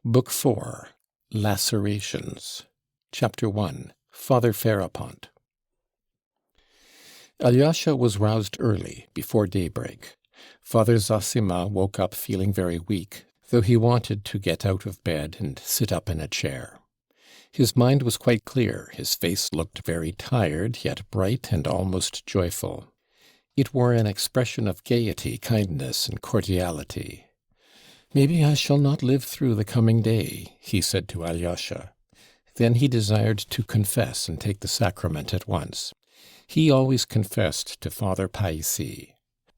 Book 4, Lacerations. Chapter 1, Father Ferapont. Alyosha was roused early, before daybreak. Father Zosima woke up feeling very weak, though he wanted to get out of bed and sit up in a chair. His mind was quite clear, his face looked very tired, yet bright and almost joyful. It wore an expression of gaiety, kindness, and cordiality. "Maybe I shall not live through the coming day," he said to Alyosha. Then he desired to confess and take the sacrament at once. He always confessed to Father Païssy.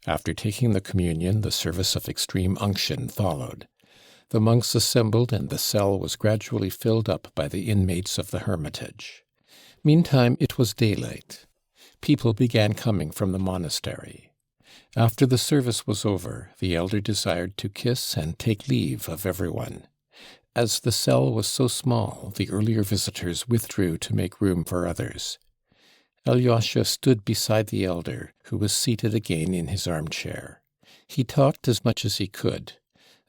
After taking the communion, the service of extreme unction followed. The monks assembled, and the cell was gradually filled up by the inmates of the hermitage. Meantime it was daylight. People began coming from the monastery. After the service was over, the elder desired to kiss and take leave of everyone. As the cell was so small, the earlier visitors withdrew to make room for others. Alyosha stood beside the elder, who was seated again in his armchair. He talked as much as he could.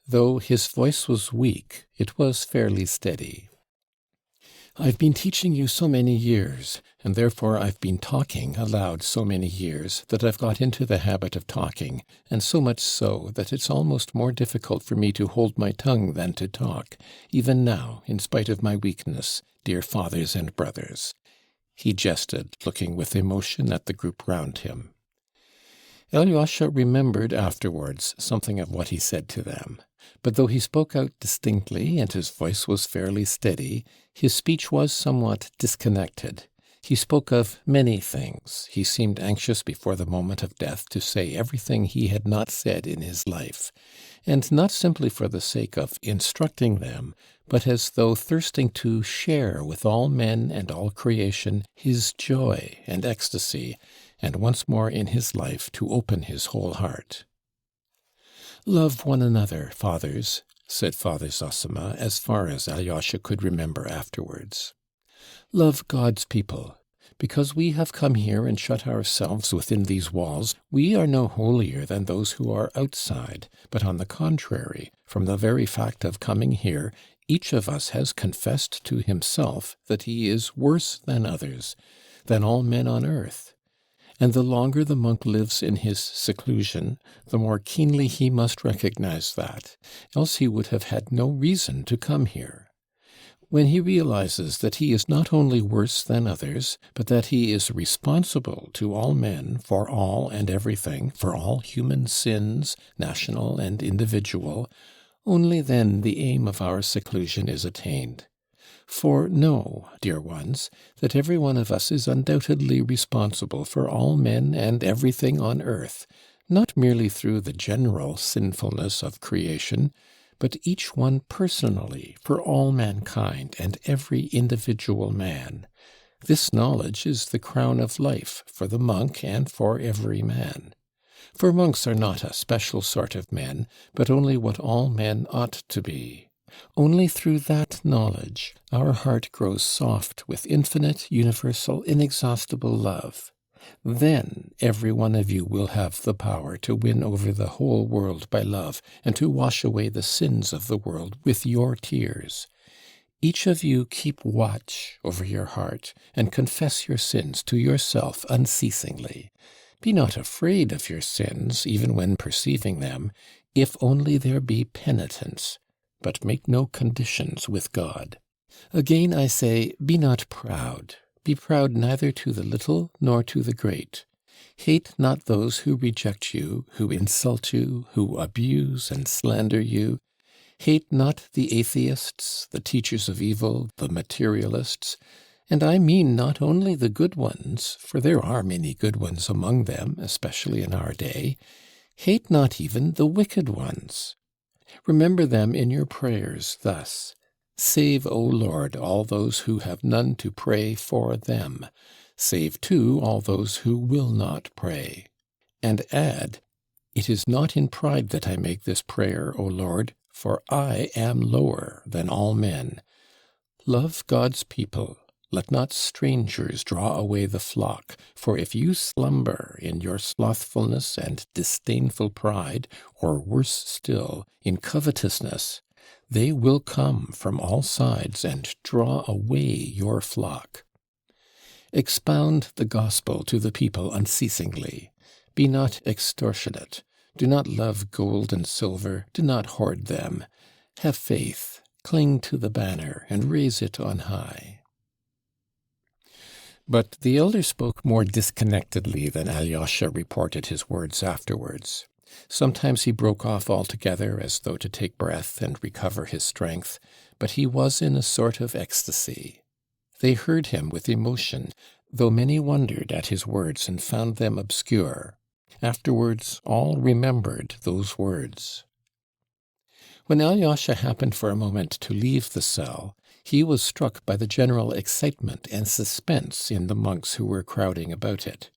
Though his voice was weak, it was fairly steady. "I've been teaching you so many years, and therefore I've been talking aloud so many years, that I've got into the habit of talking, and so much so that it's almost more difficult for me to hold my tongue than to talk, even now, in spite of my weakness, dear fathers and brothers." He jested, looking with emotion at the group round him. Alyosha remembered afterwards something of what he said to them. But though he spoke out distinctly and his voice was fairly steady, his speech was somewhat disconnected. He spoke of many things. He seemed anxious before the moment of death to say everything he had not said in his life, and not simply for the sake of instructing them, but as though thirsting to share with all men and all creation his joy and ecstasy, and once more in his life to open his whole heart. "Love one another, fathers," said Father Zosima, as far as Alyosha could remember afterwards. "Love God's people. Because we have come here and shut ourselves within these walls, we are no holier than those who are outside, but on the contrary, from the very fact of coming here, each of us has confessed to himself that he is worse than others, than all men on earth. And the longer the monk lives in his seclusion, the more keenly he must recognize that, else he would have had no reason to come here. When he realizes that he is not only worse than others, but that he is responsible to all men for all and everything, for all human sins, national and individual, only then the aim of our seclusion is attained. For know, dear ones, that every one of us is undoubtedly responsible for all men and everything on earth, not merely through the general sinfulness of creation, but each one personally for all mankind and every individual man. This knowledge is the crown of life for the monk and for every man. For monks are not a special sort of men, but only what all men ought to be. Only through that knowledge our heart grows soft with infinite, universal, inexhaustible love. Then every one of you will have the power to win over the whole world by love, and to wash away the sins of the world with your tears. Each of you keep watch over your heart, and confess your sins to yourself unceasingly. Be not afraid of your sins, even when perceiving them, if only there be penitence. But make no conditions with God. Again I say, be not proud. Be proud neither to the little nor to the great. Hate not those who reject you, who insult you, who abuse and slander you. Hate not the atheists, the teachers of evil, the materialists. And I mean not only the good ones, for there are many good ones among them, especially in our day. Hate not even the wicked ones. Remember them in your prayers thus: Save, O Lord, all those who have none to pray for them. Save, too, all those who will not pray. And add, It is not in pride that I make this prayer, O Lord, for I am lower than all men. Love God's people. Let not strangers draw away the flock, for if you slumber in your slothfulness and disdainful pride, or worse still, in covetousness, They will come from all sides and draw away your flock. Expound the gospel to the people unceasingly. Be not extortionate. Do not love gold and silver. Do not hoard them. Have faith. Cling to the banner and raise it on high. But the elder spoke more disconnectedly than Alyosha reported his words afterwards. Sometimes he broke off altogether as though to take breath and recover his strength, but he was in a sort of ecstasy. They heard him with emotion, though many wondered at his words and found them obscure. Afterwards all remembered those words. When Alyosha happened for a moment to leave the cell, he was struck by the general excitement and suspense in the monks who were crowding about it.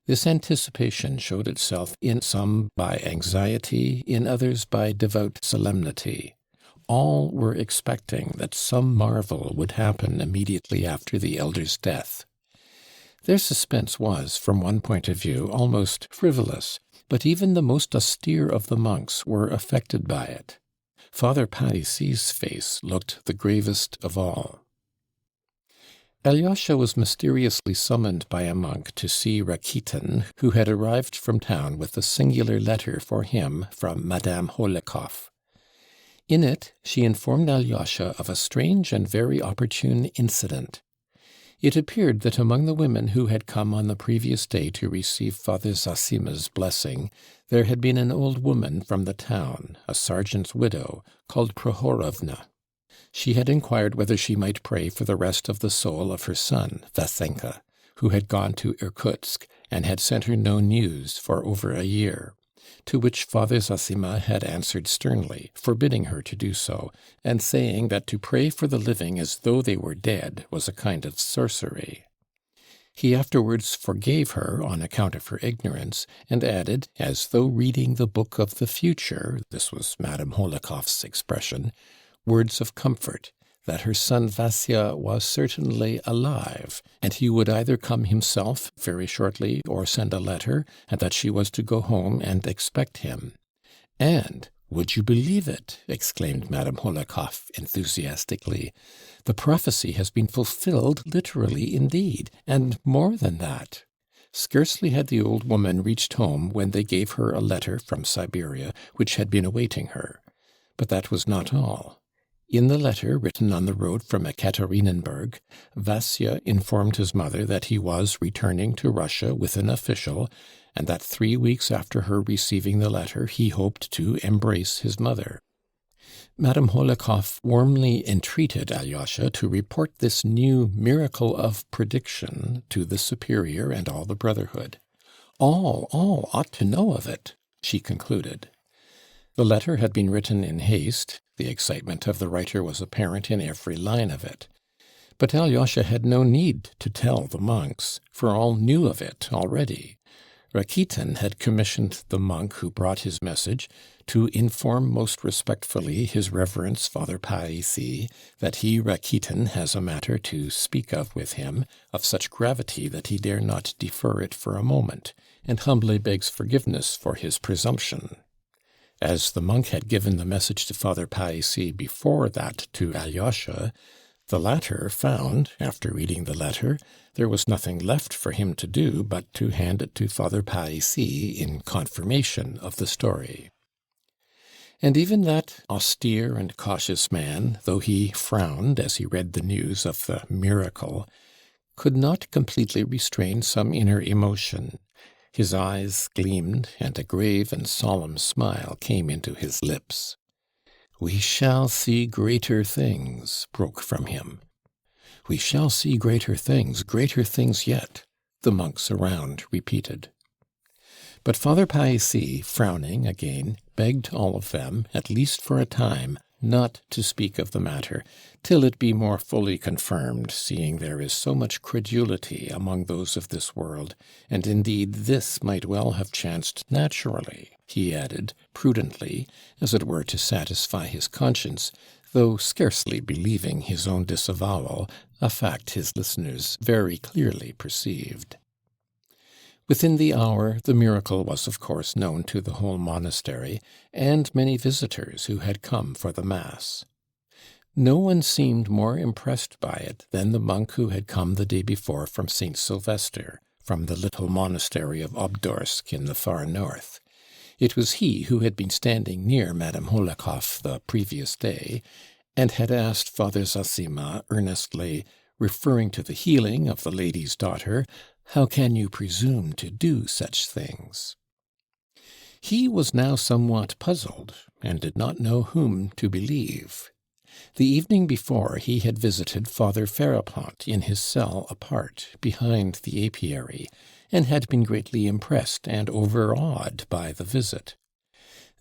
This anticipation showed itself in some by anxiety, in others by devout solemnity. All were expecting that some marvel would happen immediately after the elder's death. Their suspense was, from one point of view, almost frivolous, but even the most austere of the monks were affected by it. Father Païssy's face looked the gravest of all. Alyosha was mysteriously summoned by a monk to see Rakitin, who had arrived from town with a singular letter for him from Madame Holekoff. In it she informed Alyosha of a strange and very opportune incident. It appeared that among the women who had come on the previous day to receive Father Zosima's blessing, there had been an old woman from the town, a sergeant's widow, called Prohorovna. She had inquired whether she might pray for the rest of the soul of her son, Vasenka, who had gone to Irkutsk and had sent her no news for over a year, to which Father Zosima had answered sternly, forbidding her to do so, and saying that to pray for the living as though they were dead was a kind of sorcery. He afterwards forgave her on account of her ignorance, and added, as though reading the book of the future, this was Madame Holekoff's expression, words of comfort, that her son Vasya was certainly alive, and he would either come himself very shortly or send a letter, and that she was to go home and expect him. And, would you believe it, exclaimed Madame Holekoff enthusiastically, the prophecy has been fulfilled literally indeed, and more than that. Scarcely had the old woman reached home when they gave her a letter from Siberia, which had been awaiting her. But that was not all. In the letter, written on the road from Ekaterinenburg, Vasya informed his mother that he was returning to Russia with an official, and that 3 weeks after her receiving the letter he hoped to embrace his mother. Madame Holekoff warmly entreated Alyosha to report this new miracle of prediction to the superior and all the brotherhood. All ought to know of it, she concluded. The letter had been written in haste. The excitement of the writer was apparent in every line of it. But Alyosha had no need to tell the monks, for all knew of it already. Rakitin had commissioned the monk who brought his message to inform most respectfully his reverence Father Païssy that he, Rakitin, has a matter to speak of with him, of such gravity that he dare not defer it for a moment, and humbly begs forgiveness for his presumption. As the monk had given the message to Father Païssy before that to Alyosha, the latter found, after reading the letter, there was nothing left for him to do but to hand it to Father Païssy in confirmation of the story. And even that austere and cautious man, though he frowned as he read the news of the miracle, could not completely restrain some inner emotion. His eyes gleamed, and a grave and solemn smile came into his lips. "We shall see greater things," broke from him. "We shall see greater things yet," the monks around repeated. But Father Païssy, frowning again, begged all of them, at least for a time, not to speak of the matter, till it be more fully confirmed, seeing there is so much credulity among those of this world, and indeed this might well have chanced naturally, he added, prudently, as it were to satisfy his conscience, though scarcely believing his own disavowal, a fact his listeners very clearly perceived. Within the hour, the miracle was of course known to the whole monastery, and many visitors who had come for the Mass. No one seemed more impressed by it than the monk who had come the day before from St. Sylvester, from the little monastery of Obdorsk in the far north. It was he who had been standing near Madame Hohlakoff the previous day, and had asked Father Zossima earnestly, referring to the healing of the lady's daughter, "How can you presume to do such things?" He was now somewhat puzzled, and did not know whom to believe. The evening before he had visited Father Ferapont in his cell apart, behind the apiary, and had been greatly impressed and overawed by the visit.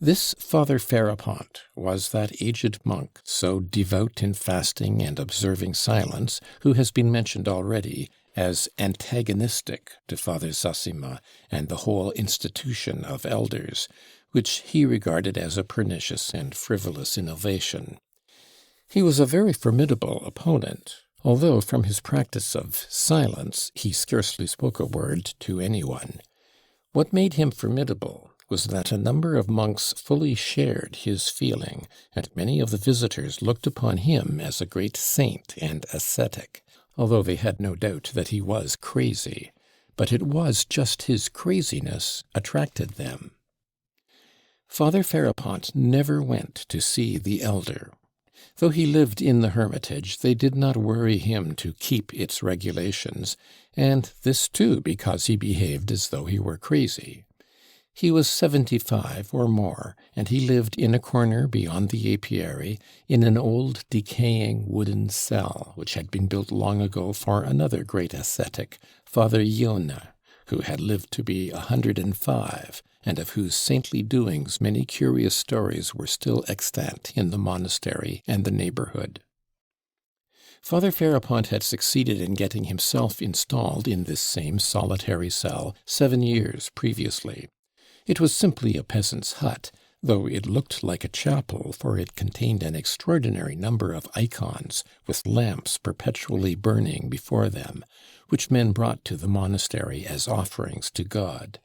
This Father Ferapont was that aged monk, so devout in fasting and observing silence, who has been mentioned already as antagonistic to Father Zossima and the whole institution of elders, which he regarded as a pernicious and frivolous innovation. He was a very formidable opponent, although from his practice of silence he scarcely spoke a word to anyone. What made him formidable was that a number of monks fully shared his feeling, and many of the visitors looked upon him as a great saint and ascetic, although they had no doubt that he was crazy. But it was just his craziness attracted them. Father Ferapont never went to see the elder. Though he lived in the hermitage, they did not worry him to keep its regulations, and this too because he behaved as though he were crazy. He was 75 or more, and he lived in a corner beyond the apiary, in an old decaying wooden cell, which had been built long ago for another great ascetic, Father Iona, who had lived to be 105, and of whose saintly doings many curious stories were still extant in the monastery and the neighborhood. Father Ferapont had succeeded in getting himself installed in this same solitary cell 7 years previously. It was simply a peasant's hut, though it looked like a chapel, for it contained an extraordinary number of icons, with lamps perpetually burning before them, which men brought to the monastery as offerings to God.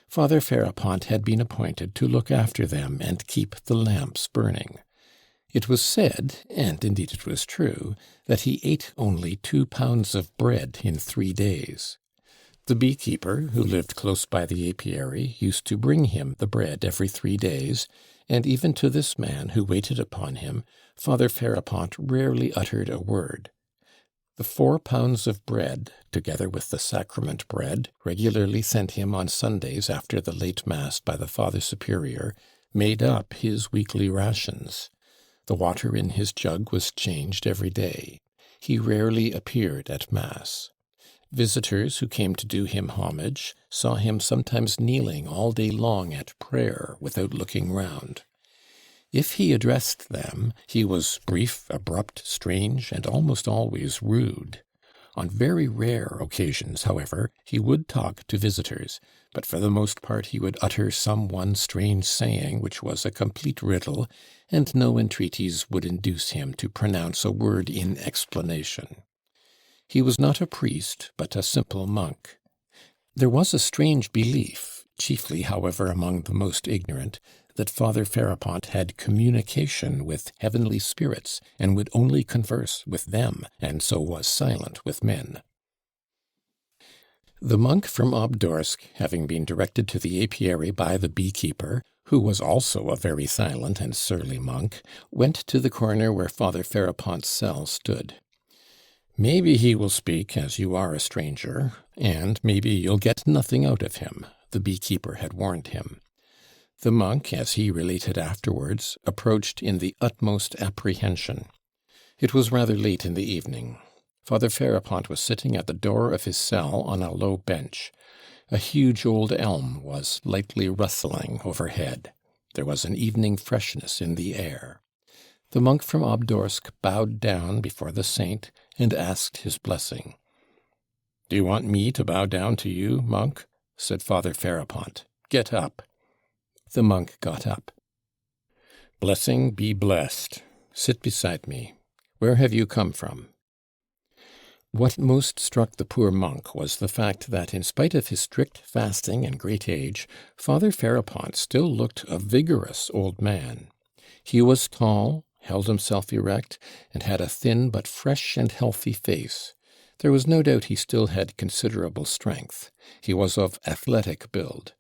Father Ferapont had been appointed to look after them and keep the lamps burning. It was said, and indeed it was true, that he ate only 2 pounds of bread in 3 days. The beekeeper, who lived close by the apiary, used to bring him the bread every 3 days, and even to this man who waited upon him, Father Ferapont rarely uttered a word. The 4 pounds of bread, together with the sacrament bread, regularly sent him on Sundays after the late Mass by the Father Superior, made up his weekly rations. The water in his jug was changed every day. He rarely appeared at Mass. Visitors who came to do him homage saw him sometimes kneeling all day long at prayer without looking round. If he addressed them, he was brief, abrupt, strange, and almost always rude. On very rare occasions, however, he would talk to visitors, but for the most part he would utter some one strange saying which was a complete riddle, and no entreaties would induce him to pronounce a word in explanation. He was not a priest, but a simple monk. There was a strange belief, chiefly, however, among the most ignorant, that Father Ferapont had communication with heavenly spirits, and would only converse with them, and so was silent with men. The monk from Obdorsk, having been directed to the apiary by the beekeeper, who was also a very silent and surly monk, went to the corner where Father Ferapont's cell stood. "Maybe he will speak, as you are a stranger, and maybe you'll get nothing out of him," the beekeeper had warned him. The monk, as he related afterwards, approached in the utmost apprehension. It was rather late in the evening. Father Ferapont was sitting at the door of his cell on a low bench. A huge old elm was lightly rustling overhead. There was an evening freshness in the air. The monk from Obdorsk bowed down before the saint and asked his blessing. "Do you want me to bow down to you, monk?" said Father Ferapont. "Get up." The monk got up. "Blessing be blessed. Sit beside me. Where have you come from?" What most struck the poor monk was the fact that, in spite of his strict fasting and great age, Father Farapont still looked a vigorous old man. He was tall, held himself erect, and had a thin but fresh and healthy face. There was no doubt he still had considerable strength. He was of athletic build.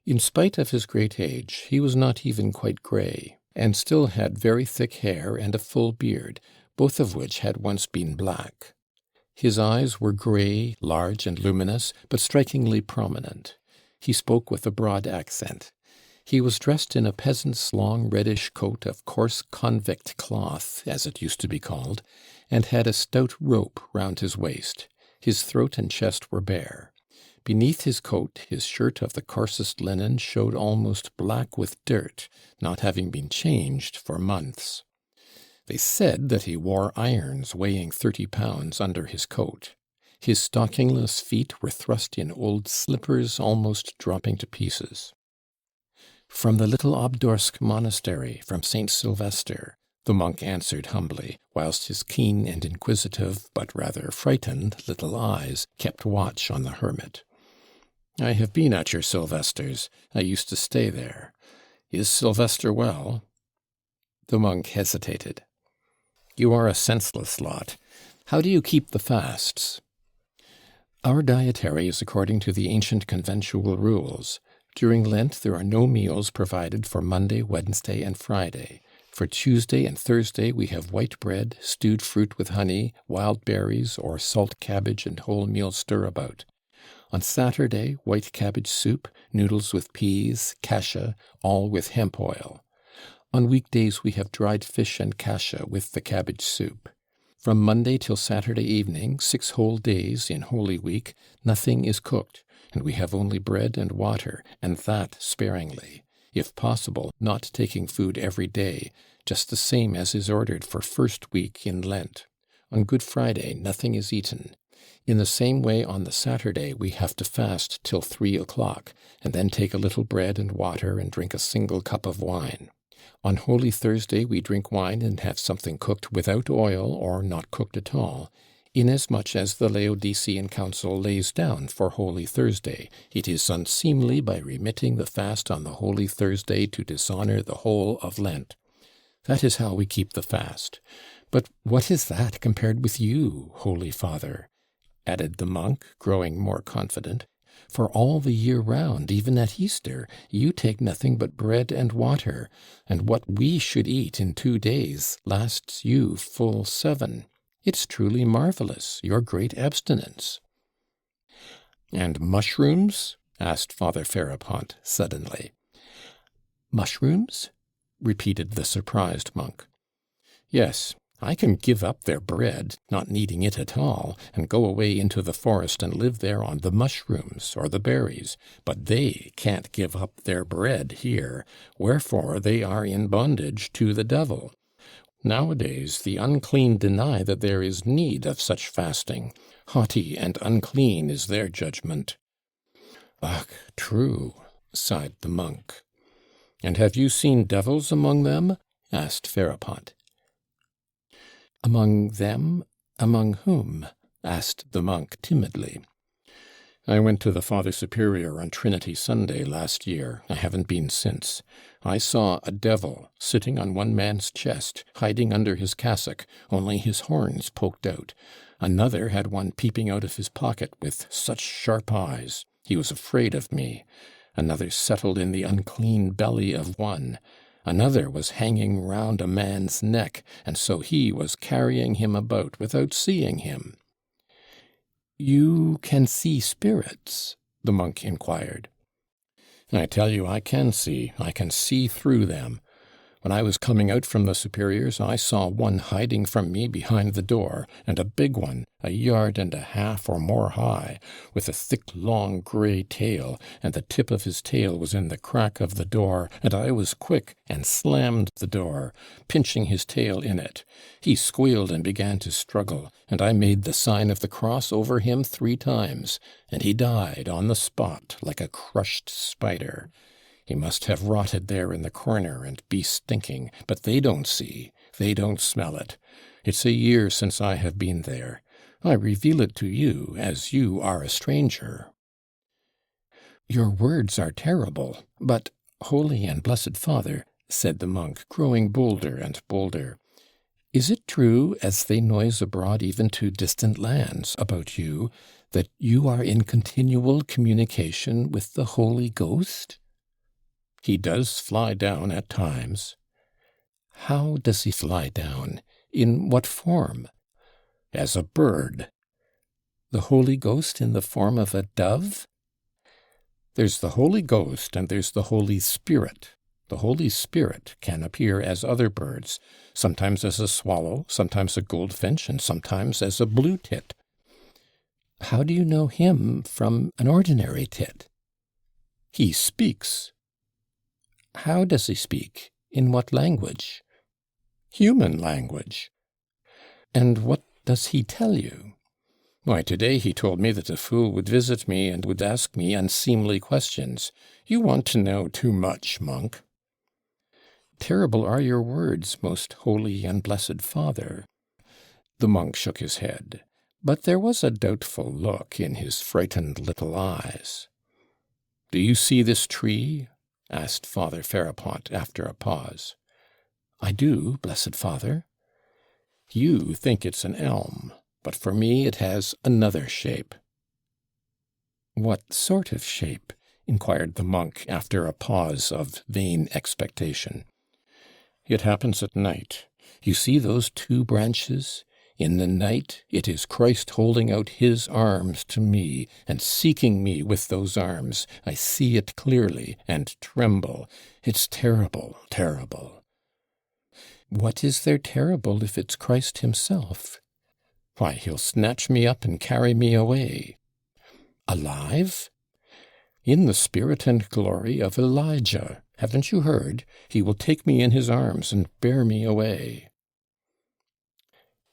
In spite of his great age, he was not even quite grey, and still had very thick hair and a full beard, both of which had once been black. His eyes were grey, large and luminous, but strikingly prominent. He spoke with a broad accent. He was dressed in a peasant's long reddish coat of coarse convict cloth, as it used to be called, and had a stout rope round his waist. His throat and chest were bare. Beneath his coat, his shirt of the coarsest linen showed almost black with dirt, not having been changed for months. They said that he wore irons weighing 30 pounds under his coat. His stockingless feet were thrust in old slippers almost dropping to pieces. "From the little Obdorsk monastery, from St. Sylvester," the monk answered humbly, whilst his keen and inquisitive, but rather frightened, little eyes kept watch on the hermit. "I have been at your Sylvester's. I used to stay there. Is Sylvester well?" The monk hesitated. "You are a senseless lot. How do you keep the fasts?" "Our dietary is according to the ancient conventual rules. During Lent there are no meals provided for Monday, Wednesday, and Friday. For Tuesday and Thursday we have white bread, stewed fruit with honey, wild berries, or salt cabbage and wholemeal stirabout. On Saturday, white cabbage soup, noodles with peas, kasha, all with hemp oil. On weekdays we have dried fish and kasha with the cabbage soup. From Monday till Saturday evening, 6 whole days in Holy Week, nothing is cooked, and we have only bread and water, and that sparingly, if possible, not taking food every day, just the same as is ordered for first week in Lent. On Good Friday nothing is eaten. In the same way on the Saturday we have to fast till 3 o'clock, and then take a little bread and water and drink a single cup of wine. On Holy Thursday we drink wine and have something cooked without oil or not cooked at all. Inasmuch as the Laodicean Council lays down for Holy Thursday, it is unseemly by remitting the fast on the Holy Thursday to dishonor the whole of Lent. That is how we keep the fast. But what is that compared with you, Holy Father?" added the monk, growing more confident. "For all the year round, even at Easter, you take nothing but bread and water, and what we should eat in 2 days lasts you full 7. It's truly marvelous, your great abstinence." "And mushrooms?" asked Father Farapont suddenly. "Mushrooms?" repeated the surprised monk. "Yes, I can give up their bread, not needing it at all, and go away into the forest and live there on the mushrooms or the berries, but they can't give up their bread here, wherefore they are in bondage to the devil. Nowadays the unclean deny that there is need of such fasting. Haughty and unclean is their judgment." "Ach, true," sighed the monk. "And have you seen devils among them?" asked Farapont. "Among them? Among whom?" asked the monk timidly. "I went to the Father Superior on Trinity Sunday last year. I haven't been since. I saw a devil sitting on one man's chest, hiding under his cassock, only his horns poked out. Another had one peeping out of his pocket with such sharp eyes. He was afraid of me. Another settled in the unclean belly of one. Another was hanging round a man's neck, and so he was carrying him about without seeing him." "You can see spirits?" the monk inquired. "I tell you I can see through them. When I was coming out from the superiors, I saw one hiding from me behind the door, and a big one, 1.5 yards or more high, with a thick, long, grey tail, and the tip of his tail was in the crack of the door, and I was quick and slammed the door, pinching his tail in it. He squealed and began to struggle, and I made the sign of the cross over him 3 times, and he died on the spot like a crushed spider. He must have rotted there in the corner and be stinking, but they don't see, they don't smell it. It's a year since I have been there. I reveal it to you, as you are a stranger." "Your words are terrible, but, holy and blessed Father," said the monk, growing bolder and bolder, "is it true, as they noise abroad even to distant lands about you, that you are in continual communication with the Holy Ghost?" "He does fly down at times." "How does he fly down? In what form?" "As a bird." "The Holy Ghost in the form of a dove?" "There's the Holy Ghost and there's the Holy Spirit. The Holy Spirit can appear as other birds, sometimes as a swallow, sometimes a goldfinch, and sometimes as a blue tit." "How do you know him from an ordinary tit?" "He speaks." "How does he speak? In what language?" "Human language." "And what does he tell you?" "Why, today he told me that a fool would visit me and would ask me unseemly questions. You want to know too much, monk." "Terrible are your words, most holy and blessed Father." The monk shook his head, but there was a doubtful look in his frightened little eyes. "Do you see this tree?" asked Father Ferapont after a pause. "I do, blessed Father." "You think it's an elm, but for me it has another shape." "What sort of shape?" inquired the monk after a pause of vain expectation. "It happens at night. You see those two branches? In the night it is Christ holding out his arms to me and seeking me with those arms. I see it clearly and tremble. It's terrible, terrible." "What is there terrible if it's Christ himself?" "Why, he'll snatch me up and carry me away." "Alive?" "In the spirit and glory of Elijah. Haven't you heard? He will take me in his arms and bear me away."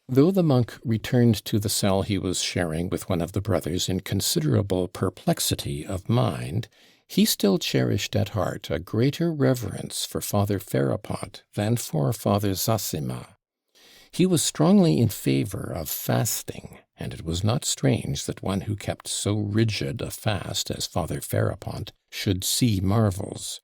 Though the monk returned to the cell he was sharing with one of the brothers in considerable perplexity of mind, he still cherished at heart a greater reverence for Father Ferapont than for Father Zossima. He was strongly in favor of fasting, and it was not strange that one who kept so rigid a fast as Father Ferapont should see marvels.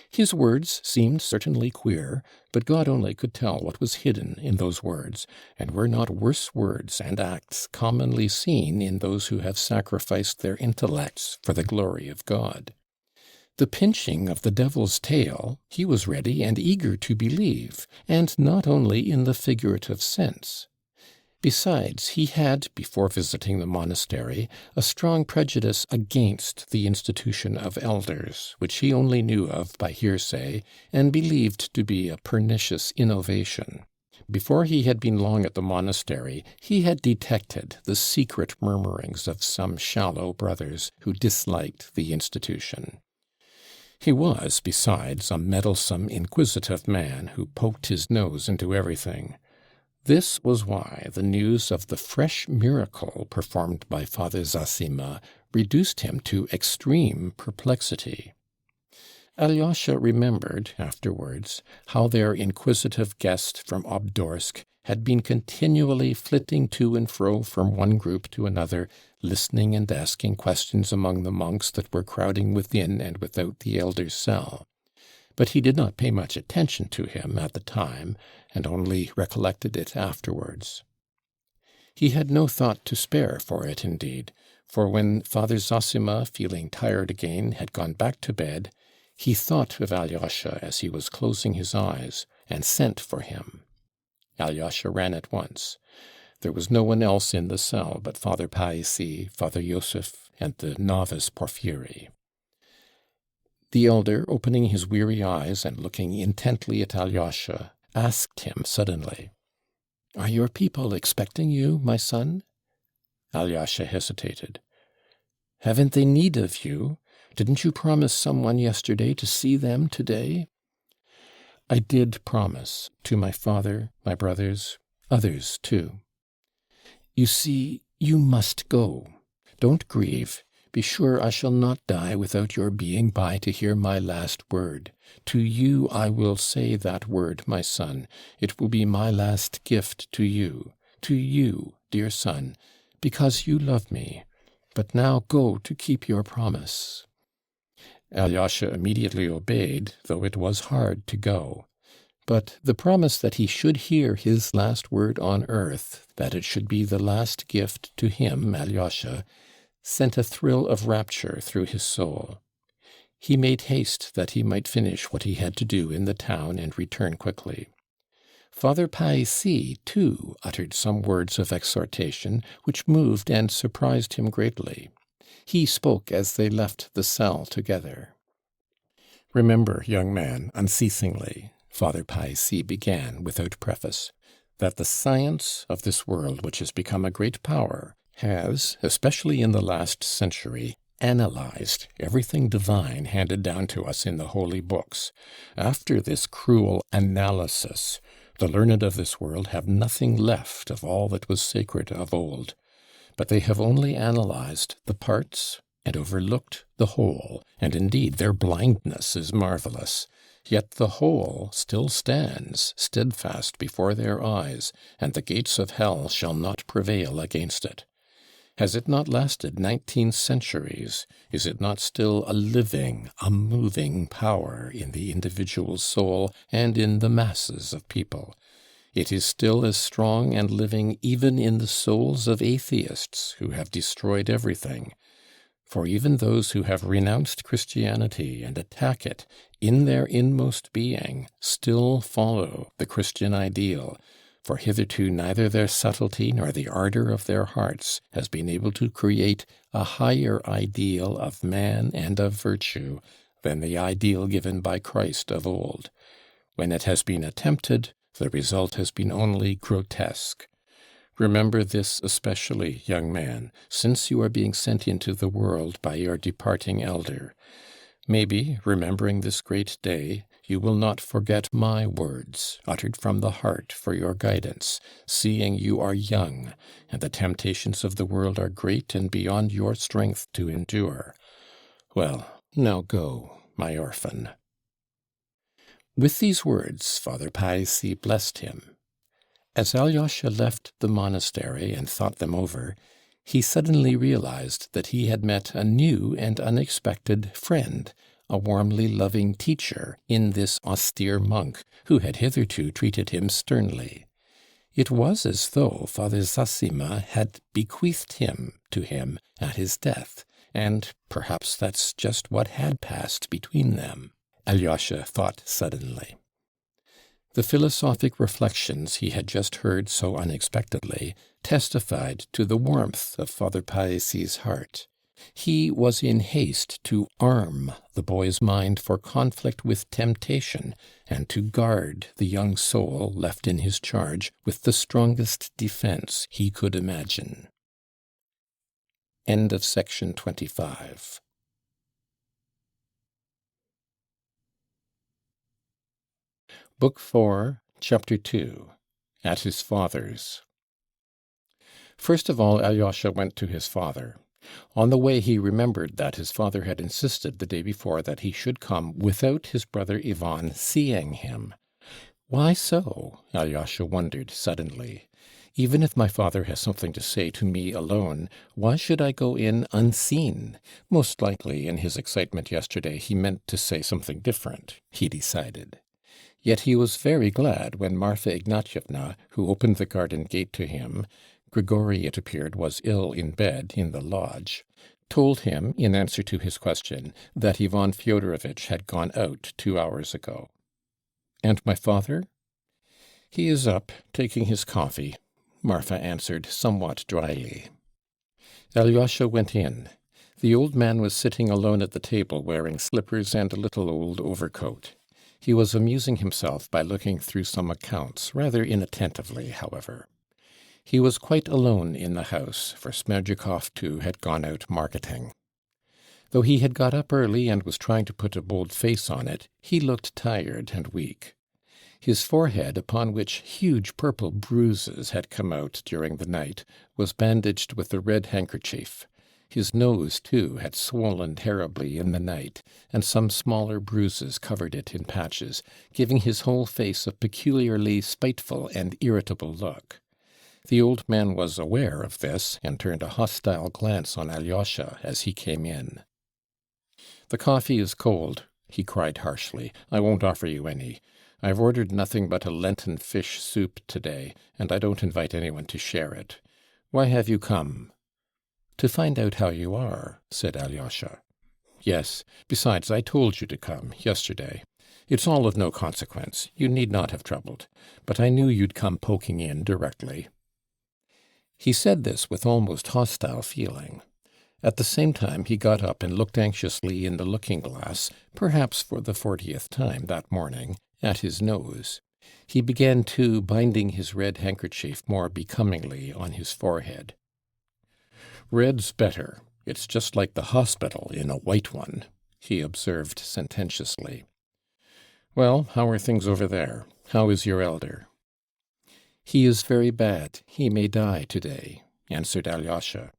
His words seemed certainly queer, but God only could tell what was hidden in those words, and were not worse words and acts commonly seen in those who have sacrificed their intellects for the glory of God. The pinching of the devil's tail he was ready and eager to believe, and not only in the figurative sense. Besides, he had, before visiting the monastery, a strong prejudice against the institution of elders, which he only knew of by hearsay, and believed to be a pernicious innovation. Before he had been long at the monastery, he had detected the secret murmurings of some shallow brothers who disliked the institution. He was, besides, a meddlesome, inquisitive man who poked his nose into everything. This was why the news of the fresh miracle performed by Father Zossima reduced him to extreme perplexity. Alyosha remembered, afterwards, how their inquisitive guest from Obdorsk had been continually flitting to and fro from one group to another, listening and asking questions among the monks that were crowding within and without the elder's cell. But he did not pay much attention to him at the time, and only recollected it afterwards. He had no thought to spare for it, indeed, for when Father Zossima, feeling tired again, had gone back to bed, he thought of Alyosha as he was closing his eyes, and sent for him. Alyosha ran at once. There was no one else in the cell but Father Païssy, Father Joseph, and the novice Porphyry. The elder, opening his weary eyes and looking intently at Alyosha, asked him suddenly, "Are your people expecting you, my son?" Alyosha hesitated. "Haven't they need of you? Didn't you promise someone yesterday to see them today?" "I did promise, to my father, my brothers, others too." "You see, you must go. Don't grieve. Be sure I shall not die without your being by to hear my last word. To you I will say that word, my son. It will be my last gift to you, dear son, because you love me. But now go to keep your promise." Alyosha immediately obeyed, though it was hard to go. But the promise that he should hear his last word on earth, that it should be the last gift to him, Alyosha, sent a thrill of rapture through his soul. He made haste that he might finish what he had to do in the town and return quickly. Father Païssy, too, uttered some words of exhortation, which moved and surprised him greatly. He spoke as they left the cell together. "Remember, young man, unceasingly," Father Païssy began without preface, "that the science of this world, which has become a great power, has, especially in the last century, analyzed everything divine handed down to us in the holy books. After this cruel analysis, the learned of this world have nothing left of all that was sacred of old. But they have only analyzed the parts and overlooked the whole, and indeed their blindness is marvelous. Yet the whole still stands steadfast before their eyes, and the gates of hell shall not prevail against it. Has it not lasted 19 centuries? Is it not still a living, a moving power in the individual soul and in the masses of people? It is still as strong and living even in the souls of atheists who have destroyed everything. For even those who have renounced Christianity and attack it, in their inmost being, still follow the Christian ideal, for hitherto neither their subtlety nor the ardor of their hearts has been able to create a higher ideal of man and of virtue than the ideal given by Christ of old. When it has been attempted, the result has been only grotesque. Remember this especially, young man, since you are being sent into the world by your departing elder. Maybe, remembering this great day, you will not forget my words, uttered from the heart for your guidance, seeing you are young, and the temptations of the world are great and beyond your strength to endure. Well, now go, my orphan." With these words, Father Païssy blessed him. As Alyosha left the monastery and thought them over, he suddenly realized that he had met a new and unexpected friend, a warmly loving teacher in this austere monk, who had hitherto treated him sternly. It was as though Father Zossima had bequeathed him to him at his death, and perhaps that's just what had passed between them, Alyosha thought suddenly. The philosophic reflections he had just heard so unexpectedly testified to the warmth of Father Païssy's heart. He was in haste to arm the boy's mind for conflict with temptation, and to guard the young soul left in his charge with the strongest defense he could imagine. End of section 25. Book 4, Chapter 2. At his father's. First of all, Alyosha went to his father. On the way he remembered that his father had insisted the day before that he should come without his brother Ivan seeing him. Why so? Alyosha wondered suddenly. Even if my father has something to say to me alone, why should I go in unseen? Most likely, in his excitement yesterday, he meant to say something different, he decided. Yet he was very glad when Marfa Ignatyevna, who opened the garden gate to him, Grigory, it appeared, was ill in bed in the lodge, told him, in answer to his question, that Ivan Fyodorovitch had gone out 2 hours ago. "And my father?" "He is up, taking his coffee," Marfa answered somewhat dryly. Alyosha went in. The old man was sitting alone at the table, wearing slippers and a little old overcoat. He was amusing himself by looking through some accounts, rather inattentively, however. He was quite alone in the house, for Smerdyakov too had gone out marketing. Though he had got up early and was trying to put a bold face on it, he looked tired and weak. His forehead, upon which huge purple bruises had come out during the night, was bandaged with a red handkerchief. His nose, too, had swollen terribly in the night, and some smaller bruises covered it in patches, giving his whole face a peculiarly spiteful and irritable look. The old man was aware of this, and turned a hostile glance on Alyosha as he came in. "The coffee is cold," he cried harshly. "I won't offer you any. I've ordered nothing but a Lenten fish soup today, and I don't invite anyone to share it. Why have you come?" "To find out how you are," said Alyosha. "Yes. Besides, I told you to come yesterday. It's all of no consequence. You need not have troubled. But I knew you'd come poking in directly." He said this with almost hostile feeling. At the same time he got up and looked anxiously in the looking-glass, perhaps for the 40th time that morning, at his nose. He began, too, binding his red handkerchief more becomingly on his forehead. "Red's better. It's just like the hospital in a white one," he observed sententiously. "Well, how are things over there? How is your elder?" "He is very bad. He may die today," answered Alyosha.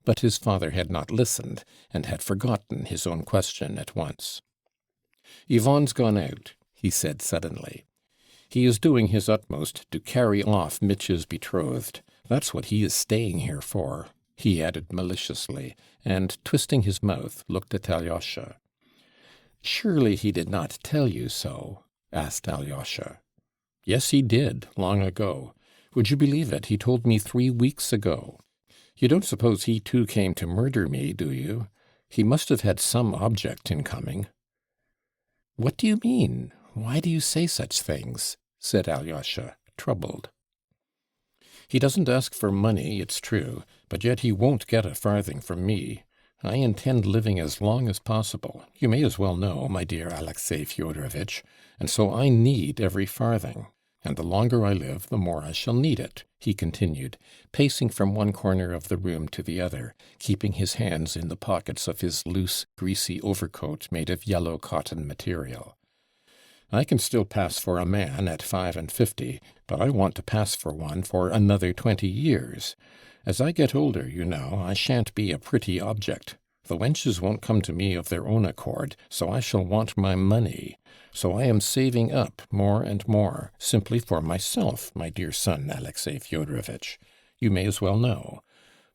But his father had not listened, and had forgotten his own question at once. "Ivan's gone out," he said suddenly. "He is doing his utmost to carry off Mitya's betrothed. That's what he is staying here for," he added maliciously, and, twisting his mouth, looked at Alyosha. "Surely he did not tell you so?" asked Alyosha. "Yes, he did, long ago. Would you believe it? He told me 3 weeks ago. You don't suppose he too came to murder me, do you? He must have had some object in coming." "What do you mean? Why do you say such things?" said Alyosha, troubled. "He doesn't ask for money, it's true, but yet he won't get a farthing from me. I intend living as long as possible, you may as well know, my dear Alexey Fyodorovitch, and so I need every farthing. And the longer I live, the more I shall need it," he continued, pacing from one corner of the room to the other, keeping his hands in the pockets of his loose, greasy overcoat made of yellow cotton material. "I can still pass for a man at 55, but I want to pass for one for another 20 years. As I get older, you know, I shan't be a pretty object. The wenches won't come to me of their own accord, so I shall want my money. So I am saving up more and more, simply for myself, my dear son Alexey Fyodorovitch. You may as well know.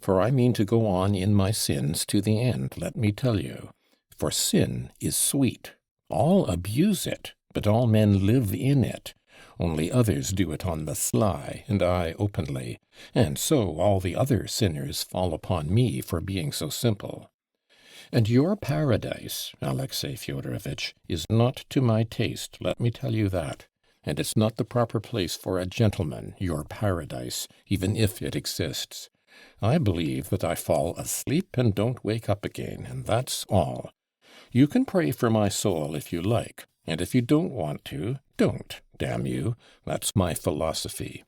For I mean to go on in my sins to the end, let me tell you. For sin is sweet. All abuse it, but all men live in it. Only others do it on the sly, and I openly. And so all the other sinners fall upon me for being so simple. And your paradise, Alexey Fyodorovitch, is not to my taste, let me tell you that. And it's not the proper place for a gentleman, your paradise, even if it exists. I believe that I fall asleep and don't wake up again, and that's all. You can pray for my soul if you like, and if you don't want to, don't, damn you. That's my philosophy.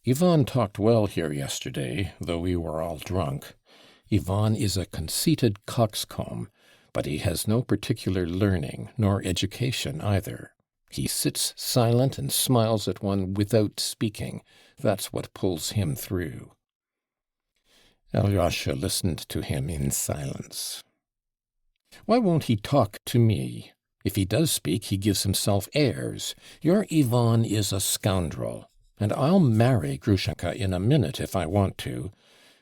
Ivan talked well here yesterday, though we were all drunk. Ivan is a conceited coxcomb, but he has no particular learning, nor education either. He sits silent and smiles at one without speaking. That's what pulls him through." Alyosha listened to him in silence. "Why won't he talk to me? If he does speak, he gives himself airs. Your Ivan is a scoundrel, and I'll marry Grushenka in a minute if I want to.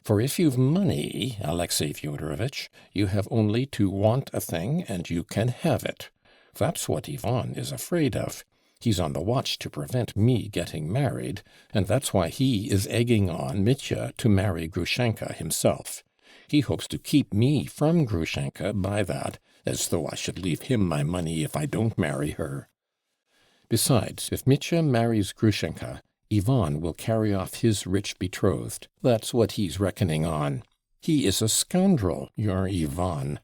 For if you've money, Alexey Fyodorovitch, you have only to want a thing, and you can have it. That's what Ivan is afraid of. He's on the watch to prevent me getting married, and that's why he is egging on Mitya to marry Grushenka himself. He hopes to keep me from Grushenka by that, as though I should leave him my money if I don't marry her. Besides, if Mitya marries Grushenka, Ivan will carry off his rich betrothed. That's what he's reckoning on. He is a scoundrel, your Ivan."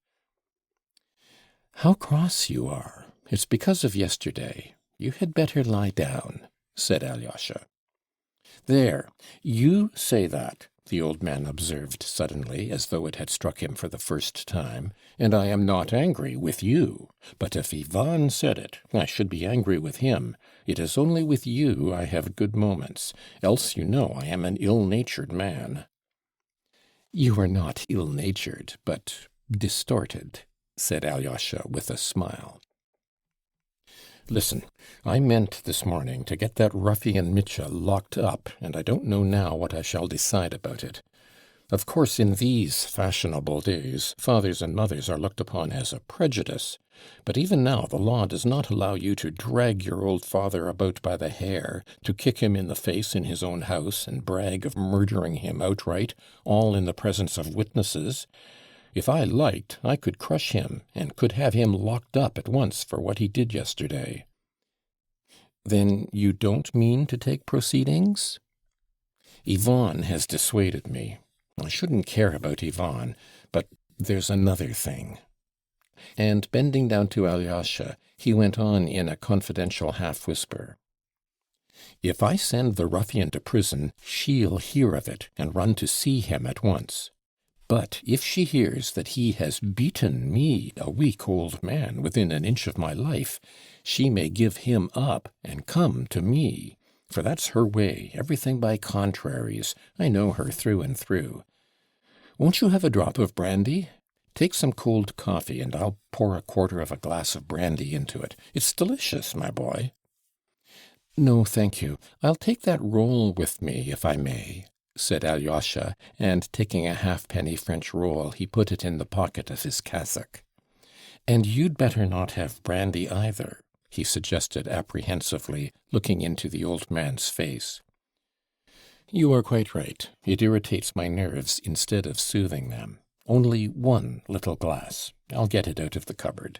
"How cross you are! It's because of yesterday. You had better lie down," said Alyosha. "There, you say that," the old man observed suddenly, as though it had struck him for the first time, "and I am not angry with you. But if Ivan said it, I should be angry with him. It is only with you I have good moments, else you know I am an ill-natured man." "You are not ill-natured, but distorted," said Alyosha with a smile. Listen, I meant this morning to get that ruffian Mitya locked up, and I don't know now what I shall decide about it. Of course, in these fashionable days, fathers and mothers are looked upon as a prejudice. But even now the law does not allow you to drag your old father about by the hair, to kick him in the face in his own house, and brag of murdering him outright, all in the presence of witnesses. If I liked, I could crush him, and could have him locked up at once for what he did yesterday. Then you don't mean to take proceedings? Ivan has dissuaded me. I shouldn't care about Ivan, but there's another thing. And bending down to Alyosha, he went on in a confidential half-whisper. If I send the ruffian to prison, she'll hear of it and run to see him at once. But if she hears that he has beaten me, a weak old man, within an inch of my life, she may give him up and come to me. For that's her way, everything by contraries. I know her through and through. Won't you have a drop of brandy? Take some cold coffee, and I'll pour a quarter of a glass of brandy into it. It's delicious, my boy. No, thank you. I'll take that roll with me, if I may, said Alyosha, and taking a halfpenny French roll, he put it in the pocket of his cassock. And you'd better not have brandy either, he suggested apprehensively, looking into the old man's face. You are quite right. It irritates my nerves instead of soothing them. Only one little glass. I'll get it out of the cupboard.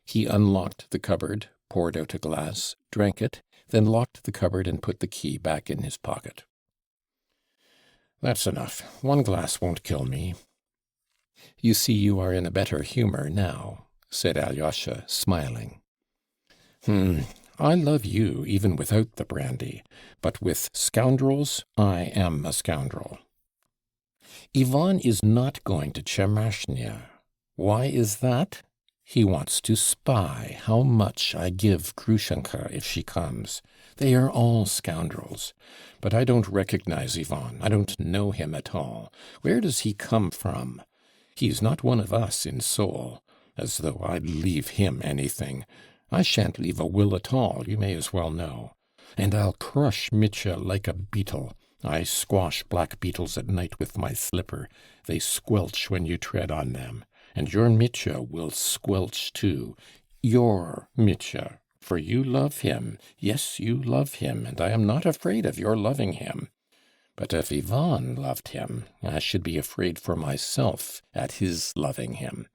He unlocked the cupboard, poured out a glass, drank it, then locked the cupboard and put the key back in his pocket. That's enough. One glass won't kill me. You see you are in a better humor now, said Alyosha, smiling. I love you even without the brandy, but with scoundrels I am a scoundrel. Ivan is not going to Tchermashnya. Why is that? He wants to spy how much I give Grushenka if she comes. They are all scoundrels. But I don't recognize Ivan. I don't know him at all. Where does he come from? He's not one of us in soul, as though I'd leave him anything. I shan't leave a will at all, you may as well know. And I'll crush Mitya like a beetle. I squash black beetles at night with my slipper. They squelch when you tread on them. And your Mitya will squelch too. Your Mitya, for you love him. Yes, you love him, and I am not afraid of your loving him. But if Ivan loved him, I should be afraid for myself at his loving him.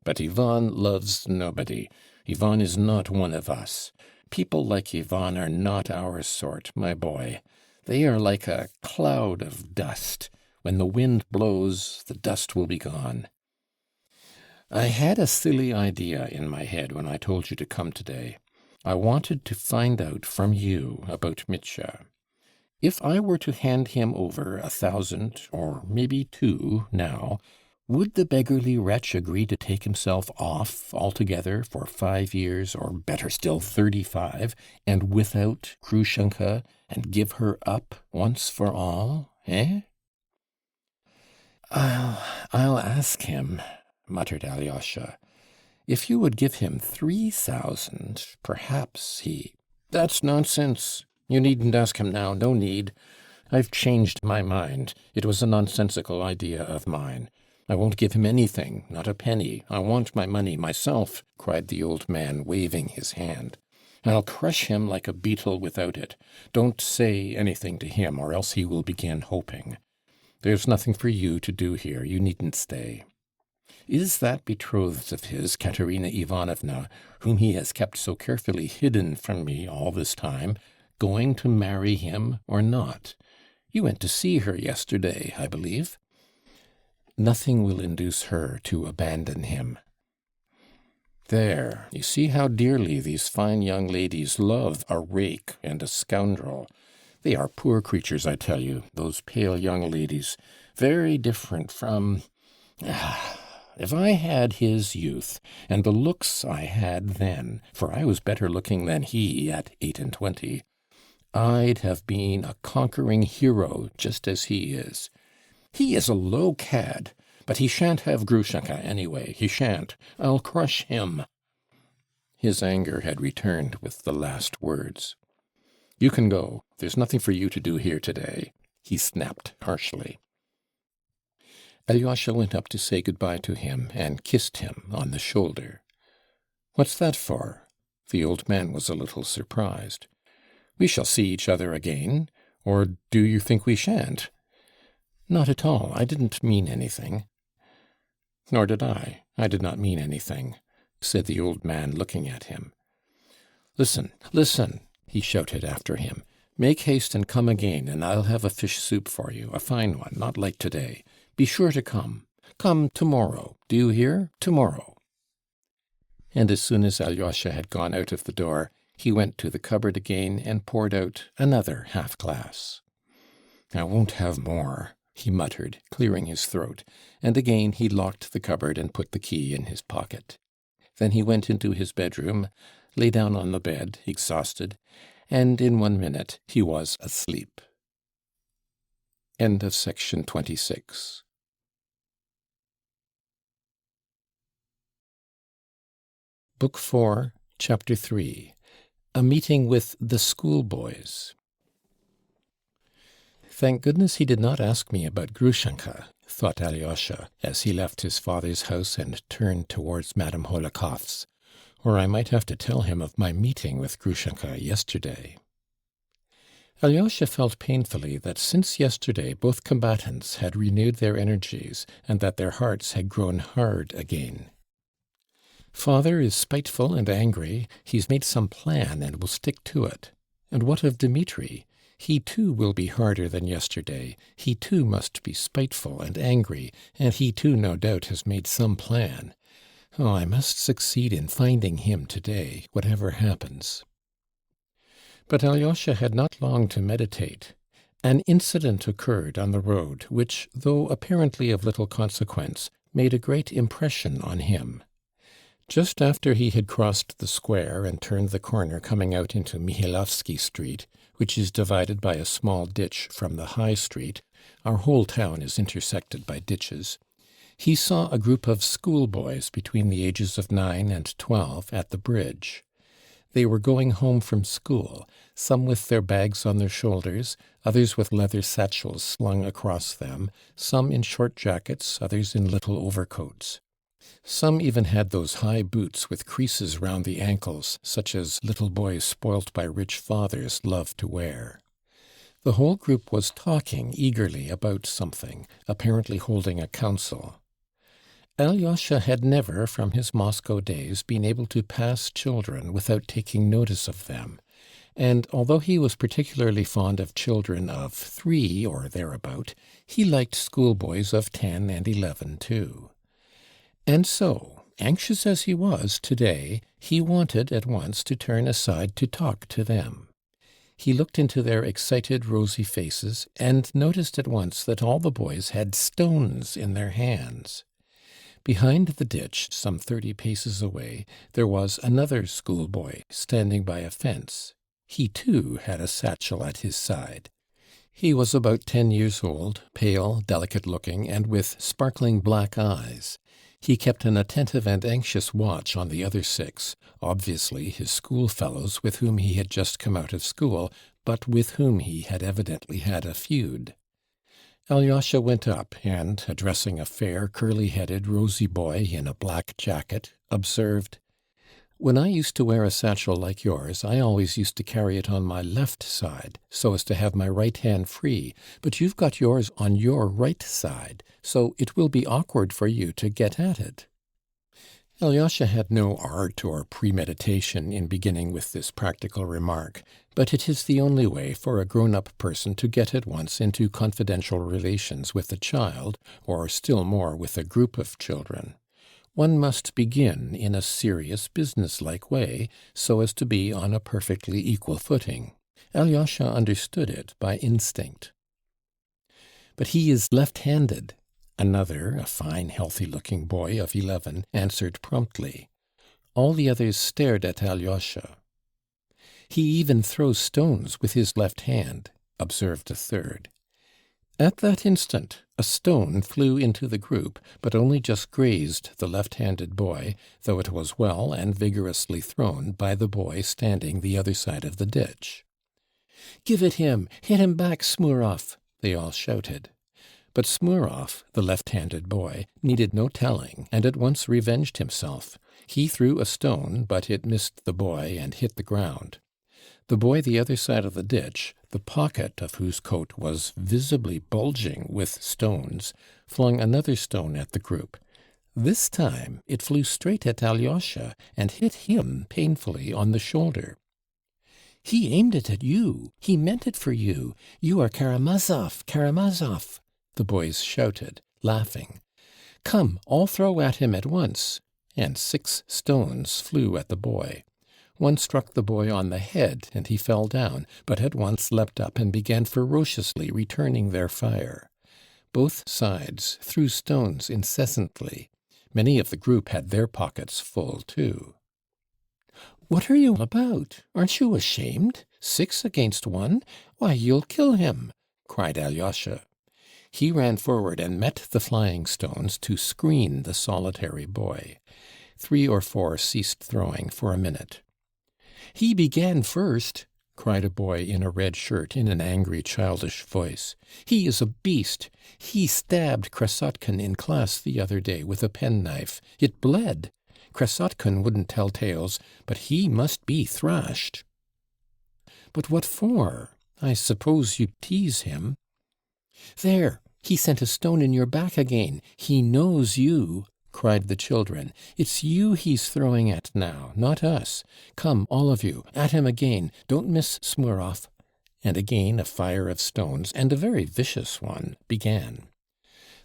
But Ivan loves nobody. Ivan is not one of us. People like Ivan are not our sort, my boy. They are like a cloud of dust. When the wind blows, the dust will be gone. I had a silly idea in my head when I told you to come today. I wanted to find out from you about Mitya. If I were to hand him over 1,000, or maybe 2 now, would the beggarly wretch agree to take himself off altogether for 5 years, or better still 35, and without Grushenka, and give her up once for all, eh? I'll ask him, muttered Alyosha. If you would give him 3,000, perhaps he— That's nonsense. You needn't ask him now, no need. I've changed my mind. It was a nonsensical idea of mine. I won't give him anything, not a penny. I want my money myself, cried the old man, waving his hand. I'll crush him like a beetle without it. Don't say anything to him, or else he will begin hoping. There's nothing for you to do here. You needn't stay. Is that betrothed of his, Katerina Ivanovna, whom he has kept so carefully hidden from me all this time, going to marry him or not? You went to see her yesterday, I believe. Nothing will induce her to abandon him. There, you see how dearly these fine young ladies love a rake and a scoundrel. They are poor creatures, I tell you, those pale young ladies, very different from— If I had his youth, and the looks I had then, for I was better looking than he at 28, I'd have been a conquering hero just as he is. He is a low cad, but he shan't have Grushenka anyway, he shan't. I'll crush him. His anger had returned with the last words. "You can go. There's nothing for you to do here today," he snapped harshly. Alyosha went up to say good-bye to him and kissed him on the shoulder. "What's that for?" The old man was a little surprised. "We shall see each other again, or do you think we shan't?" "Not at all. I didn't mean anything." "Nor did I. I did not mean anything," said the old man, looking at him. "Listen, listen," he shouted after him. "Make haste and come again, and I'll have a fish soup for you, a fine one, not like today. Be sure to come. Come tomorrow. Do you hear? Tomorrow." And as soon as Alyosha had gone out of the door, he went to the cupboard again and poured out another half-glass. "I won't have more," he muttered, clearing his throat, and again he locked the cupboard and put the key in his pocket. Then he went into his bedroom, lay down on the bed, exhausted, and in 1 minute he was asleep. End of section 26. Book 4, Chapter 3. A Meeting with the Schoolboys. "Thank goodness he did not ask me about Grushenka," thought Alyosha, as he left his father's house and turned towards Madame Hohlakov's, "or I might have to tell him of my meeting with Grushenka yesterday." Alyosha felt painfully that since yesterday both combatants had renewed their energies, and that their hearts had grown hard again. Father is spiteful and angry. He's made some plan and will stick to it. And what of Dmitri? He too will be harder than yesterday. He too must be spiteful and angry, and he too no doubt has made some plan. Oh, I must succeed in finding him today, whatever happens. But Alyosha had not long to meditate. An incident occurred on the road which, though apparently of little consequence, made a great impression on him. Just after he had crossed the square and turned the corner coming out into Mihailovsky Street, which is divided by a small ditch from the High Street — our whole town is intersected by ditches — he saw a group of schoolboys between the ages of 9 and 12 at the bridge. They were going home from school, some with their bags on their shoulders, others with leather satchels slung across them, some in short jackets, others in little overcoats. Some even had those high boots with creases round the ankles, such as little boys spoilt by rich fathers love to wear. The whole group was talking eagerly about something, apparently holding a council. Alyosha had never, from his Moscow days, been able to pass children without taking notice of them, and although he was particularly fond of children of 3 or thereabout, he liked schoolboys of 10 and 11 too. And so, anxious as he was today, he wanted at once to turn aside to talk to them. He looked into their excited, rosy faces, and noticed at once that all the boys had stones in their hands. Behind the ditch, some 30 paces away, there was another schoolboy standing by a fence. He too had a satchel at his side. He was about 10 years old, pale, delicate-looking, and with sparkling black eyes. He kept an attentive and anxious watch on the other 6, obviously his schoolfellows with whom he had just come out of school, but with whom he had evidently had a feud. Alyosha went up and, addressing a fair, curly-headed, rosy boy in a black jacket, observed, "When I used to wear a satchel like yours, I always used to carry it on my left side, so as to have my right hand free, but you've got yours on your right side, so it will be awkward for you to get at it." Alyosha had no art or premeditation in beginning with this practical remark, but it is the only way for a grown-up person to get at once into confidential relations with a child, or still more with a group of children. One must begin in a serious, business-like way, so as to be on a perfectly equal footing. Alyosha understood it by instinct. "But he is left-handed," another, a fine, healthy-looking boy of 11, answered promptly. All the others stared at Alyosha. "He even throws stones with his left hand," observed a third. At that instant a A stone flew into the group, but only just grazed the left-handed boy, though it was well and vigorously thrown by the boy standing the other side of the ditch. "Give it him! Hit him back, Smurov!" they all shouted. But Smurov, the left-handed boy, needed no telling, and at once revenged himself. He threw a stone, but it missed the boy and hit the ground. The boy the other side of the ditch, the pocket of whose coat was visibly bulging with stones, flung another stone at the group. This time it flew straight at Alyosha and hit him painfully on the shoulder. "He aimed it at you. He meant it for you. You are Karamazov, Karamazov," the boys shouted, laughing. "Come, all throw at him at once." And 6 stones flew at the boy. One struck the boy on the head, and he fell down, but at once leapt up and began ferociously returning their fire. Both sides threw stones incessantly. Many of the group had their pockets full too. "What are you about? Aren't you ashamed? 6 against 1? Why, you'll kill him!" cried Alyosha. He ran forward and met the flying stones to screen the solitary boy. 3 or 4 ceased throwing for a minute. "He began first," cried a boy in a red shirt in an angry, childish voice. "He is a beast. He stabbed Krasotkin in class the other day with a penknife. It bled. Krasotkin wouldn't tell tales, but he must be thrashed." "But what for? I suppose you tease him." "There, he sent a stone in your back again. He knows you," cried the children. "It's you he's throwing at now, not us. Come, all of you, at him again. Don't miss Smurov." And again a fire of stones, and a very vicious one, began.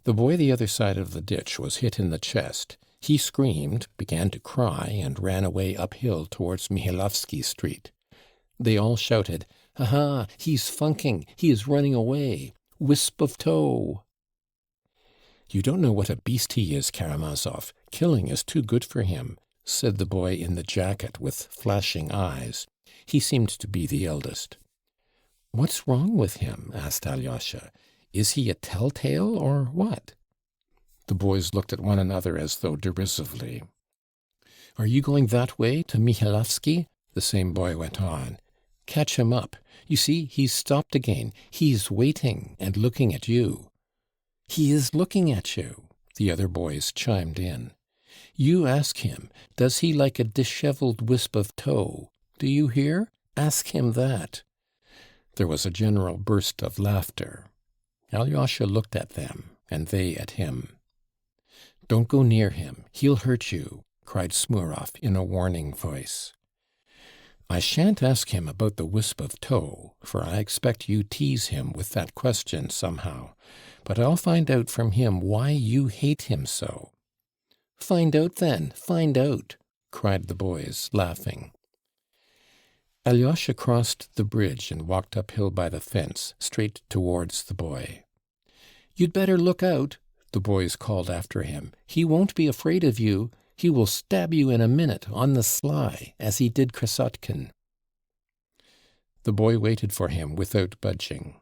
The boy the other side of the ditch was hit in the chest. He screamed, began to cry, and ran away uphill towards Mihailovsky Street. They all shouted, "Aha! He's funking! He is running away! Wisp of tow!" "You don't know what a beast he is, Karamazov. Killing is too good for him," said the boy in the jacket with flashing eyes. He seemed to be the eldest. "What's wrong with him?" asked Alyosha. "Is he a tell-tale or what?" The boys looked at one another as though derisively. "Are you going that way to Mihailovsky?" the same boy went on. "Catch him up. You see, he's stopped again. He's waiting and looking at you." "He is looking at you," the other boys chimed in. "You ask him, does he like a disheveled wisp of tow? Do you hear? Ask him that." There was a general burst of laughter. Alyosha looked at them, and they at him. "Don't go near him. He'll hurt you," cried Smurov in a warning voice. "I shan't ask him about the wisp of tow, for I expect you tease him with that question somehow. But I'll find out from him why you hate him so." "Find out then, find out," cried the boys, laughing. Alyosha crossed the bridge and walked uphill by the fence, straight towards the boy. "You'd better look out," the boys called after him. "He won't be afraid of you. He will stab you in a minute, on the sly, as he did Krasotkin." The boy waited for him without budging.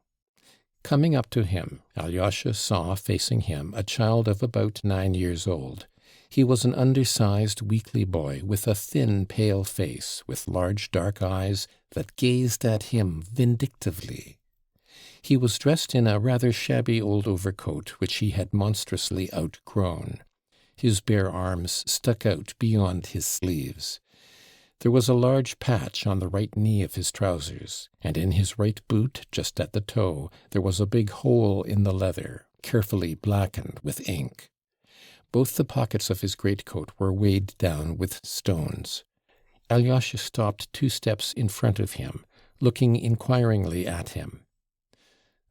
Coming up to him, Alyosha saw facing him a child of about 9 years old. He was an undersized, weakly boy with a thin, pale face, with large dark eyes that gazed at him vindictively. He was dressed in a rather shabby old overcoat, which he had monstrously outgrown. His bare arms stuck out beyond his sleeves. There was a large patch on the right knee of his trousers, and in his right boot, just at the toe, there was a big hole in the leather, carefully blackened with ink. Both the pockets of his greatcoat were weighed down with stones. Alyosha stopped 2 steps in front of him, looking inquiringly at him.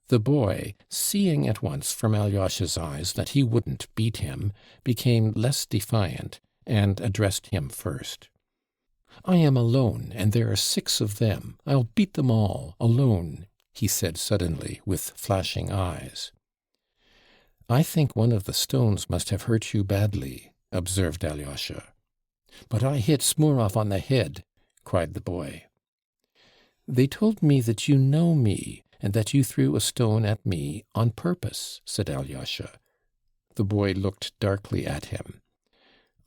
The boy, seeing at once from Alyosha's eyes that he wouldn't beat him, became less defiant, and addressed him first. "I am alone, and there are 6 of them. I'll beat them all, alone," he said suddenly, with flashing eyes. "I think one of the stones must have hurt you badly," observed Alyosha. "But I hit Smurov on the head," cried the boy. "They told me that you know me. and that you threw a stone at me on purpose," said Alyosha. The boy looked darkly at him.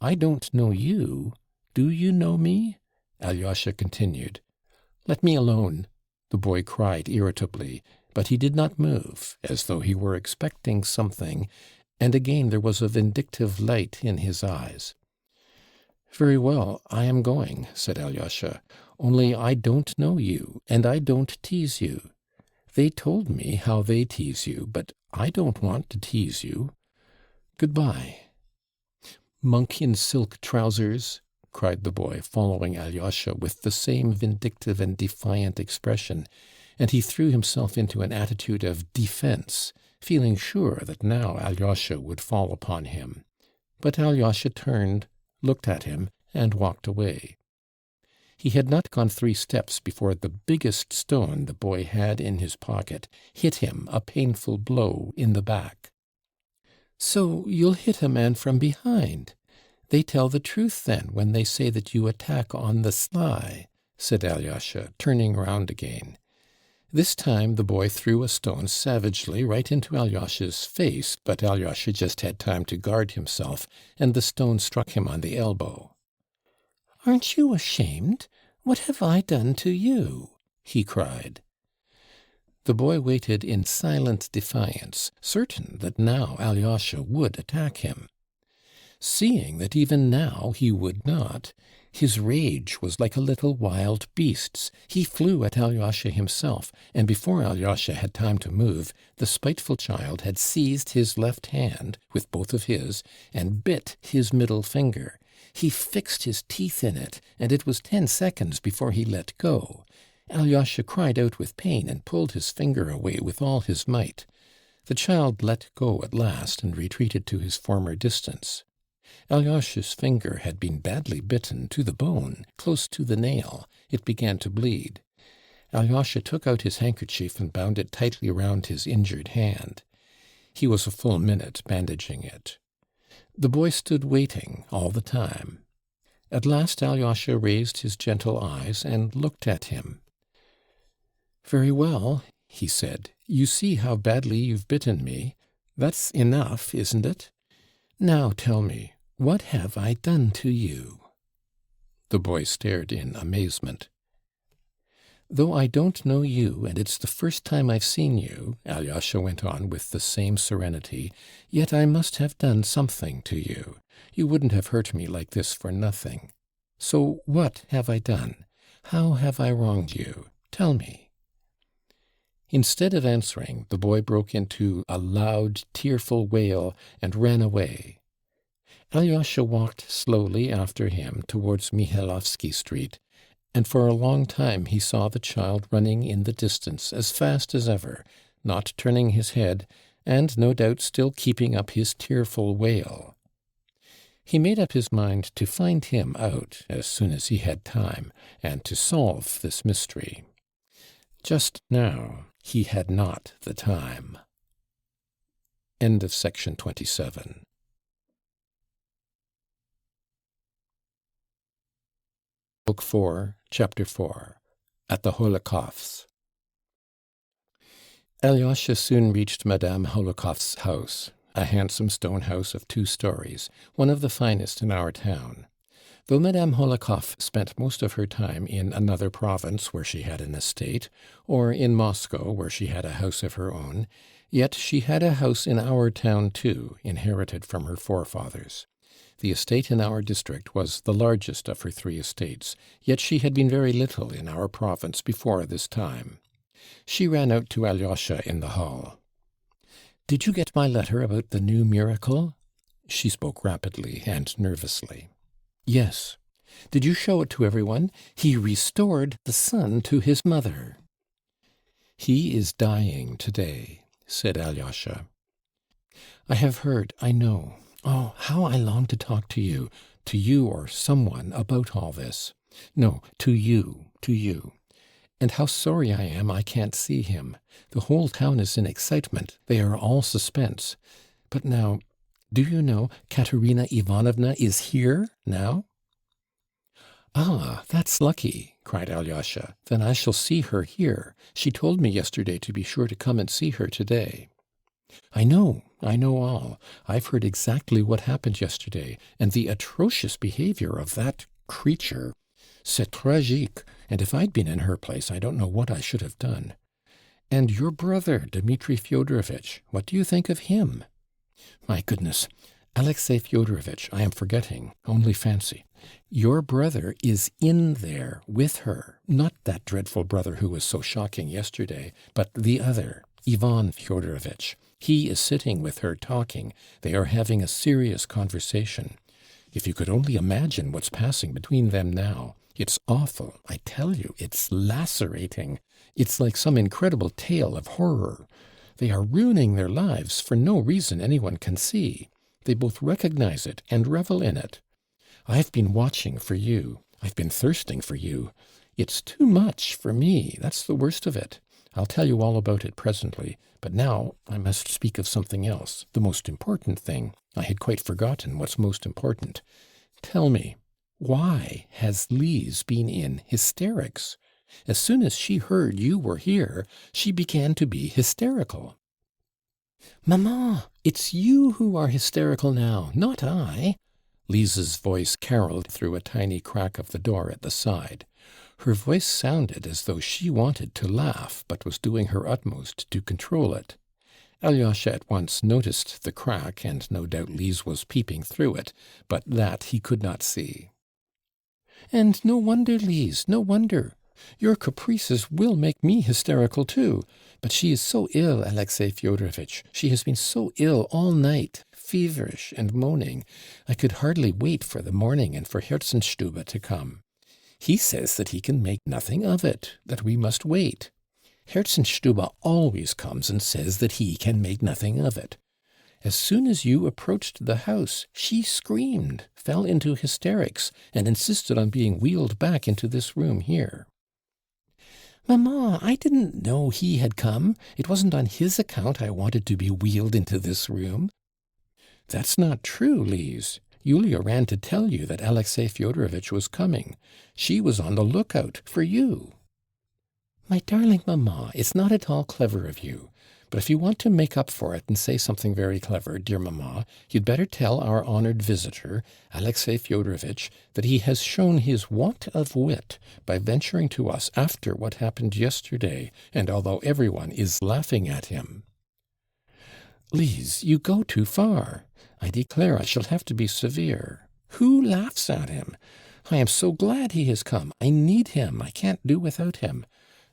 "I don't know you. Do you know me?" Alyosha continued. "Let me alone," the boy cried irritably, but he did not move, as though he were expecting something, and again there was a vindictive light in his eyes. "Very well, I am going," said Alyosha, "only I don't know you, and I don't tease you. They told me how they tease you, but I don't want to tease you. Goodbye." "Monk in silk trousers!" cried the boy, following Alyosha with the same vindictive and defiant expression, and he threw himself into an attitude of defense, feeling sure that now Alyosha would fall upon him. But Alyosha turned, looked at him, and walked away. He had not gone 3 steps before the biggest stone the boy had in his pocket hit him a painful blow in the back. "So you'll hit a man from behind. They tell the truth, then, when they say that you attack on the sly," said Alyosha, turning round again. This time the boy threw a stone savagely right into Alyosha's face, but Alyosha just had time to guard himself, and the stone struck him on the elbow. "Aren't you ashamed? What have I done to you?" he cried. The boy waited in silent defiance, certain that now Alyosha would attack him. Seeing that even now he would not, his rage was like a little wild beast's. He flew at Alyosha himself, and before Alyosha had time to move, the spiteful child had seized his left hand with both of his and bit his middle finger. He fixed his teeth in it, and it was 10 seconds before he let go. Alyosha cried out with pain and pulled his finger away with all his might. The child let go at last and retreated to his former distance. Alyosha's finger had been badly bitten to the bone, close to the nail. It began to bleed. Alyosha took out his handkerchief and bound it tightly round his injured hand. He was a full minute bandaging it. The boy stood waiting all the time. At last Alyosha raised his gentle eyes and looked at him. "Very well," he said. "You see how badly you've bitten me. That's enough, isn't it? Now tell me, what have I done to you?" The boy stared in amazement. "Though I don't know you, and it's the first time I've seen you," Alyosha went on with the same serenity, "yet I must have done something to you. You wouldn't have hurt me like this for nothing. So what have I done? How have I wronged you? Tell me." Instead of answering, the boy broke into a loud, tearful wail and ran away. Alyosha walked slowly after him towards Mihailovsky Street, and for a long time he saw the child running in the distance as fast as ever, not turning his head, and no doubt still keeping up his tearful wail. He made up his mind to find him out as soon as he had time, and to solve this mystery. Just now he had not the time. End of section 27. Book 4, Chapter 4, At the Holocaust's. Alyosha soon reached Madame Holocaust's house, a handsome stone house of 2 stories, one of the finest in our town. Though Madame Holocaust spent most of her time in another province where she had an estate, or in Moscow where she had a house of her own, yet she had a house in our town too, inherited from her forefathers. The estate in our district was the largest of her 3 estates, yet she had been very little in our province before this time. She ran out to Alyosha in the hall. "Did you get my letter about the new miracle?" She spoke rapidly and nervously. "Yes." "Did you show it to everyone? He restored the son to his mother." "He is dying today," said Alyosha. "I have heard, I know. Oh, how I long to talk to you or someone about all this. No, to you. And how sorry I am I can't see him. The whole town is in excitement. They are all suspense. But now, do you know, Katerina Ivanovna is here now?" "Ah, that's lucky," cried Alyosha. "Then I shall see her here. She told me yesterday to be sure to come and see her today." I know all. I've heard exactly what happened yesterday, and the atrocious behavior of that creature. C'est tragique, and if I'd been in her place, I don't know what I should have done. And your brother, Dmitri Fyodorovitch, what do you think of him? My goodness, Alexey Fyodorovitch, I am forgetting. Only fancy. Your brother is in there with her, not that dreadful brother who was so shocking yesterday, but the other, Ivan Fyodorovitch. He is sitting with her talking. They are having a serious conversation. If you could only imagine what's passing between them now. It's awful, I tell you, it's lacerating. It's like some incredible tale of horror. They are ruining their lives for no reason anyone can see. They both recognize it and revel in it. I've been watching for you. I've been thirsting for you. It's too much for me. That's the worst of it. I'll tell you all about it presently, but now I must speak of something else, the most important thing. I had quite forgotten what's most important. Tell me, why has Lise been in hysterics? As soon as she heard you were here, she began to be hysterical. Mamma, it's you who are hysterical now, not I. Lise's voice caroled through a tiny crack of the door at the side. Her voice sounded as though she wanted to laugh, but was doing her utmost to control it. Alyosha at once noticed the crack, and no doubt Lise was peeping through it, but that he could not see. And no wonder, Lise, no wonder. Your caprices will make me hysterical too. But she is so ill, Alexey Fyodorovitch. She has been so ill all night, feverish and moaning. I could hardly wait for the morning and for Herzenstube to come. He says that he can make nothing of it, that we must wait. Herzenstube always comes and says that he can make nothing of it. As soon as you approached the house, she screamed, fell into hysterics, and insisted on being wheeled back into this room here. Mamma, I didn't know he had come. It wasn't on his account I wanted to be wheeled into this room. That's not true, Lise. Yulia ran to tell you that Alexey Fyodorovitch was coming. She was on the lookout for you. My darling mamma, it's not at all clever of you. But if you want to make up for it and say something very clever, dear mamma, you'd better tell our honored visitor, Alexey Fyodorovitch, that he has shown his want of wit by venturing to us after what happened yesterday, and although everyone is laughing at him. Lise, you go too far. I declare I shall have to be severe. Who laughs at him? I am so glad he has come. I need him. I can't do without him.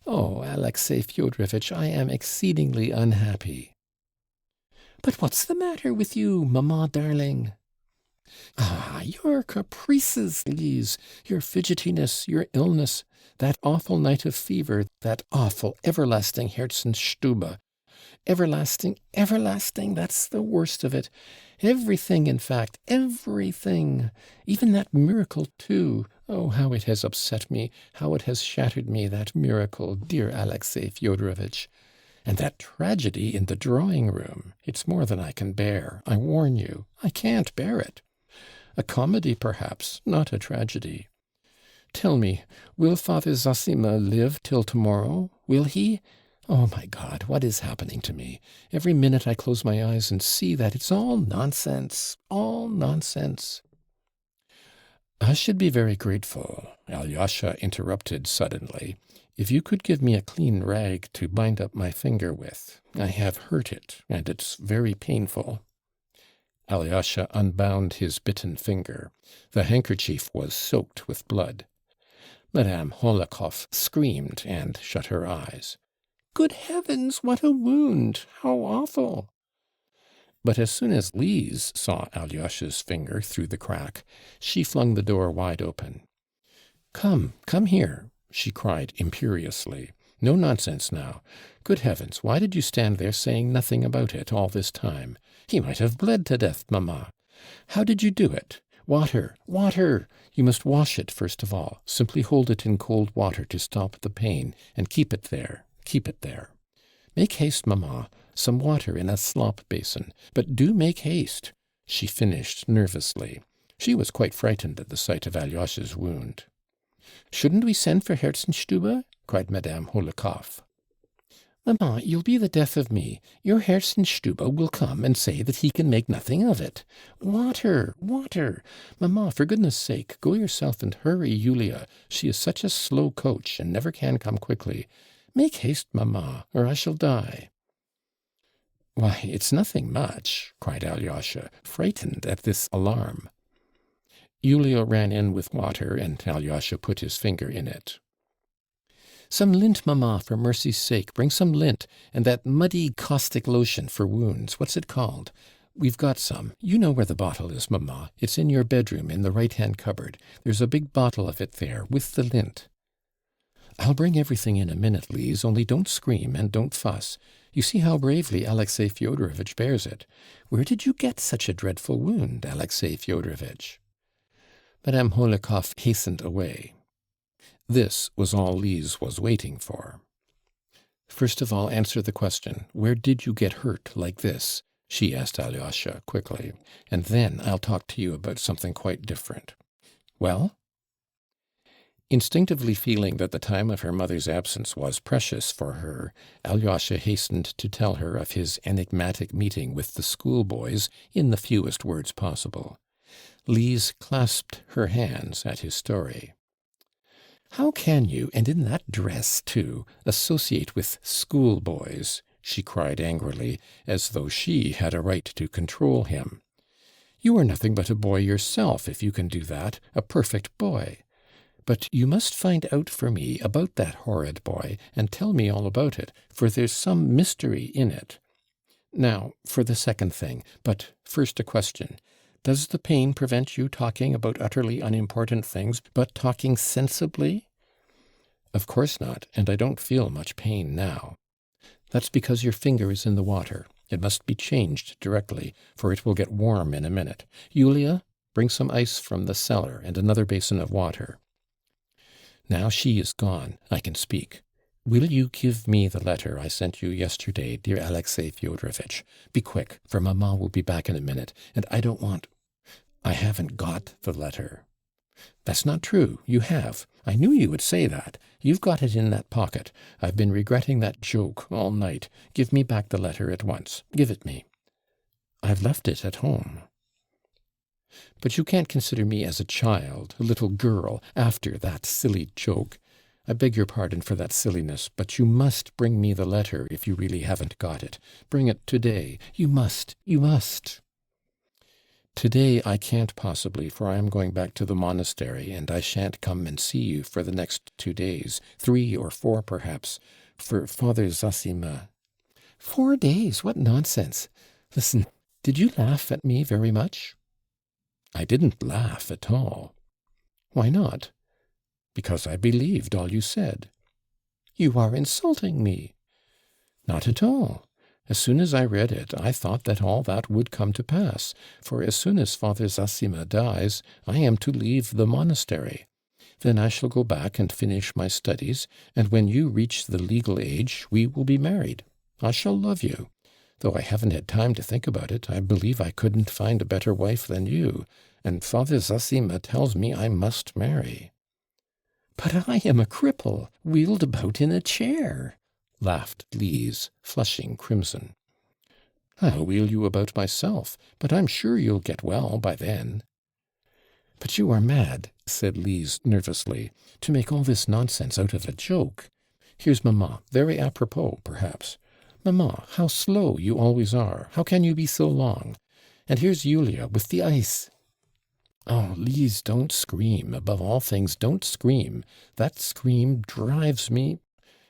Oh, Alexey Fyodorovitch, I am exceedingly unhappy. But what's the matter with you, mamma darling? Ah, your caprices, Lise, your fidgetiness, your illness, that awful night of fever, that awful everlasting Herzenstube. Everlasting, everlasting, that's the worst of it. Everything, in fact, everything. Even that miracle, too. Oh, how it has upset me, how it has shattered me, that miracle, dear Alexey Fyodorovitch. And that tragedy in the drawing-room. It's more than I can bear. I warn you, I can't bear it. A comedy, perhaps, not a tragedy. Tell me, will Father Zossima live till tomorrow? Will he? Oh, my God, what is happening to me? Every minute I close my eyes and see that it's all nonsense, all nonsense. I should be very grateful, Alyosha interrupted suddenly, if you could give me a clean rag to bind up my finger with. I have hurt it, and it's very painful. Alyosha unbound his bitten finger. The handkerchief was soaked with blood. Madame Hohlakoff screamed and shut her eyes. Good heavens, what a wound! How awful! But as soon as Lise saw Alyosha's finger through the crack, she flung the door wide open. Come here, she cried imperiously. No nonsense now. Good heavens, why did you stand there saying nothing about it all this time? He might have bled to death, mamma. How did you do it? Water, water! You must wash it first of all. Simply hold it in cold water to stop the pain, and keep it there. Keep it there. Make haste, mamma. Some water in a slop basin. But do make haste, she finished nervously. She was quite frightened at the sight of Alyosha's wound. "Shouldn't we send for Herzenstube?" cried Madame Hohlikoff. "Mamma, you'll be the death of me. Your Herzenstube will come and say that he can make nothing of it. Water, water! Mamma, for goodness sake, go yourself and hurry Julia. She is such a slow coach, and never can come quickly. Make haste, mamma, or I shall die." "Why, it's nothing much," cried Alyosha, frightened at this alarm. Julia ran in with water, and Alyosha put his finger in it. "Some lint, mamma, for mercy's sake. Bring some lint, and that muddy caustic lotion for wounds. What's it called? We've got some. You know where the bottle is, mamma. It's in your bedroom, in the right-hand cupboard. There's a big bottle of it there, with the lint." "I'll bring everything in a minute, Lise, only don't scream and don't fuss. You see how bravely Alexey Fyodorovitch bears it. Where did you get such a dreadful wound, Alexey Fyodorovitch?" Madame Hohlikoff hastened away. This was all Lise was waiting for. "First of all, answer the question. Where did you get hurt like this?" she asked Alyosha quickly. "And then I'll talk to you about something quite different." "Well?" Instinctively feeling that the time of her mother's absence was precious for her, Alyosha hastened to tell her of his enigmatic meeting with the schoolboys in the fewest words possible. Lise clasped her hands at his story. "How can you, and in that dress too, associate with schoolboys?" she cried angrily, as though she had a right to control him. "You are nothing but a boy yourself, if you can do that, a perfect boy. But you must find out for me about that horrid boy, and tell me all about it, for there's some mystery in it. Now, for the second thing, but first a question. Does the pain prevent you talking about utterly unimportant things, but talking sensibly?" "Of course not, and I don't feel much pain now." "That's because your finger is in the water. It must be changed directly, for it will get warm in a minute. Julia, bring some ice from the cellar and another basin of water. Now she is gone, I can speak. Will you give me the letter I sent you yesterday, dear Alexey Fyodorovitch? Be quick, for mamma will be back in a minute, and I don't want—" "I haven't got the letter." "That's not true. You have. I knew you would say that. You've got it in that pocket. I've been regretting that joke all night. Give me back the letter at once. Give it me." "I've left it at home." "But you can't consider me as a child, a little girl, after that silly joke. I beg your pardon for that silliness, but you must bring me the letter if you really haven't got it. Bring it today. You must, you must." "Today I can't possibly, for I am going back to the monastery, and I shan't come and see you for the next 2 days, 3 or 4 perhaps, for Father Zossima—" "4 days? What nonsense! Listen, did you laugh at me very much?" "I didn't laugh at all." "Why not?" "Because I believed all you said." "You are insulting me." "Not at all. As soon as I read it, I thought that all that would come to pass, for as soon as Father Zossima dies, I am to leave the monastery. Then I shall go back and finish my studies, and when you reach the legal age, we will be married. I shall love you. Though I haven't had time to think about it, I believe I couldn't find a better wife than you, and Father Zossima tells me I must marry." "But I am a cripple, wheeled about in a chair," laughed Lise, flushing crimson. "I'll wheel you about myself, but I'm sure you'll get well by then." "But you are mad," said Lise nervously, "to make all this nonsense out of a joke. Here's mamma, very apropos, perhaps. Mamma, how slow you always are. How can you be so long? And here's Julia with the ice." "Oh, Lise, don't scream. Above all things, don't scream. That scream drives me.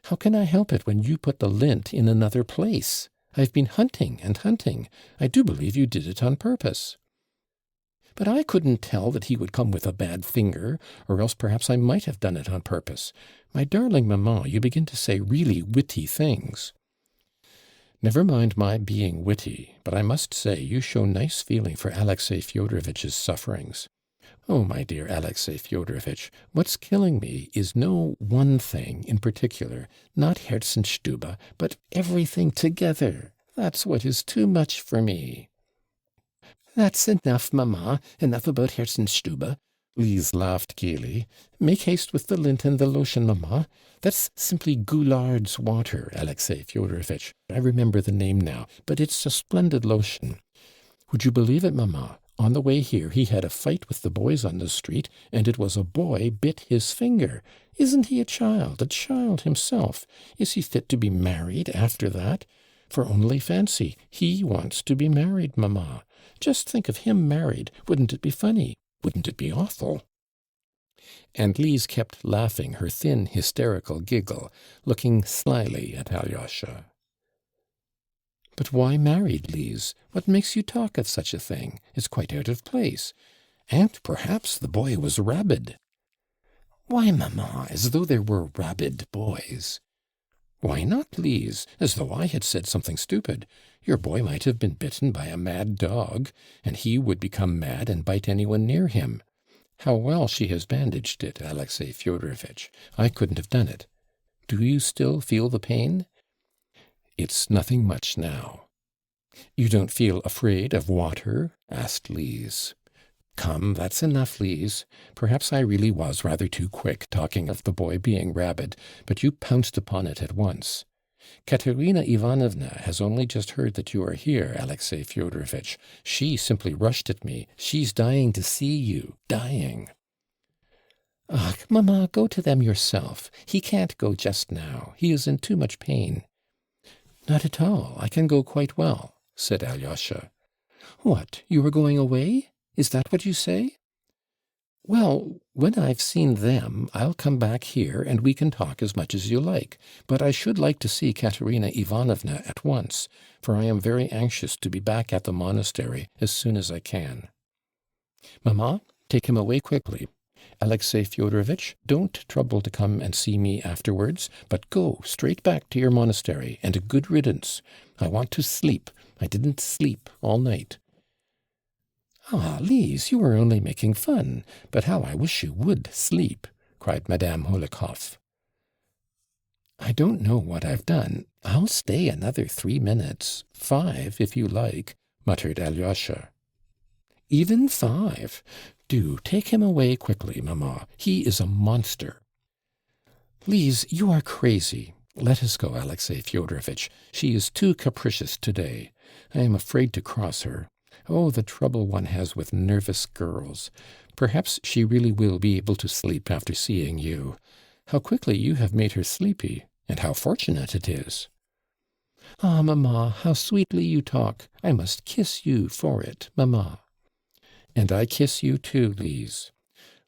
How can I help it when you put the lint in another place? I've been hunting and hunting. I do believe you did it on purpose." "But I couldn't tell that he would come with a bad finger, or else perhaps I might have done it on purpose. My darling mamma, you begin to say really witty things." "Never mind my being witty, but I must say you show nice feeling for Alexey Fyodorovitch's sufferings. Oh, my dear Alexey Fyodorovitch, what's killing me is no one thing in particular, not Herzenstube, but everything together. That's what is too much for me." "That's enough, mamma, enough about Herzenstube. Lise laughed gaily. "Make haste with the lint and the lotion, mamma. That's simply Goulard's water, Alexey Fyodorovitch. I remember the name now, but it's a splendid lotion. Would you believe it, mamma? On the way here he had a fight with the boys on the street, and it was a boy bit his finger. Isn't he a child himself? Is he fit to be married after that? For only fancy, he wants to be married, mamma. Just think of him married. Wouldn't it be funny? Wouldn't it be awful?" And Lise kept laughing her thin, hysterical giggle, looking slyly at Alyosha. "But why married, Lise? What makes you talk of such a thing? It's quite out of place. And perhaps the boy was rabid." "Why, mamma, as though there were rabid boys." "Why not, Lise? As though I had said something stupid. Your boy might have been bitten by a mad dog, and he would become mad and bite anyone near him. How well she has bandaged it, Alexey Fyodorovitch. I couldn't have done it. Do you still feel the pain?" "It's nothing much now." "You don't feel afraid of water?" asked Lise. "Come, that's enough, Lise. Perhaps I really was rather too quick talking of the boy being rabid, but you pounced upon it at once. Katerina Ivanovna has only just heard that you are here, Alexey Fyodorovitch. She simply rushed at me. She's dying to see you, dying." "Ach, mamma, go to them yourself. He can't go just now. He is in too much pain." "Not at all. I can go quite well," said Alyosha. "What, you are going away? Is that what you say?" "Well, when I've seen them, I'll come back here, and we can talk as much as you like. But I should like to see Katerina Ivanovna at once, for I am very anxious to be back at the monastery as soon as I can." "Mamma, take him away quickly. Alexey Fyodorovitch, don't trouble to come and see me afterwards, but go straight back to your monastery, and a good riddance. I want to sleep. I didn't sleep all night." "Ah, Lise, you are only making fun. But how I wish you would sleep," cried Madame Hohlakov. "I don't know what I've done. I'll stay another 3 minutes, 5, if you like," muttered Alyosha. "Even 5? Do take him away quickly, mamma. He is a monster." "Lise, you are crazy. Let us go, Alexey Fyodorovitch. She is too capricious today. I am afraid to cross her. Oh, the trouble one has with nervous girls. Perhaps she really will be able to sleep after seeing you. How quickly you have made her sleepy, and how fortunate it is." "Ah, mamma, how sweetly you talk. I must kiss you for it, mamma." "And I kiss you too, Lise.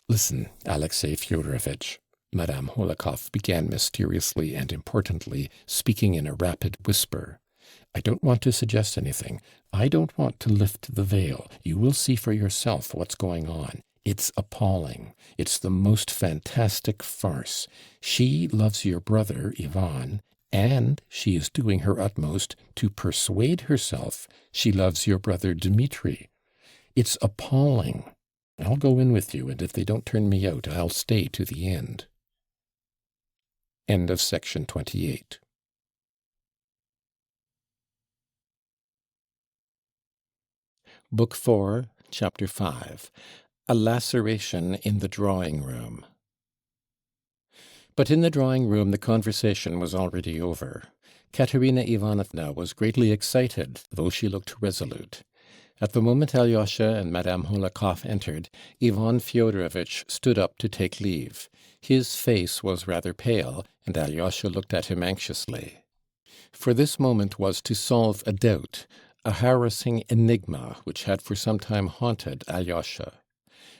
Listen, Alexey Fyodorovitch," Madame Hohlakov began mysteriously and importantly, speaking in a rapid whisper. "I don't want to suggest anything. I don't want to lift the veil. You will see for yourself what's going on. It's appalling. It's the most fantastic farce. She loves your brother, Ivan, and she is doing her utmost to persuade herself she loves your brother Dmitri. It's appalling. I'll go in with you, and if they don't turn me out, I'll stay to the end." End of section 28. Book 4, Chapter 5. A Laceration in the Drawing Room. But in the drawing room the conversation was already over. Katerina Ivanovna was greatly excited, though she looked resolute. At the moment Alyosha and Madame Hohlakov entered, Ivan Fyodorovitch stood up to take leave. His face was rather pale, and Alyosha looked at him anxiously. For this moment was to solve a doubt, a harassing enigma which had for some time haunted Alyosha.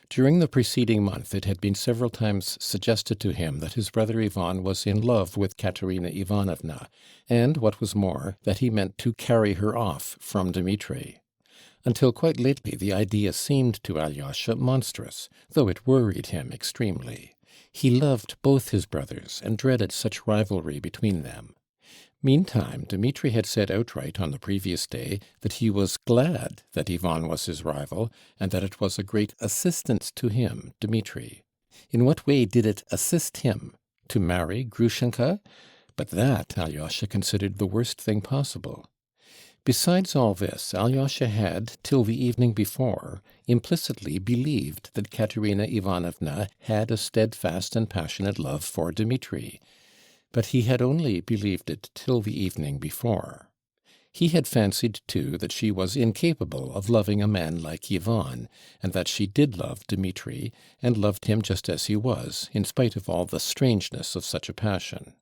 During the preceding month it had been several times suggested to him that his brother Ivan was in love with Katerina Ivanovna, and, what was more, that he meant to carry her off from Dmitri. Until quite lately the idea seemed to Alyosha monstrous, though it worried him extremely. He loved both his brothers, and dreaded such rivalry between them. Meantime, Dmitri had said outright on the previous day that he was glad that Ivan was his rival, and that it was a great assistance to him, Dmitri. In what way did it assist him? To marry Grushenka? But that Alyosha considered the worst thing possible. Besides all this, Alyosha had, till the evening before, implicitly believed that Katerina Ivanovna had a steadfast and passionate love for Dmitri, but he had only believed it till the evening before. He had fancied, too, that she was incapable of loving a man like Ivan, and that she did love Dmitri, and loved him just as he was, in spite of all the strangeness of such a passion.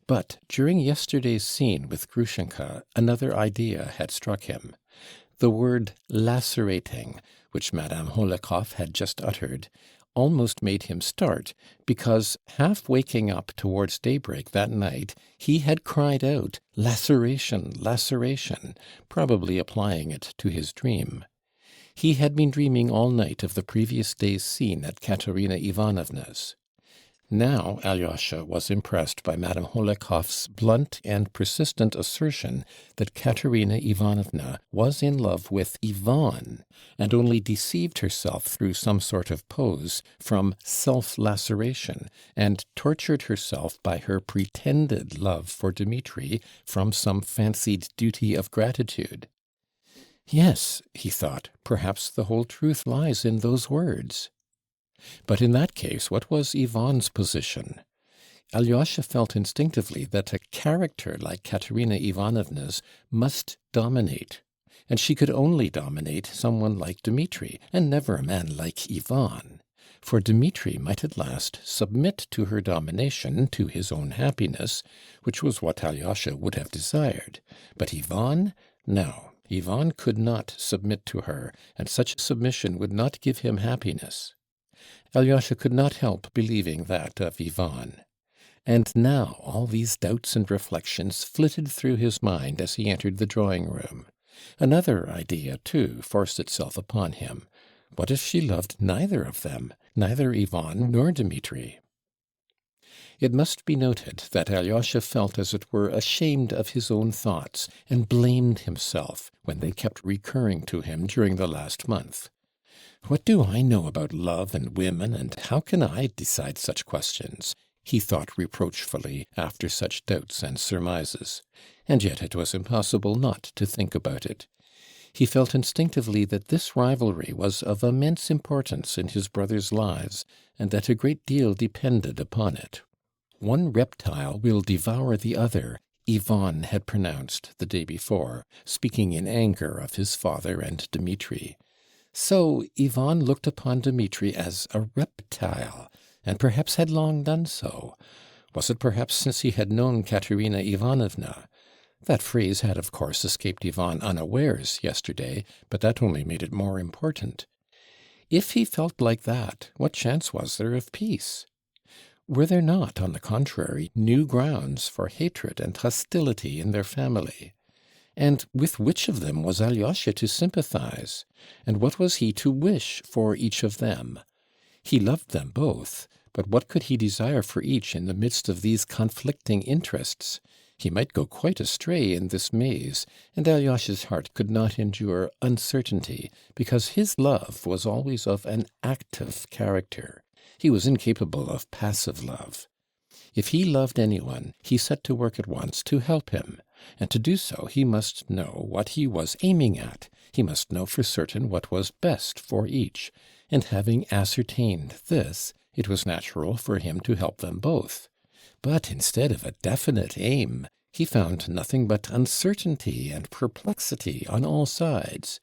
But during yesterday's scene with Grushenka, another idea had struck him. The word lacerating, which Madame Holekoff had just uttered, almost made him start, because, half waking up towards daybreak that night, he had cried out, "Laceration, laceration," probably applying it to his dream. He had been dreaming all night of the previous day's scene at Katerina Ivanovna's. Now Alyosha was impressed by Madame Holekoff's blunt and persistent assertion that Katerina Ivanovna was in love with Ivan, and only deceived herself through some sort of pose from self-laceration, and tortured herself by her pretended love for Dmitri from some fancied duty of gratitude. Yes, he thought, perhaps the whole truth lies in those words. But in that case, what was Ivan's position? Alyosha felt instinctively that a character like Katerina Ivanovna's must dominate, and she could only dominate someone like Dmitri, and never a man like Ivan. For Dmitri might at last submit to her domination, to his own happiness, which was what Alyosha would have desired. But Ivan? No, Ivan could not submit to her, and such submission would not give him happiness. Alyosha could not help believing that of Ivan. And now all these doubts and reflections flitted through his mind as he entered the drawing-room. Another idea, too, forced itself upon him. What if she loved neither of them, neither Ivan nor Dmitri? It must be noted that Alyosha felt as it were ashamed of his own thoughts, and blamed himself when they kept recurring to him during the last month. "What do I know about love and women, and how can I decide such questions?" he thought reproachfully after such doubts and surmises. And yet it was impossible not to think about it. He felt instinctively that this rivalry was of immense importance in his brothers' lives, and that a great deal depended upon it. "One reptile will devour the other," Ivan had pronounced the day before, speaking in anger of his father and Dmitri. So Ivan looked upon Dmitri as a reptile, and perhaps had long done so. Was it perhaps since he had known Katerina Ivanovna? That phrase had of course escaped Ivan unawares yesterday, but that only made it more important. If he felt like that, what chance was there of peace? Were there not, on the contrary, new grounds for hatred and hostility in their family? And with which of them was Alyosha to sympathize? And what was he to wish for each of them? He loved them both, but what could he desire for each in the midst of these conflicting interests? He might go quite astray in this maze, and Alyosha's heart could not endure uncertainty, because his love was always of an active character. He was incapable of passive love. If he loved anyone, he set to work at once to help him, and to do so he must know what he was aiming at, he must know for certain what was best for each, and having ascertained this, it was natural for him to help them both. But instead of a definite aim, he found nothing but uncertainty and perplexity on all sides.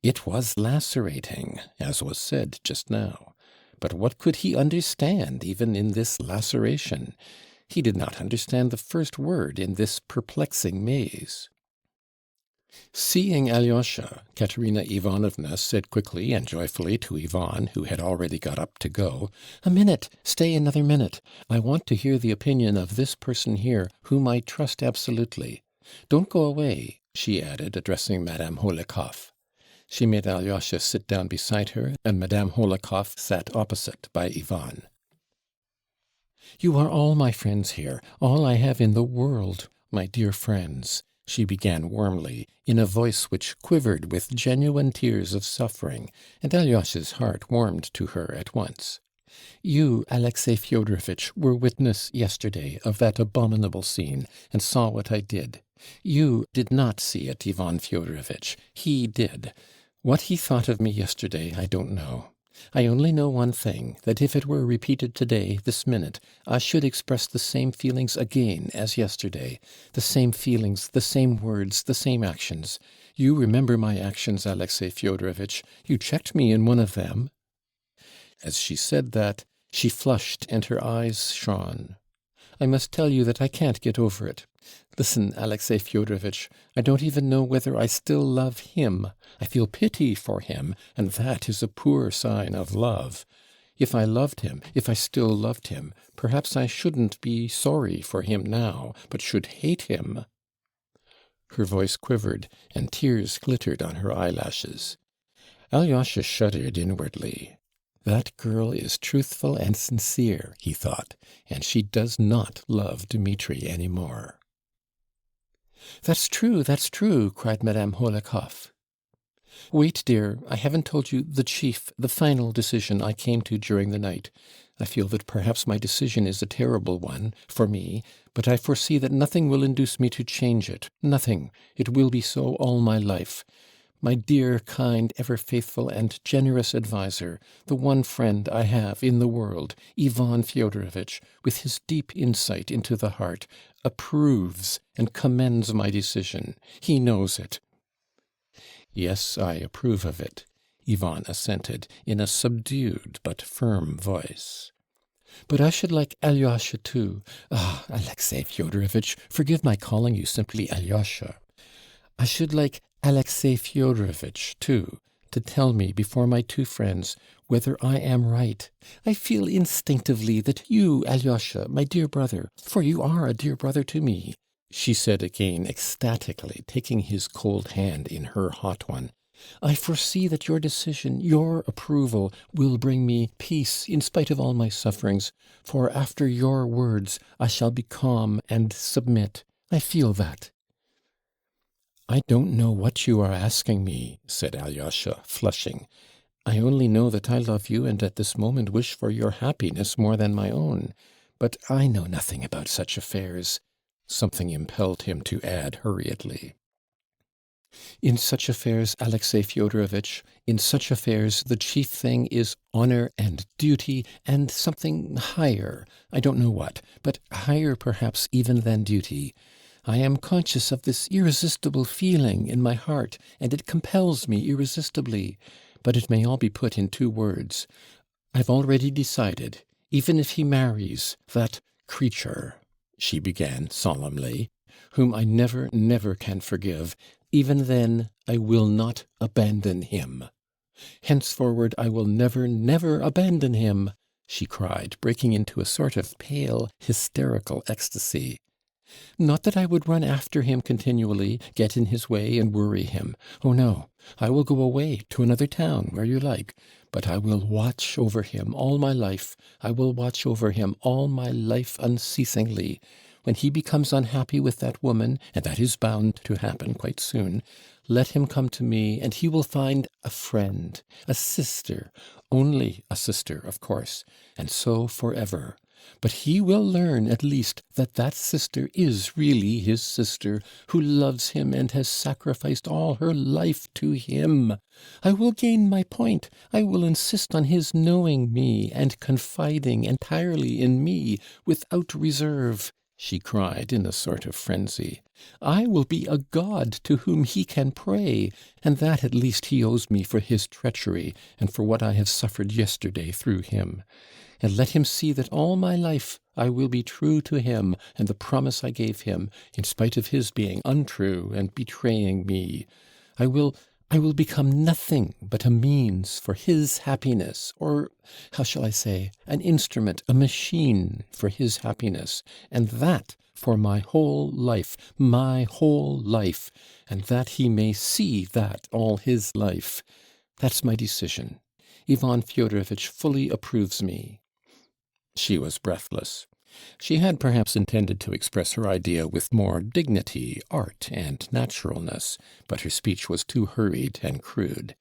It was lacerating, as was said just now. But what could he understand even in this laceration? He did not understand the first word in this perplexing maze. Seeing Alyosha, Katerina Ivanovna said quickly and joyfully to Ivan, who had already got up to go, "A minute! Stay another minute! I want to hear the opinion of this person here, whom I trust absolutely. Don't go away," she added, addressing Madame Holekoff. She made Alyosha sit down beside her, and Madame Holekoff sat opposite by Ivan. "You are all my friends here, all I have in the world, my dear friends," she began warmly, in a voice which quivered with genuine tears of suffering, and Alyosha's heart warmed to her at once. "You, Alexey Fyodorovitch, were witness yesterday of that abominable scene, and saw what I did. You did not see it, Ivan Fyodorovitch. He did. What he thought of me yesterday, I don't know. I only know one thing, that if it were repeated today, this minute, I should express the same feelings again as yesterday. The same feelings, the same words, the same actions. You remember my actions, Alexey Fyodorovitch. You checked me in one of them." As she said that, she flushed and her eyes shone. "I must tell you that I can't get over it. Listen, Alexey Fyodorovitch, I don't even know whether I still love him. I feel pity for him, and that is a poor sign of love. If I loved him, if I still loved him, perhaps I shouldn't be sorry for him now, but should hate him." Her voice quivered, and tears glittered on her eyelashes. Alyosha shuddered inwardly. "That girl is truthful and sincere," he thought, "and she does not love Dmitri any more." That's true," cried Madame Hohlakov. "Wait, dear, I haven't told you the final decision I came to during the night. I feel that perhaps my decision is a terrible one, for me, but I foresee that nothing will induce me to change it, nothing. It will be so all my life. My dear, kind, ever faithful and generous adviser, the one friend I have in the world, Ivan Fyodorovitch, with his deep insight into the heart, approves and commends my decision. He knows it." "Yes, I approve of it," Ivan assented, in a subdued but firm voice. "But I should like Alyosha too. Ah, Alexey Fyodorovitch, forgive my calling you simply Alyosha. I should like Alexey Fyodorovitch too, to tell me before my two friends whether I am right. I feel instinctively that you, Alyosha, my dear brother, for you are a dear brother to me," she said again ecstatically, taking his cold hand in her hot one. "I foresee that your decision, your approval, will bring me peace in spite of all my sufferings, for after your words I shall be calm and submit. I feel that." "I don't know what you are asking me," said Alyosha, flushing. "I only know that I love you and at this moment wish for your happiness more than my own. But I know nothing about such affairs." Something impelled him to add hurriedly. "In such affairs, Alexey Fyodorovitch, in such affairs the chief thing is honor and duty and something higher, I don't know what, but higher perhaps even than duty. I am conscious of this irresistible feeling in my heart, and it compels me irresistibly. But it may all be put in 2 words. I've already decided. Even if he marries that creature," she began solemnly, "whom I never, never can forgive, even then I will not abandon him. Henceforward I will never, never abandon him," she cried, breaking into a sort of pale, hysterical ecstasy. "Not that I would run after him continually, get in his way and worry him. Oh no, I will go away to another town, where you like, but I will watch over him all my life. I will watch over him all my life unceasingly. When he becomes unhappy with that woman, and that is bound to happen quite soon, let him come to me, and he will find a friend, a sister, only a sister, of course, and so forever. But he will learn at least that that sister is really his sister, who loves him and has sacrificed all her life to him. I will gain my point. I will insist on his knowing me and confiding entirely in me, without reserve," she cried in a sort of frenzy. "I will be a god to whom he can pray, and that at least he owes me for his treachery, and for what I have suffered yesterday through him. And let him see that all my life I will be true to him and the promise I gave him, in spite of his being untrue and betraying me. I will become nothing but a means for his happiness, or, how shall I say, an instrument, a machine for his happiness, and that for my whole life, and that he may see that all his life. That's my decision. Ivan Fyodorovitch fully approves me." She was breathless. She had perhaps intended to express her idea with more dignity, art, and naturalness, but her speech was too hurried and crude.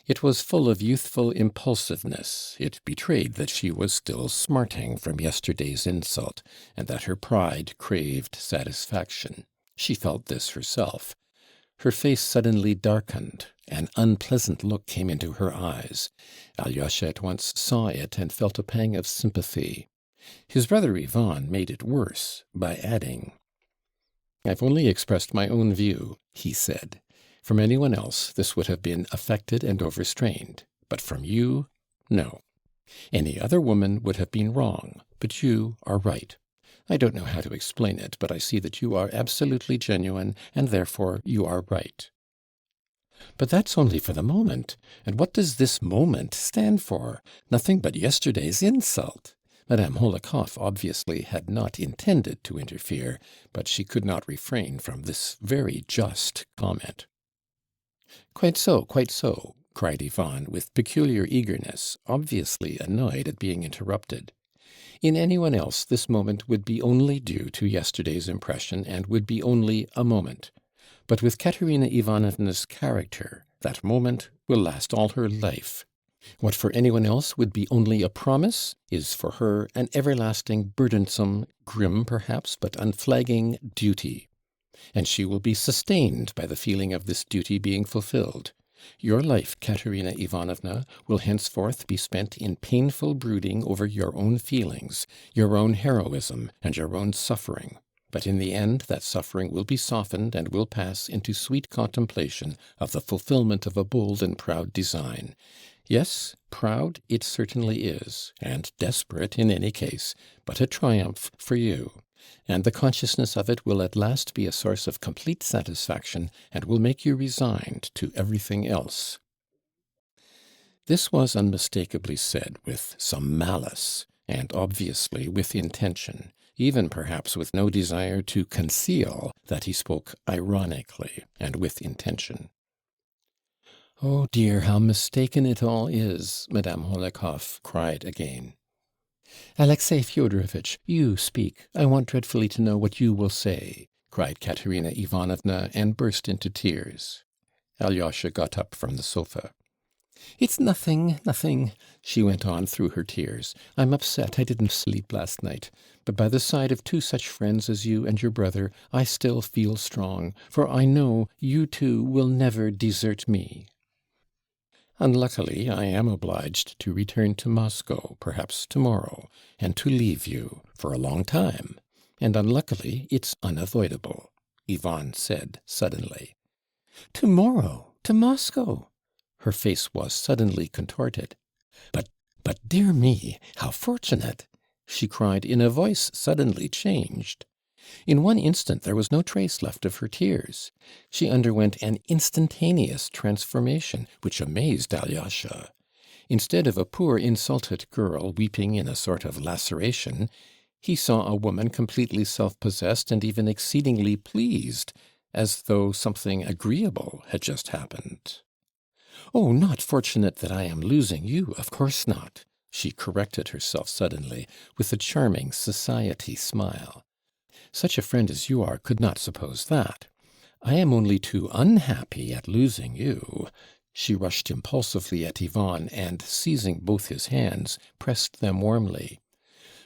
It was full of youthful impulsiveness. It betrayed that she was still smarting from yesterday's insult, and that her pride craved satisfaction. She felt this herself. Her face suddenly darkened. An unpleasant look came into her eyes. Alyosha at once saw it and felt a pang of sympathy. His brother Ivan made it worse by adding, "I've only expressed my own view," he said. "From anyone else this would have been affected and overstrained. But from you, no. Any other woman would have been wrong, but you are right. I don't know how to explain it, but I see that you are absolutely genuine, and therefore you are right." "But that's only for the moment. And what does this moment stand for? Nothing but yesterday's insult." Madame Holikov obviously had not intended to interfere, but she could not refrain from this very just comment. Quite so," cried Ivan, with peculiar eagerness, obviously annoyed at being interrupted. "In anyone else this moment would be only due to yesterday's impression, and would be only a moment. But with Katerina Ivanovna's character, that moment will last all her life. What for anyone else would be only a promise is for her an everlasting, burdensome, grim perhaps, but unflagging duty. And she will be sustained by the feeling of this duty being fulfilled. Your life, Katerina Ivanovna, will henceforth be spent in painful brooding over your own feelings, your own heroism, and your own suffering. But in the end that suffering will be softened and will pass into sweet contemplation of the fulfillment of a bold and proud design. Yes, proud it certainly is, and desperate in any case, but a triumph for you. And the consciousness of it will at last be a source of complete satisfaction, and will make you resigned to everything else." This was unmistakably said with some malice, and obviously with intention, even perhaps with no desire to conceal that he spoke ironically and with intention. "Oh dear, how mistaken it all is!" Madame Holikov cried again. "Alexey Fyodorovitch, you speak. I want dreadfully to know what you will say," cried Katerina Ivanovna, and burst into tears. Alyosha got up from the sofa. "It's nothing, nothing," she went on through her tears. "I'm upset. I didn't sleep last night. But by the side of two such friends as you and your brother, I still feel strong, for I know you two will never desert me. Unluckily, I am obliged to return to Moscow, perhaps tomorrow, and to leave you for a long time. And unluckily, it's unavoidable," Ivan said suddenly. "Tomorrow? To Moscow?" Her face was suddenly contorted. But, dear me, how fortunate!" she cried in a voice suddenly changed. In one instant there was no trace left of her tears. She underwent an instantaneous transformation, which amazed Alyosha. Instead of a poor insulted girl weeping in a sort of laceration, he saw a woman completely self-possessed and even exceedingly pleased, as though something agreeable had just happened. "Oh, not fortunate that I am losing you, of course not," she corrected herself suddenly, with a charming society smile. "Such a friend as you are could not suppose that. I am only too unhappy at losing you." She rushed impulsively at Ivan, and, seizing both his hands, pressed them warmly.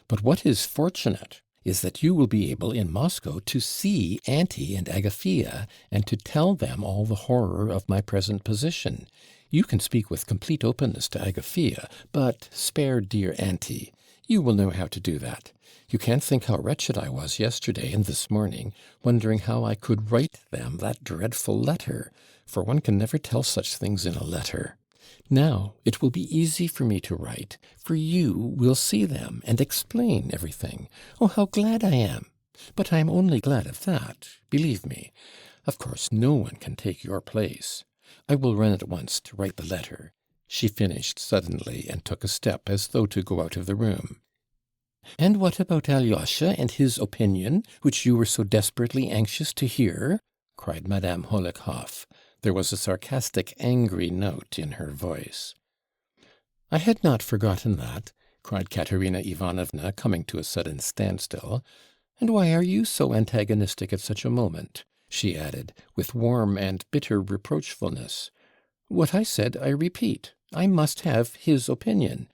"But what is fortunate is that you will be able in Moscow to see Auntie and Agafea, and to tell them all the horror of my present position. You can speak with complete openness to Agafea, but spare dear Auntie. You will know how to do that. You can't think how wretched I was yesterday and this morning, wondering how I could write them that dreadful letter, for one can never tell such things in a letter. Now it will be easy for me to write, for you will see them and explain everything. Oh, how glad I am! But I am only glad of that, believe me. Of course no one can take your place. I will run at once to write the letter," she finished suddenly, and took a step as though to go out of the room. "And what about Alyosha and his opinion, which you were so desperately anxious to hear?" cried Madame Holikov. There was a sarcastic, angry note in her voice. "I had not forgotten that," cried Katerina Ivanovna, coming to a sudden standstill. "And why are you so antagonistic at such a moment?" she added, with warm and bitter reproachfulness. "What I said I repeat. I must have his opinion.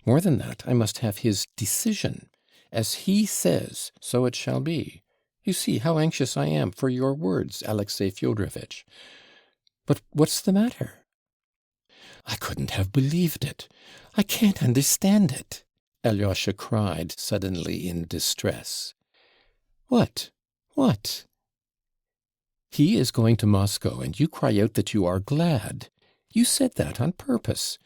More than that, I must have his decision. As he says, so it shall be. You see how anxious I am for your words, Alexey Fyodorovitch. But what's the matter?" "I couldn't have believed it. I can't understand it," Alyosha cried suddenly in distress. "What? What?" "He is going to Moscow, and you cry out that you are glad. You said that on purpose.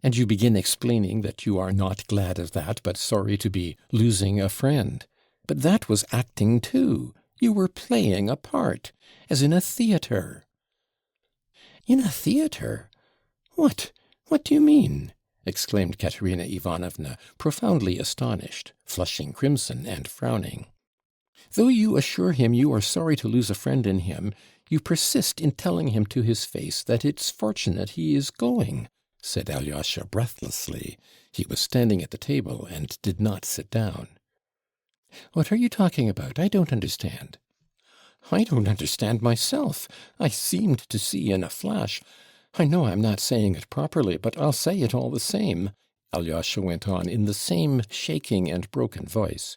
And you begin explaining that you are not glad of that, but sorry to be losing a friend. But that was acting too. You were playing a part, as in a theatre." "In a theatre? What do you mean?" exclaimed Katerina Ivanovna, profoundly astonished, flushing crimson and frowning. "Though you assure him you are sorry to lose a friend in him, you persist in telling him to his face that it's fortunate he is going," said Alyosha breathlessly. He was standing at the table and did not sit down. "What are you talking about? I don't understand." "I don't understand myself. I seemed to see in a flash. I know I'm not saying it properly, but I'll say it all the same," Alyosha went on in the same shaking and broken voice.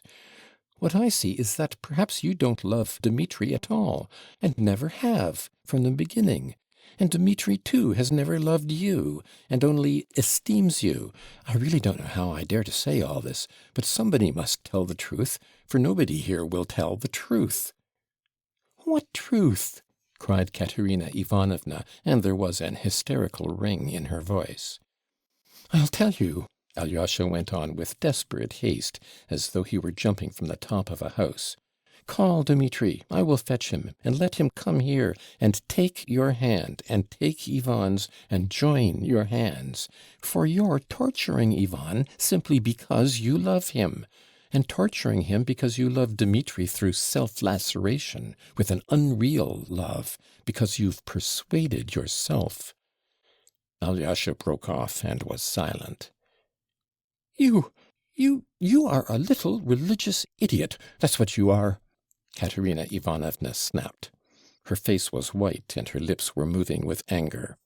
"What I see is that perhaps you don't love Dmitri at all, and never have, from the beginning. And Dmitri, too, has never loved you, and only esteems you. I really don't know how I dare to say all this, but somebody must tell the truth, for nobody here will tell the truth." "What truth?" cried Katerina Ivanovna, and there was an hysterical ring in her voice. "I'll tell you," Alyosha went on with desperate haste, as though he were jumping from the top of a house. "Call Dmitri, I will fetch him, and let him come here, and take your hand, and take Ivan's, and join your hands. For you're torturing Ivan simply because you love him, and torturing him because you love Dmitri through self-laceration, with an unreal love, because you've persuaded yourself." Alyosha broke off and was silent. You are a little religious idiot, that's what you are," Katerina Ivanovna snapped. Her face was white, and her lips were moving with anger.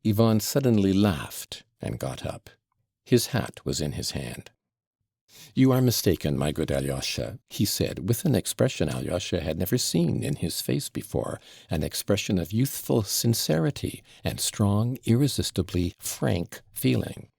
Ivan suddenly laughed and got up. His hat was in his hand. "You are mistaken, my good Alyosha," he said, with an expression Alyosha had never seen in his face before, an expression of youthful sincerity and strong, irresistibly frank feeling.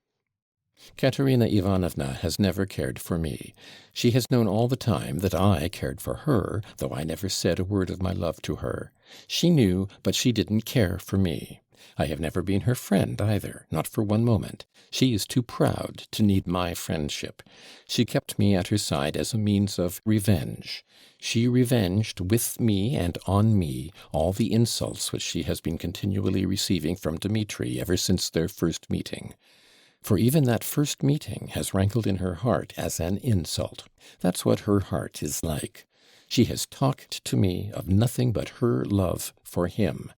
"Katerina Ivanovna has never cared for me. She has known all the time that I cared for her, though I never said a word of my love to her. She knew, but she didn't care for me. I have never been her friend either, not for one moment. She is too proud to need my friendship. She kept me at her side as a means of revenge. She revenged with me and on me all the insults which she has been continually receiving from Dmitri ever since their first meeting. For even that first meeting has rankled in her heart as an insult. That's what her heart is like. She has talked to me of nothing but her love for him.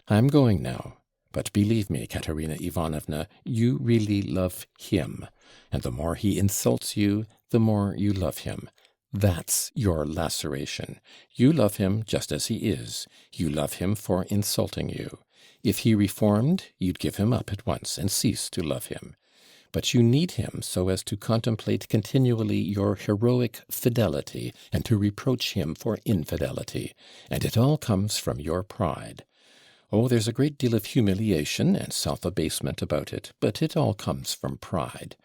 I'm going now, but believe me, Katerina Ivanovna, you really love him, and the more he insults you, the more you love him. That's your laceration. You love him just as he is. You love him for insulting you. If he reformed, you'd give him up at once and cease to love him. But you need him so as to contemplate continually your heroic fidelity and to reproach him for infidelity, and it all comes from your pride. Oh, there's a great deal of humiliation and self-abasement about it, but it all comes from pride.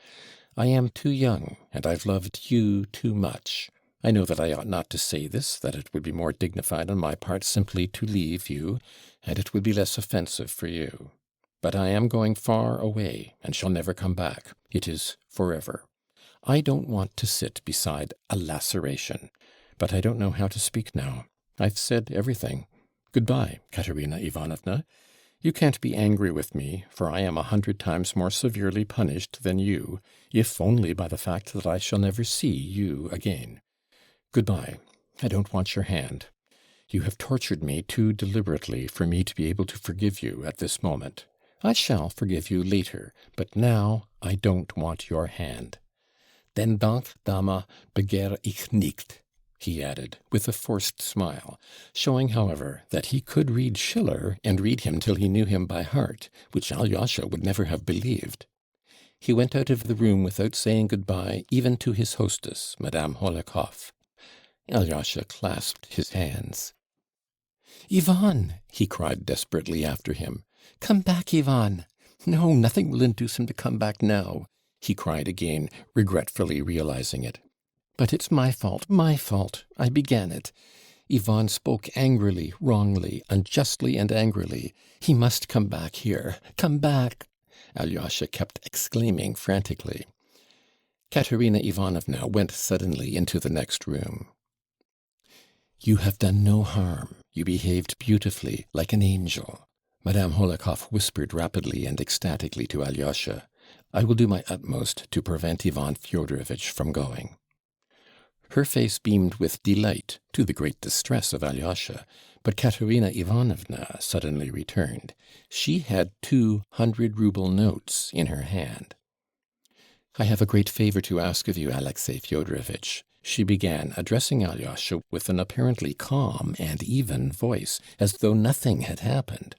I am too young, and I've loved you too much. I know that I ought not to say this, that it would be more dignified on my part simply to leave you, and it would be less offensive for you. But I am going far away, and shall never come back. It is forever. I don't want to sit beside a laceration, but I don't know how to speak now. I've said everything. Goodbye, Katerina Ivanovna. You can't be angry with me, for I am 100 times more severely punished than you, if only by the fact that I shall never see you again. Goodbye. I don't want your hand. You have tortured me too deliberately for me to be able to forgive you at this moment. I shall forgive you later, but now I don't want your hand. Den Dank, Dame, begehr ich nicht," he added, with a forced smile, showing, however, that he could read Schiller and read him till he knew him by heart, which Alyosha would never have believed. He went out of the room without saying good-bye even to his hostess, Madame Holekoff. Alyosha clasped his hands. "Ivan!" he cried desperately after him. "Come back, Ivan! No, nothing will induce him to come back now," he cried again, regretfully realizing it. "But it's my fault, my fault. I began it. Ivan spoke angrily, wrongly, unjustly and angrily. He must come back here. Come back!" Alyosha kept exclaiming frantically. Katerina Ivanovna went suddenly into the next room. "You have done no harm. You behaved beautifully, like an angel," Madame Holikov whispered rapidly and ecstatically to Alyosha. "I will do my utmost to prevent Ivan Fyodorovitch from going." Her face beamed with delight, to the great distress of Alyosha, but Katerina Ivanovna suddenly returned. She had 200-rouble notes in her hand. "I have a great favor to ask of you, Alexey Fyodorovitch," she began, addressing Alyosha with an apparently calm and even voice, as though nothing had happened.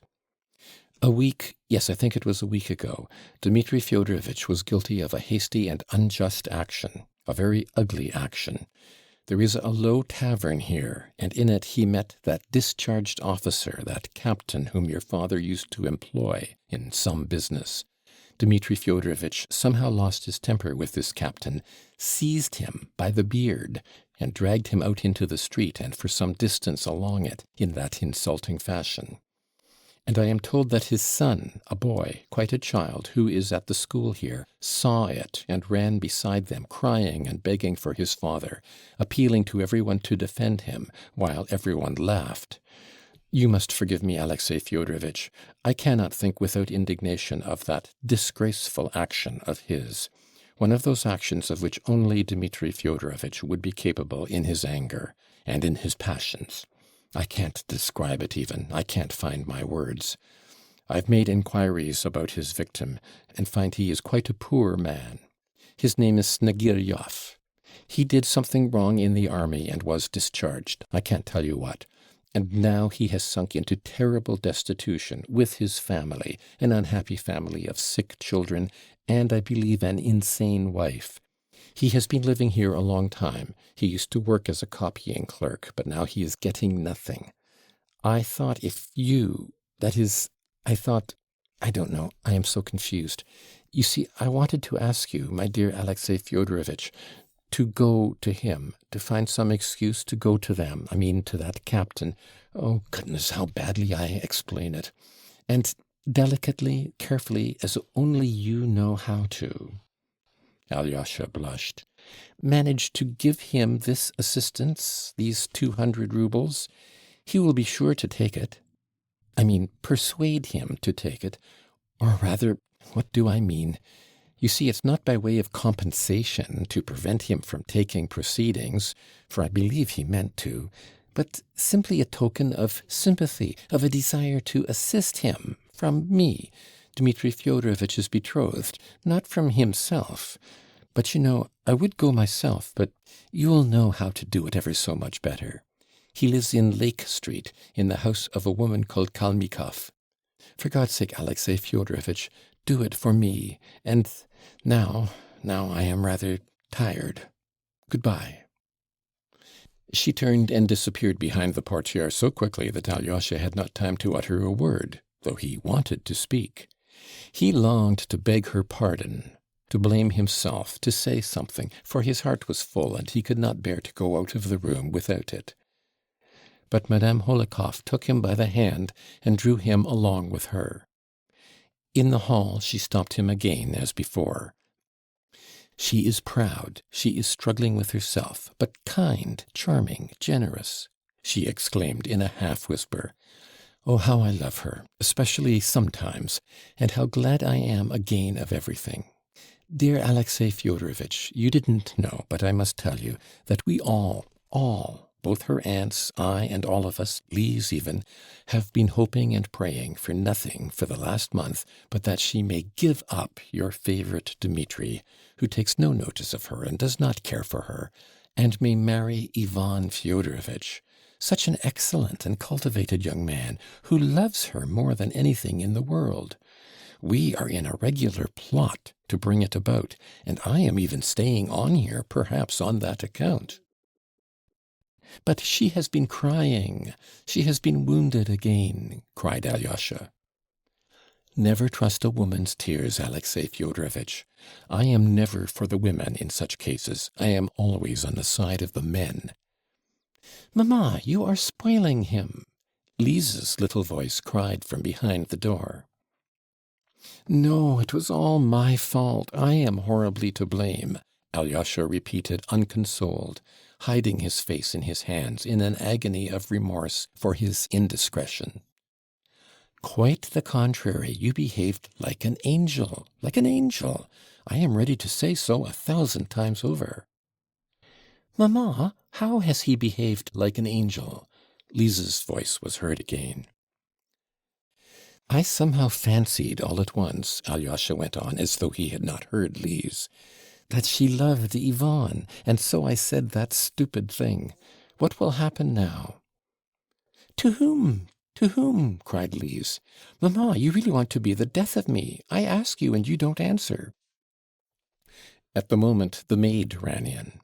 Yes, I think it was a week ago, Dmitri Fyodorovitch was guilty of a hasty and unjust action, a very ugly action. There is a low tavern here, and in it he met that discharged officer, that captain whom your father used to employ in some business. Dmitri Fyodorovitch somehow lost his temper with this captain, seized him by the beard, and dragged him out into the street and for some distance along it in that insulting fashion. And I am told that his son, a boy, quite a child, who is at the school here, saw it and ran beside them, crying and begging for his father, appealing to everyone to defend him, while everyone laughed. You must forgive me, Alexey Fyodorovitch. I cannot think without indignation of that disgraceful action of his. One of those actions of which only Dmitri Fyodorovitch would be capable in his anger and in his passions. I can't describe it even. I can't find my words. I've made inquiries about his victim, and find he is quite a poor man. His name is Snegiryov. He did something wrong in the army and was discharged. I can't tell you what. And now he has sunk into terrible destitution with his family, an unhappy family of sick children, and I believe an insane wife. He has been living here a long time. He used to work as a copying clerk, but now he is getting nothing. I thought I don't know, I am so confused. You see, I wanted to ask you, my dear Alexey Fyodorovitch, to go to him, to find some excuse to go to them, to that captain. Oh, goodness, how badly I explain it. And delicately, carefully, as only you know how to. Alyosha blushed. Manage to give him this assistance, these 200 roubles. He will be sure to take it. Persuade him to take it. Or rather, what do I mean? You see, it's not by way of compensation to prevent him from taking proceedings, for I believe he meant to, but simply a token of sympathy, of a desire to assist him from me, Dmitri Fyodorovitch's betrothed, not from himself. But I would go myself, but you'll know how to do it ever so much better. He lives in Lake Street, in the house of a woman called Kalmikov. For God's sake, Alexey Fyodorovitch, do it for me. And now I am rather tired. Goodbye. She turned and disappeared behind the portiere so quickly that Alyosha had not time to utter a word, though he wanted to speak. He longed to beg her pardon, to blame himself, to say something, for his heart was full and he could not bear to go out of the room without it. But Madame Holikov took him by the hand and drew him along with her. In the hall she stopped him again as before. She is proud, she is struggling with herself, but kind, charming, generous, she exclaimed in a half-whisper. Oh, how I love her, especially sometimes, and how glad I am again of everything. Dear Alexey Fyodorovitch, you didn't know, but I must tell you, that we all, both her aunts, I, and all of us, Lise even, have been hoping and praying for nothing for the last month but that she may give up your favorite Dmitri, who takes no notice of her and does not care for her, and may marry Ivan Fyodorovitch, such an excellent and cultivated young man, who loves her more than anything in the world. We are in a regular plot to bring it about, and I am even staying on here, perhaps on that account. But she has been crying. She has been wounded again," cried Alyosha. "Never trust a woman's tears, Alexey Fyodorovitch. I am never for the women in such cases. I am always on the side of the men." "Mamma, you are spoiling him," Lise's little voice cried from behind the door. "No, it was all my fault. I am horribly to blame," Alyosha repeated, unconsoled, hiding his face in his hands in an agony of remorse for his indiscretion. "Quite the contrary. You behaved like an angel, like an angel. I am ready to say so 1,000 times over." "Mamma, how has he behaved like an angel?" Lise's voice was heard again. "I somehow fancied all at once," Alyosha went on, as though he had not heard Lise, "that she loved Yvonne, and so I said that stupid thing. What will happen now?" "To whom? To whom?" cried Lise. "Mamma, you really want to be the death of me. I ask you, and you don't answer." At the moment the maid ran in.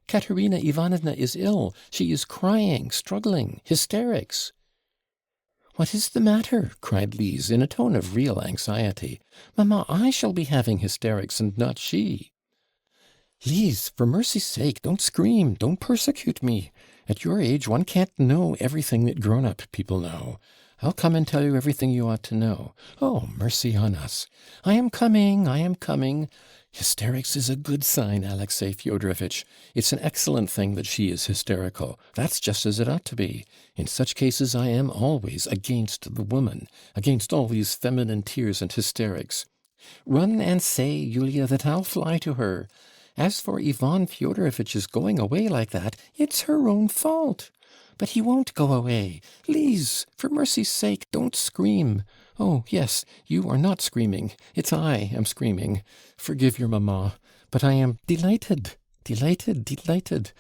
"Katerina Ivanovna is ill. She is crying, struggling, hysterics." "What is the matter?" cried Lise, in a tone of real anxiety. "Mamma, I shall be having hysterics, and not she." "Lise, for mercy's sake, don't scream, don't persecute me. At your age one can't know everything that grown-up people know. I'll come and tell you everything you ought to know. Oh, mercy on us! I am coming, I am coming. Hysterics is a good sign, Alexey Fyodorovitch. It's an excellent thing that she is hysterical. That's just as it ought to be. In such cases I am always against the woman, against all these feminine tears and hysterics. Run and say, Yulia, that I'll fly to her. As for Ivan Fyodorovitch's going away like that, it's her own fault. But he won't go away. Lise, for mercy's sake, don't scream. Oh, yes, you are not screaming. It's I am screaming. Forgive your mamma. But I am delighted, delighted, delighted.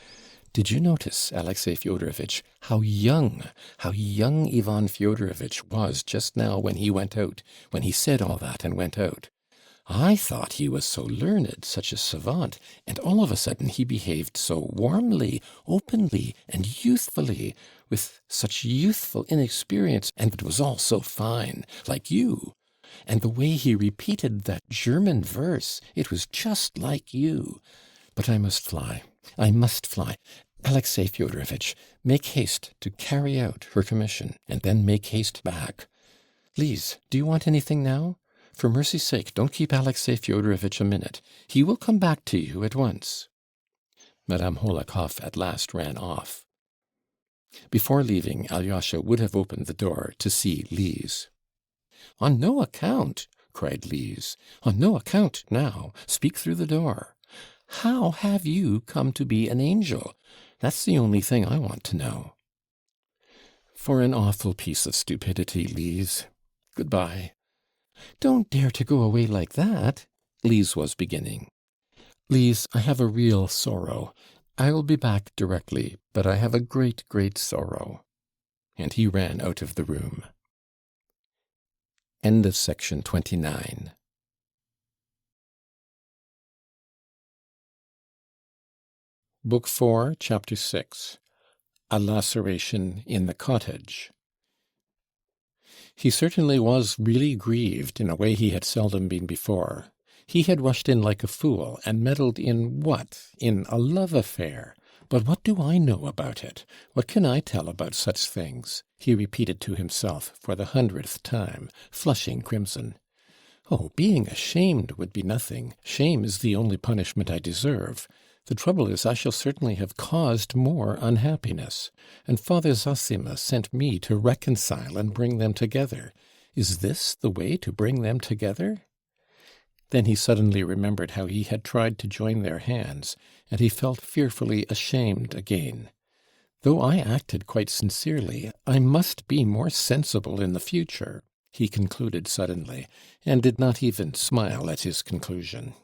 Did you notice, Alexey Fyodorovitch, how young Ivan Fyodorovitch was just now when he went out, when he said all that and went out? I thought he was so learned, such a savant, and all of a sudden he behaved so warmly, openly, and youthfully, with such youthful inexperience, and it was all so fine, like you. And the way he repeated that German verse, it was just like you. But I must fly. I must fly. Alexey Fyodorovitch, make haste to carry out her commission, and then make haste back. Lise, do you want anything now? For mercy's sake, don't keep Alexey Fyodorovitch a minute. He will come back to you at once." Madame Hohlakoff at last ran off. Before leaving, Alyosha would have opened the door to see Lise. "On no account!" cried Lise. "On no account now. Speak through the door. How have you come to be an angel? That's the only thing I want to know." "For an awful piece of stupidity, Lise. Goodbye." "Don't dare to go away like that," Lise was beginning. "Lise, I have a real sorrow. I will be back directly, but I have a great, great sorrow." And he ran out of the room. End of section 29. Book 4, Chapter 6. A Laceration in the Cottage. He certainly was really grieved in a way he had seldom been before. He had rushed in like a fool, and meddled in what? In a love affair. But what do I know about it? What can I tell about such things? He repeated to himself for the 100th time, flushing crimson. Oh, being ashamed would be nothing. Shame is the only punishment I deserve. The trouble is, I shall certainly have caused more unhappiness. And Father Zossima sent me to reconcile and bring them together. Is this the way to bring them together? Then he suddenly remembered how he had tried to join their hands, and he felt fearfully ashamed again. Though I acted quite sincerely, I must be more sensible in the future, he concluded suddenly, and did not even smile at his conclusion.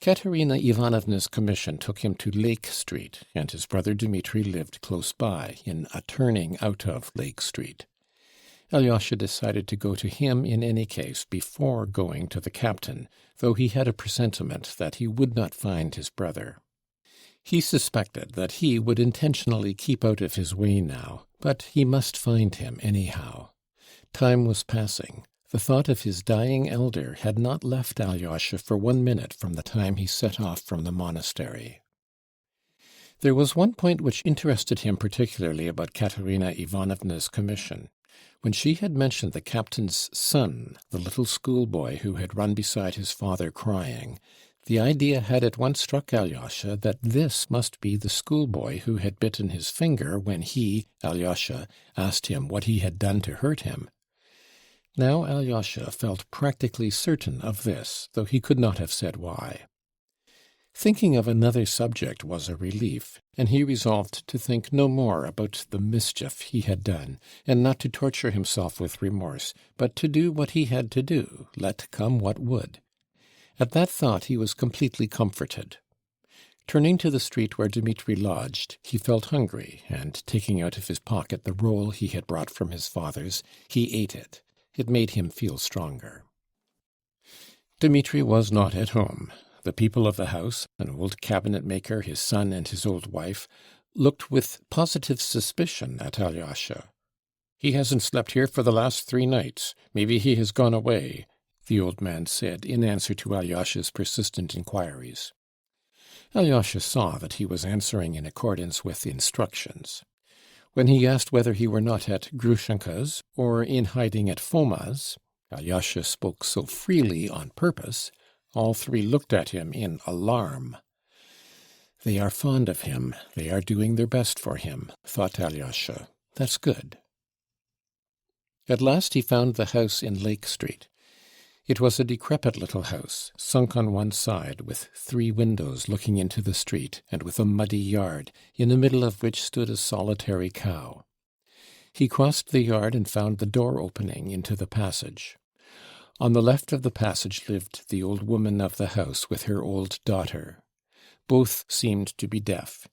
Katerina Ivanovna's commission took him to Lake Street, and his brother Dmitri lived close by, in a turning out of Lake Street. Alyosha decided to go to him in any case before going to the captain, though he had a presentiment that he would not find his brother. He suspected that he would intentionally keep out of his way now, but he must find him anyhow. Time was passing. The thought of his dying elder had not left Alyosha for 1 minute from the time he set off from the monastery. There was one point which interested him particularly about Katerina Ivanovna's commission. When she had mentioned the captain's son, the little schoolboy who had run beside his father crying, the idea had at once struck Alyosha that this must be the schoolboy who had bitten his finger when he, Alyosha, asked him what he had done to hurt him. Now Alyosha felt practically certain of this, though he could not have said why. Thinking of another subject was a relief, and he resolved to think no more about the mischief he had done, and not to torture himself with remorse, but to do what he had to do, let come what would. At that thought he was completely comforted. Turning to the street where Dmitri lodged, he felt hungry, and taking out of his pocket the roll he had brought from his father's, he ate it. It made him feel stronger. Dmitri was not at home. The people of the house, an old cabinet-maker, his son, and his old wife, looked with positive suspicion at Alyosha. "He hasn't slept here for the last 3 nights. Maybe he has gone away," the old man said in answer to Alyosha's persistent inquiries. Alyosha saw that he was answering in accordance with instructions. When he asked whether he were not at Grushenka's or in hiding at Foma's, Alyosha spoke so freely on purpose, all 3 looked at him in alarm. "They are fond of him. They are doing their best for him," thought Alyosha. "That's good." At last he found the house in Lake Street. It was a decrepit little house, sunk on one side, with 3 windows looking into the street, and with a muddy yard, in the middle of which stood a solitary cow. He crossed the yard and found the door opening into the passage. On the left of the passage lived the old woman of the house with her old daughter. Both seemed to be deaf.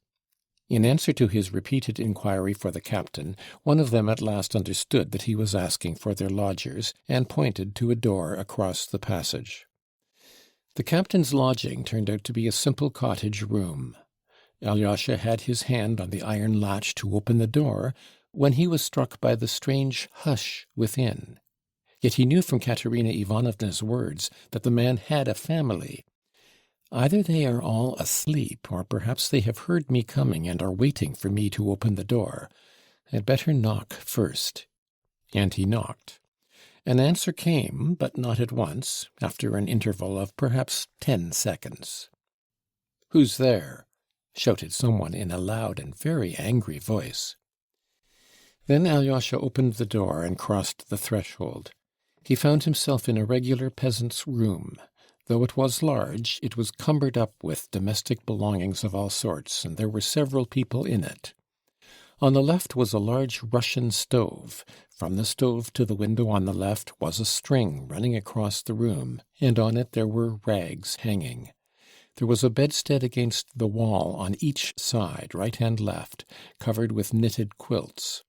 In answer to his repeated inquiry for the captain, one of them at last understood that he was asking for their lodgers, and pointed to a door across the passage. The captain's lodging turned out to be a simple cottage room. Alyosha had his hand on the iron latch to open the door, when he was struck by the strange hush within. Yet he knew from Katerina Ivanovna's words that the man had a family. "Either they are all asleep, or perhaps they have heard me coming and are waiting for me to open the door. I'd better knock first." And he knocked. An answer came, but not at once, after an interval of perhaps 10 seconds. "Who's there?" shouted someone in a loud and very angry voice. Then Alyosha opened the door and crossed the threshold. He found himself in a regular peasant's room. Though it was large, it was cumbered up with domestic belongings of all sorts, and there were several people in it. On the left was a large Russian stove. From the stove to the window on the left was a string running across the room, and on it there were rags hanging. There was a bedstead against the wall on each side, right and left, covered with knitted quilts.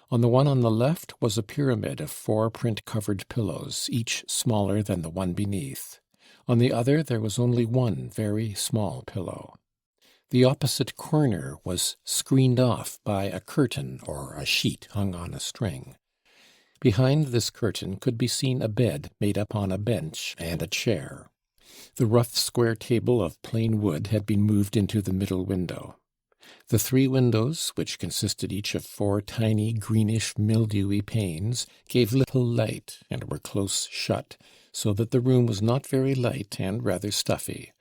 On the one on the left was a pyramid of 4 print-covered pillows, each smaller than the one beneath. On the other there was only one very small pillow. The opposite corner was screened off by a curtain or a sheet hung on a string. Behind this curtain could be seen a bed made up on a bench and a chair. The rough square table of plain wood had been moved into the middle window. The 3 windows, which consisted each of 4 tiny, greenish, mildewy panes, gave little light and were close shut, so that the room was not very light and rather stuffy.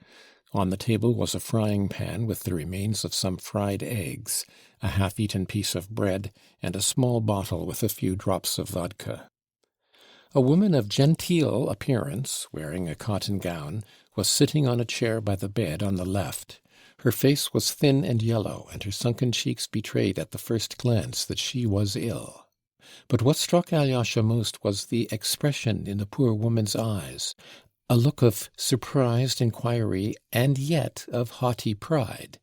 On the table was a frying pan with the remains of some fried eggs, a half-eaten piece of bread, and a small bottle with a few drops of vodka. A woman of genteel appearance, wearing a cotton gown, was sitting on a chair by the bed on the left. Her face was thin and yellow, and her sunken cheeks betrayed at the first glance that she was ill. But what struck Alyosha most was the expression in the poor woman's eyes, a look of surprised inquiry and yet of haughty pride.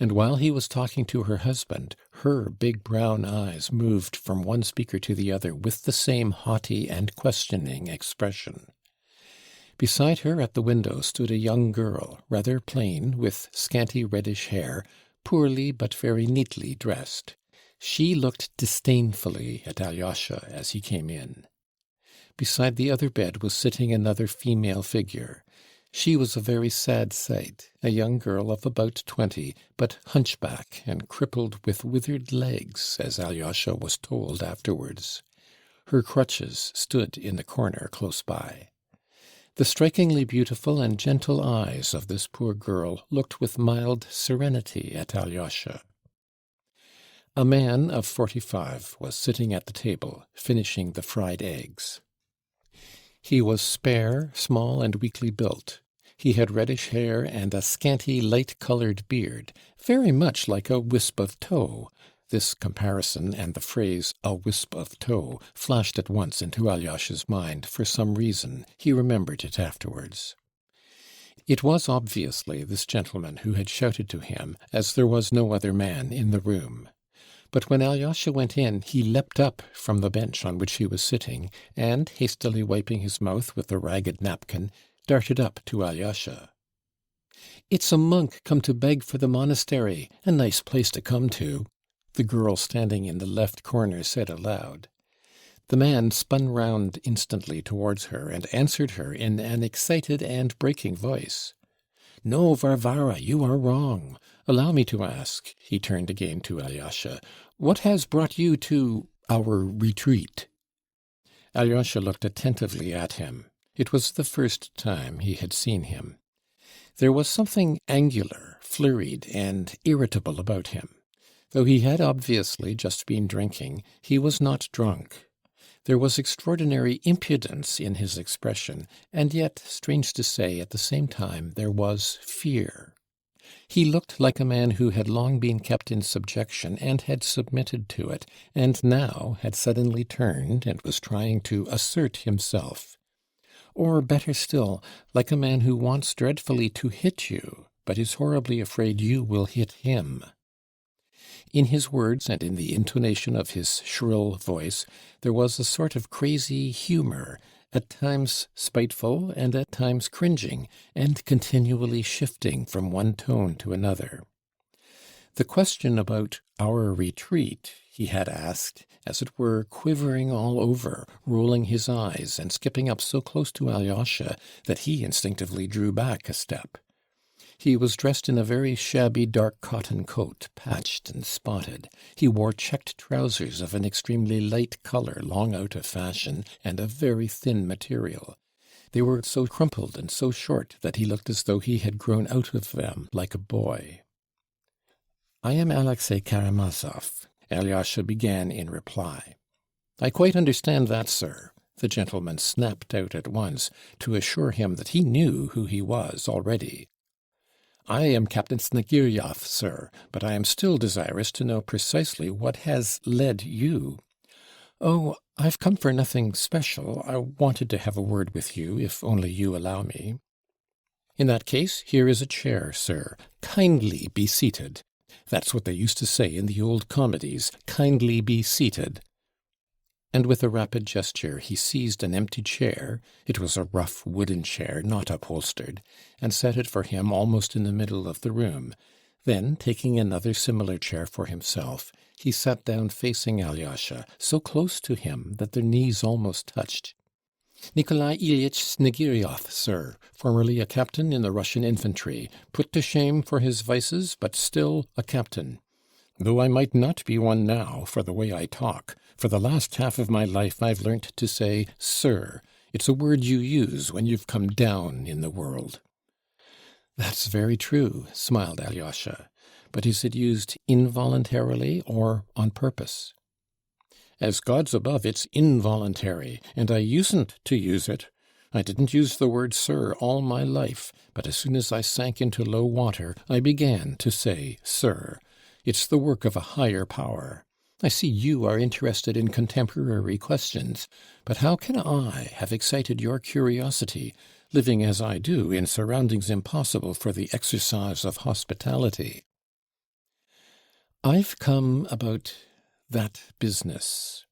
And while he was talking to her husband, her big brown eyes moved from one speaker to the other with the same haughty and questioning expression. Beside her at the window stood a young girl, rather plain, with scanty reddish hair, poorly but very neatly dressed. She looked disdainfully at Alyosha as he came in. Beside the other bed was sitting another female figure. She was a very sad sight, a young girl of about 20, but hunchback and crippled with withered legs, as Alyosha was told afterwards. Her crutches stood in the corner close by. The strikingly beautiful and gentle eyes of this poor girl looked with mild serenity at Alyosha. A man of 45 was sitting at the table, finishing the fried eggs. He was spare, small, and weakly built. He had reddish hair and a scanty, light-colored beard, very much like a wisp of tow. This comparison and the phrase "a wisp of tow" flashed at once into Alyosha's mind for some reason. He remembered it afterwards. It was obviously this gentleman who had shouted to him, as there was no other man in the room. But when Alyosha went in, he leapt up from the bench on which he was sitting, and, hastily wiping his mouth with a ragged napkin, darted up to Alyosha. "It's a monk come to beg for the monastery. A nice place to come to," the girl standing in the left corner said aloud. The man spun round instantly towards her and answered her in an excited and breaking voice. "No, Varvara, you are wrong. Allow me to ask," he turned again to Alyosha, "what has brought you to our retreat?" Alyosha looked attentively at him. It was the first time he had seen him. There was something angular, flurried, and irritable about him. Though he had obviously just been drinking, he was not drunk. There was extraordinary impudence in his expression, and yet, strange to say, at the same time there was fear. He looked like a man who had long been kept in subjection and had submitted to it, and now had suddenly turned and was trying to assert himself. Or, better still, like a man who wants dreadfully to hit you, but is horribly afraid you will hit him. In his words and in the intonation of his shrill voice there was a sort of crazy humour, at times spiteful and at times cringing, and continually shifting from one tone to another. The question about our retreat he had asked, as it were, quivering all over, rolling his eyes, and skipping up so close to Alyosha that he instinctively drew back a step. He was dressed in a very shabby dark cotton coat, patched and spotted. He wore checked trousers of an extremely light colour, long out of fashion, and of very thin material. They were so crumpled and so short that he looked as though he had grown out of them like a boy. "I am Alexei Karamazov," Alyosha began in reply. "I quite understand that, sir," the gentleman snapped out at once, to assure him that he knew who he was already. "I am Captain Snegiryov, sir, but I am still desirous to know precisely what has led you—" "Oh, I've come for nothing special. I wanted to have a word with you, if only you allow me." "In that case, here is a chair, sir. Kindly be seated. That's what they used to say in the old comedies, kindly be seated." And with a rapid gesture he seized an empty chair, it was a rough wooden chair, not upholstered, and set it for him almost in the middle of the room. Then, taking another similar chair for himself, he sat down facing Alyosha, so close to him that their knees almost touched. "Nikolai Ilyitch Snegiryov, sir, formerly a captain in the Russian infantry, put to shame for his vices, but still a captain. Though I might not be one now, for the way I talk. For the last half of my life I've learnt to say 'sir.' It's a word you use when you've come down in the world." "That's very true," smiled Alyosha. "But is it used involuntarily or on purpose?" "As God's above, it's involuntary, and I usen't to use it. I didn't use the word 'sir' all my life, but as soon as I sank into low water I began to say 'sir.' It's the work of a higher power. I see you are interested in contemporary questions, but how can I have excited your curiosity, living as I do in surroundings impossible for the exercise of hospitality?" "I've come about that business."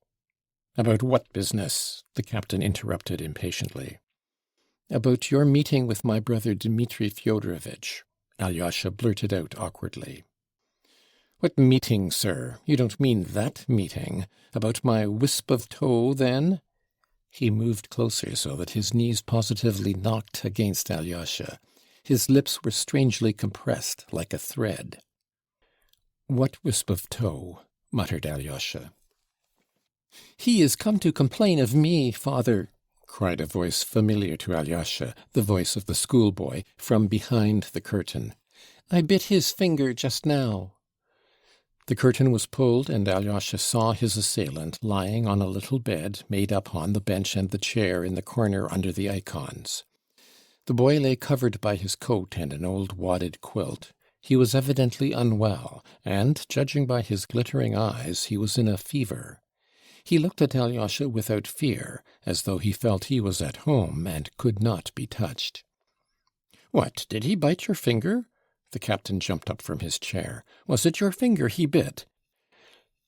"About what business?" the captain interrupted impatiently. "About your meeting with my brother Dmitri Fyodorovitch," Alyosha blurted out awkwardly. "What meeting, sir? You don't mean that meeting? About my wisp of tow, then?" He moved closer so that his knees positively knocked against Alyosha. His lips were strangely compressed, like a thread. "What wisp of tow?" muttered Alyosha. "He is come to complain of me, father," cried a voice familiar to Alyosha, the voice of the schoolboy, from behind the curtain. "I bit his finger just now." The curtain was pulled, and Alyosha saw his assailant lying on a little bed made up on the bench and the chair in the corner under the icons. The boy lay covered by his coat and an old wadded quilt. He was evidently unwell, and, judging by his glittering eyes, he was in a fever. He looked at Alyosha without fear, as though he felt he was at home and could not be touched. "What, did he bite your finger?" The captain jumped up from his chair. "Was it your finger he bit?"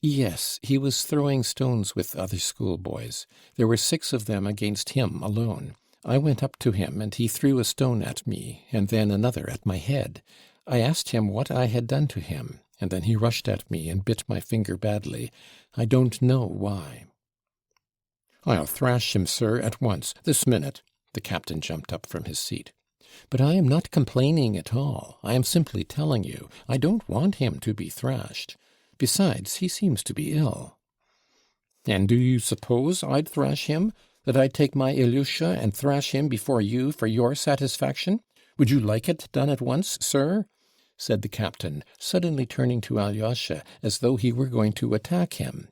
"Yes, he was throwing stones with other schoolboys. There were 6 of them against him alone. I went up to him, and he threw a stone at me, and then another at my head. I asked him what I had done to him, and then he rushed at me and bit my finger badly. I don't know why." "I'll thrash him, sir, at once, this minute." The captain jumped up from his seat. "But I am not complaining at all. I am simply telling you. I don't want him to be thrashed. Besides, he seems to be ill." "And do you suppose I'd thrash him? That I'd take my Ilyusha and thrash him before you for your satisfaction? Would you like it done at once, sir?" said the captain, suddenly turning to Alyosha, as though he were going to attack him.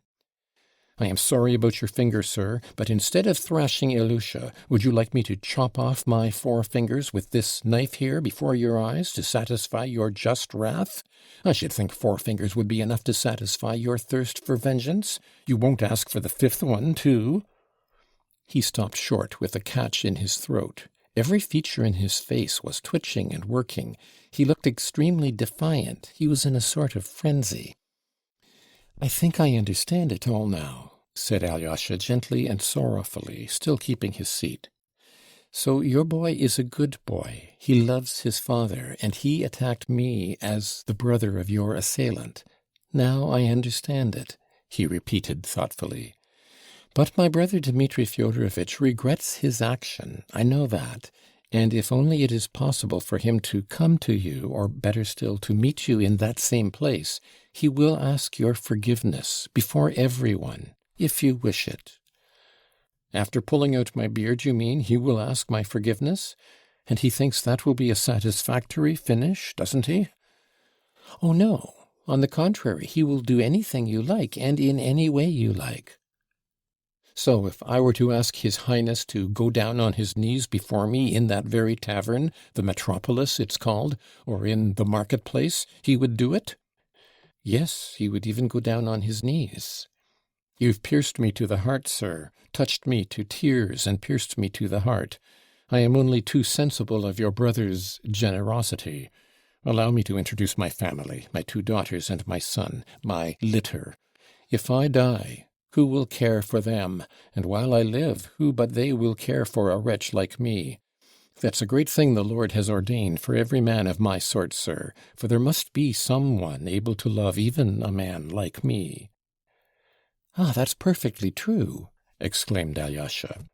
"I am sorry about your finger, sir, but instead of thrashing Ilyusha, would you like me to chop off my 4 fingers with this knife here before your eyes to satisfy your just wrath? I should think 4 fingers would be enough to satisfy your thirst for vengeance. You won't ask for the 5th one, too?" He stopped short with a catch in his throat. Every feature in his face was twitching and working. He looked extremely defiant. He was in a sort of frenzy. "I think I understand it all now," said Alyosha gently and sorrowfully, still keeping his seat. "So your boy is a good boy. He loves his father, and he attacked me as the brother of your assailant. Now I understand it," he repeated thoughtfully. "But my brother Dmitri Fyodorovitch regrets his action, I know that, and if only it is possible for him to come to you, or better still, to meet you in that same place, he will ask your forgiveness before everyone, if you wish it." "After pulling out my beard, you mean, he will ask my forgiveness? And he thinks that will be a satisfactory finish, doesn't he?" "Oh, no. On the contrary, he will do anything you like, and in any way you like." "So if I were to ask his Highness to go down on his knees before me in that very tavern, the Metropolis it's called, or in the market-place, he would do it?" "Yes, he would even go down on his knees." "You've pierced me to the heart, sir, touched me to tears and pierced me to the heart. I am only too sensible of your brother's generosity. Allow me to introduce my family, my 2 daughters and my son, my litter. If I die, who will care for them? And while I live, who but they will care for a wretch like me? That's a great thing the Lord has ordained for every man of my sort, sir, for there must be some one able to love even a man like me." "Ah, that's perfectly true," exclaimed Alyosha.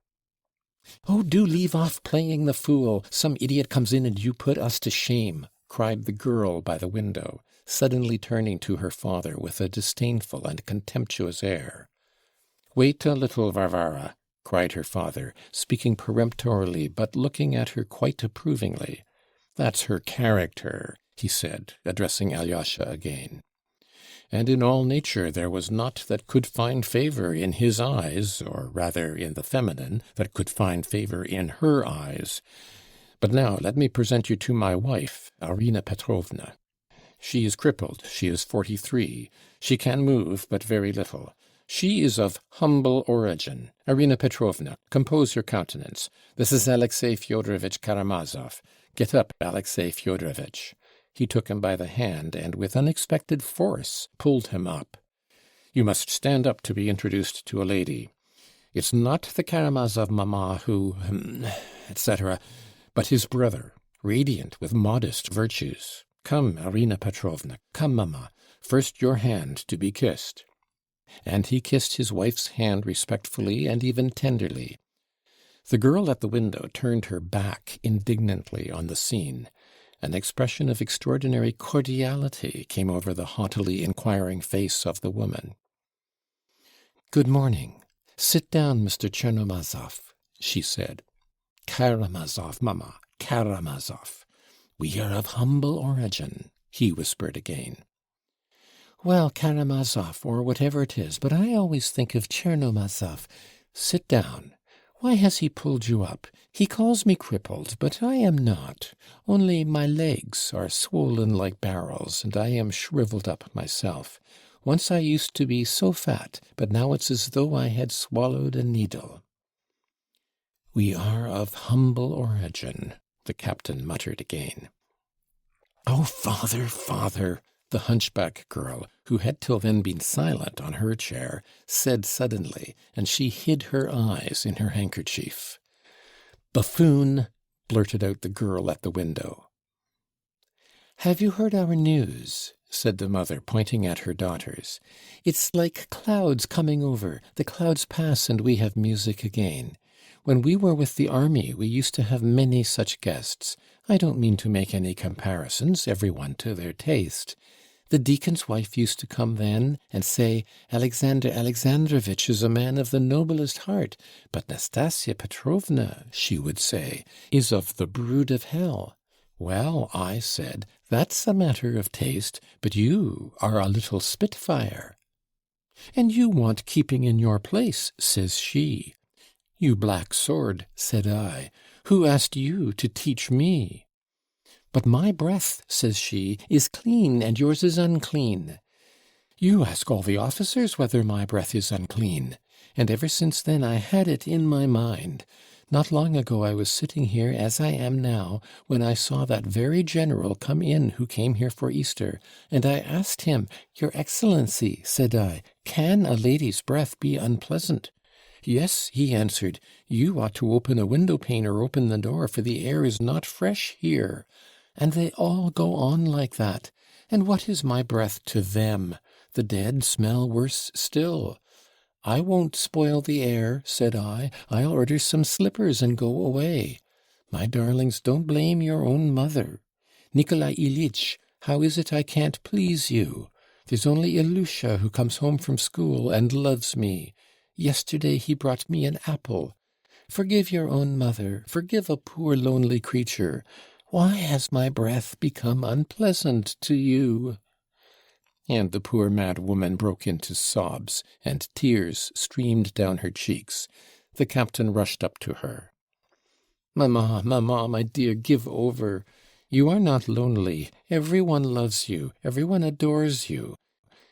"Oh, do leave off playing the fool. Some idiot comes in and you put us to shame," cried the girl by the window, suddenly turning to her father with a disdainful and contemptuous air. "Wait a little, Varvara," cried her father, speaking peremptorily, but looking at her quite approvingly. "That's her character," he said, addressing Alyosha again. "And in all nature there was naught that could find favour in his eyes, or rather in the feminine, that could find favour in her eyes. But now let me present you to my wife, Arina Petrovna. She is crippled, she is 43, she can move but very little. She is of humble origin. Arina Petrovna, compose your countenance. This is Alexey Fyodorovitch Karamazov. Get up, Alexey Fyodorovitch." He took him by the hand, and with unexpected force pulled him up. "You must stand up to be introduced to a lady. It's not the Karamazov mamma who etc., but his brother, radiant with modest virtues. Come, Arina Petrovna, come, mamma, first your hand to be kissed. And he kissed his wife's hand respectfully and even tenderly. The girl at the window turned her back indignantly on the scene. An expression of extraordinary cordiality came over the haughtily inquiring face of the woman. "Good morning. Sit down, Mr. Chernomazov," she said. "Karamazov, mamma, Karamazov. We are of humble origin," he whispered again. "Well, Karamazov, or whatever it is, but I always think of Chernomazov. Sit down. Why has he pulled you up? He calls me crippled, but I am not. Only my legs are swollen like barrels, and I am shriveled up myself. Once I used to be so fat, but now it's as though I had swallowed a needle." "We are of humble origin," the captain muttered again. "Oh, father, father!" the hunchback girl, who had till then been silent on her chair, said suddenly, and she hid her eyes in her handkerchief. "Buffoon!" blurted out the girl at the window. "Have you heard our news?" said the mother, pointing at her daughters. "It's like clouds coming over. The clouds pass and we have music again. When we were with the army, we used to have many such guests. I don't mean to make any comparisons, every one to their taste. The deacon's wife used to come then and say, 'Alexander Alexandrovitch is a man of the noblest heart, but Nastasia Petrovna,' she would say, 'is of the brood of hell.' Well, I said, 'That's a matter of taste, but you are a little spitfire.' 'And you want keeping in your place,' says she. 'You black sword,' said I, 'who asked you to teach me?' 'But my breath,' says she, 'is clean, and yours is unclean.' 'You ask all the officers whether my breath is unclean.' And ever since then I had it in my mind. Not long ago I was sitting here, as I am now, when I saw that very general come in who came here for Easter, and I asked him, 'Your Excellency,' said I, 'can a lady's breath be unpleasant?' 'Yes,' he answered, 'you ought to open a window pane or open the door, for the air is not fresh here.' And they all go on like that. And what is my breath to them? The dead smell worse still. 'I won't spoil the air,' said I. 'I'll order some slippers and go away.' My darlings, don't blame your own mother. Nikolai Ilyitch, how is it I can't please you? There's only Ilusha who comes home from school and loves me. Yesterday he brought me an apple. Forgive your own mother. Forgive a poor lonely creature. Why has my breath become unpleasant to you?" And the poor mad woman broke into sobs, and tears streamed down her cheeks. The captain rushed up to her. "Mamma, mamma, my dear, give over. You are not lonely. Every one loves you. Every one adores you."